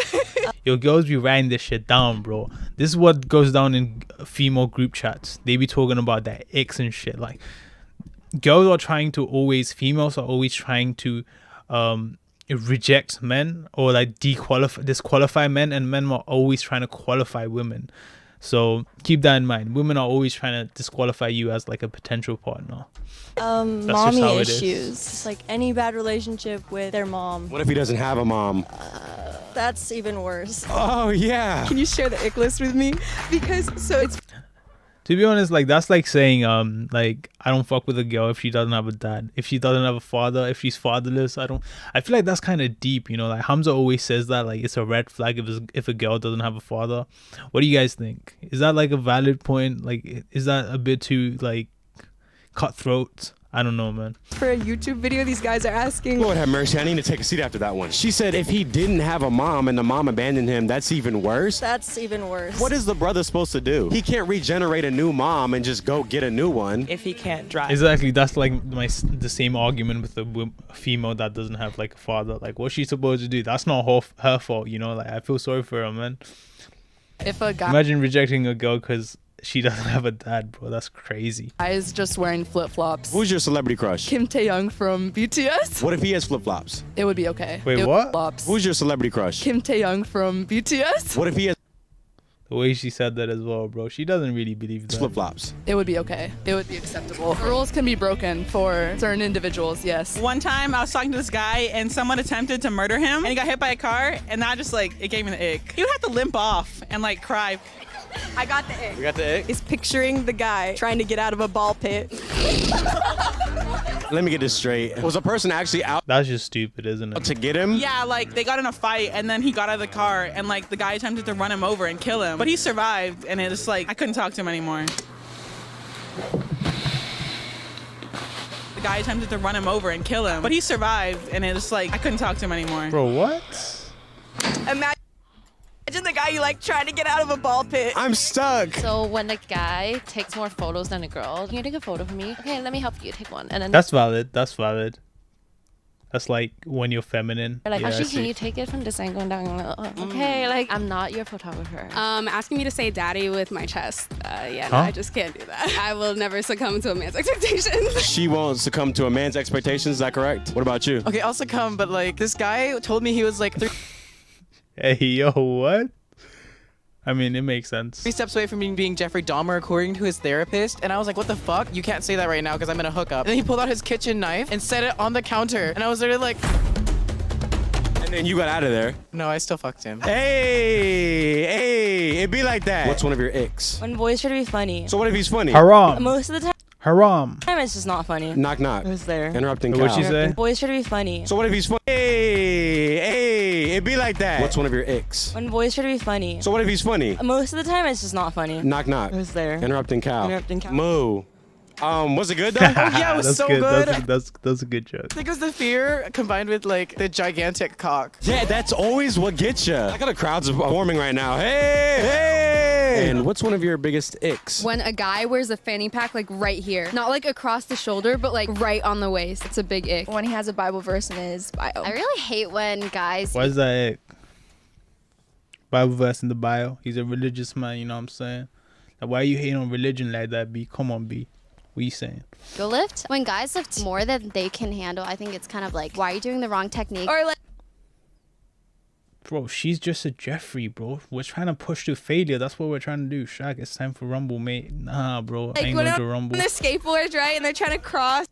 Yo, girls be writing this shit down, bro. This is what goes down in female group chats. They be talking about their icks and shit. Like, females are always trying to reject men or like disqualify men, and men are always trying to qualify women. So keep that in mind. Women are always trying to disqualify you as like a potential partner. Mommy issues. It's like any bad relationship with their mom. What if he doesn't have a mom? That's even worse. Oh yeah. Can you share the ick list with me? Because it's. To be honest, like that's like saying like I don't fuck with a girl if she doesn't have a dad, if she doesn't have a father, if she's fatherless. I feel like that's kind of deep, like Hamza always says that like it's a red flag if a girl doesn't have a father. What do you guys think? Is that like a valid point? Like is that a bit too like cutthroat? I don't know, man. For a YouTube video, these guys are asking. Lord have mercy, I need to take a seat after that one. She said if he didn't have a mom and the mom abandoned him, that's even worse. That's even worse. What is the brother supposed to do? He can't regenerate a new mom and just go get a new one. If he can't drive. Exactly, that's like the same argument with a female that doesn't have like a father. Like, what's she supposed to do? That's not her fault, you know. Like, I feel sorry for her, man. If a guy Imagine rejecting a girl because she doesn't have a dad, bro. That's crazy. is just wearing flip-flops. Who's your celebrity crush? Kim Taeyong from BTS. What if he has flip-flops? It would be okay. Wait, It would what? be flops. Who's your celebrity crush? Kim Taeyong from BTS. What if he has The way she said that as well, bro. She doesn't really believe that. flip-flops? It would be okay. It would be acceptable. Rules can be broken for certain individuals, yes. One time I was talking to this guy and someone attempted to murder him and he got hit by a car and that just like, it gave me the ick. He would have to limp off and like cry. I got the ick. You got the ick? Is picturing the guy trying to get out of a ball pit. Let me get this straight. Was a person actually out That's just stupid, isn't it? to get him? Yeah, like they got in a fight and then he got out of the car and like the guy attempted to run him over and kill him. But he survived and it's like, I couldn't talk to him anymore. The guy attempted to run him over and kill him. But he survived and it's like, I couldn't talk to him anymore. Bro, what? Imagine the guy you like trying to get out of a ball pit. I'm stuck. So when a guy takes more photos than a girl, can you take a photo for me? Okay, let me help you take one. And then That's valid. That's valid. That's like when you're feminine. they're like, Yeah, I actually, see. can you take it from this angle and down? Okay, like I'm not your photographer. Asking me to say daddy with my chest. Yeah, Huh? no, I just can't do that. I will never succumb to a man's expectations. She won't succumb to a man's expectations, is that correct? What about you? Okay, I'll succumb, but like this guy told me he was like Hey, yo, what? I mean, it makes sense. 3 steps away from being Jeffrey Dahmer, according to his therapist. And I was like, what the fuck? You can't say that right now because I'm in a hookup. And then he pulled out his kitchen knife and set it on the counter. And I was literally like, And then you got out of there. no, I still fucked him. Hey, it be like that. What's one of your icks? When boys try to be funny. So what if he's funny? Haram. Most of the time Haram. it's just not funny. Knock, knock. Who's there? Interrupting What'd Cal. she say? Boys try to be funny. So what if he's funny? Hey, it be like that. What's one of your icks? When boys try to be funny. So what if he's funny? Most of the time it's just not funny. Knock, knock. Who's there? Interrupting Cal. Interrupting Cal. Moo. Was it good though? yeah, it was That's so good. good. That's a good joke. I think it was the fear combined with like the gigantic cock. Yeah, that's always what gets you. I got the crowds forming right now. Hey, hey. And what's one of your biggest icks? When a guy wears a fanny pack like right here, not like across the shoulder, but like right on the waist. It's a big ick. When he has a Bible verse in his bio. I really hate when guys. Why is that ick? Bible verse in the bio. He's a religious man, you know what I'm saying? Like, why are you hating on religion like that, B? Come on, B. What are you saying? Go lift. When guys lift more than they can handle, I think it's kind of like, why are you doing the wrong technique? Or like Bro, she's just a Jeffrey, bro. We're trying to push to failure. That's what we're trying to do. Shaq, it's time for Rumble, mate. Nah, bro. I ain't when going I'm to Rumble. on the skateboards, right? And they're trying to cross.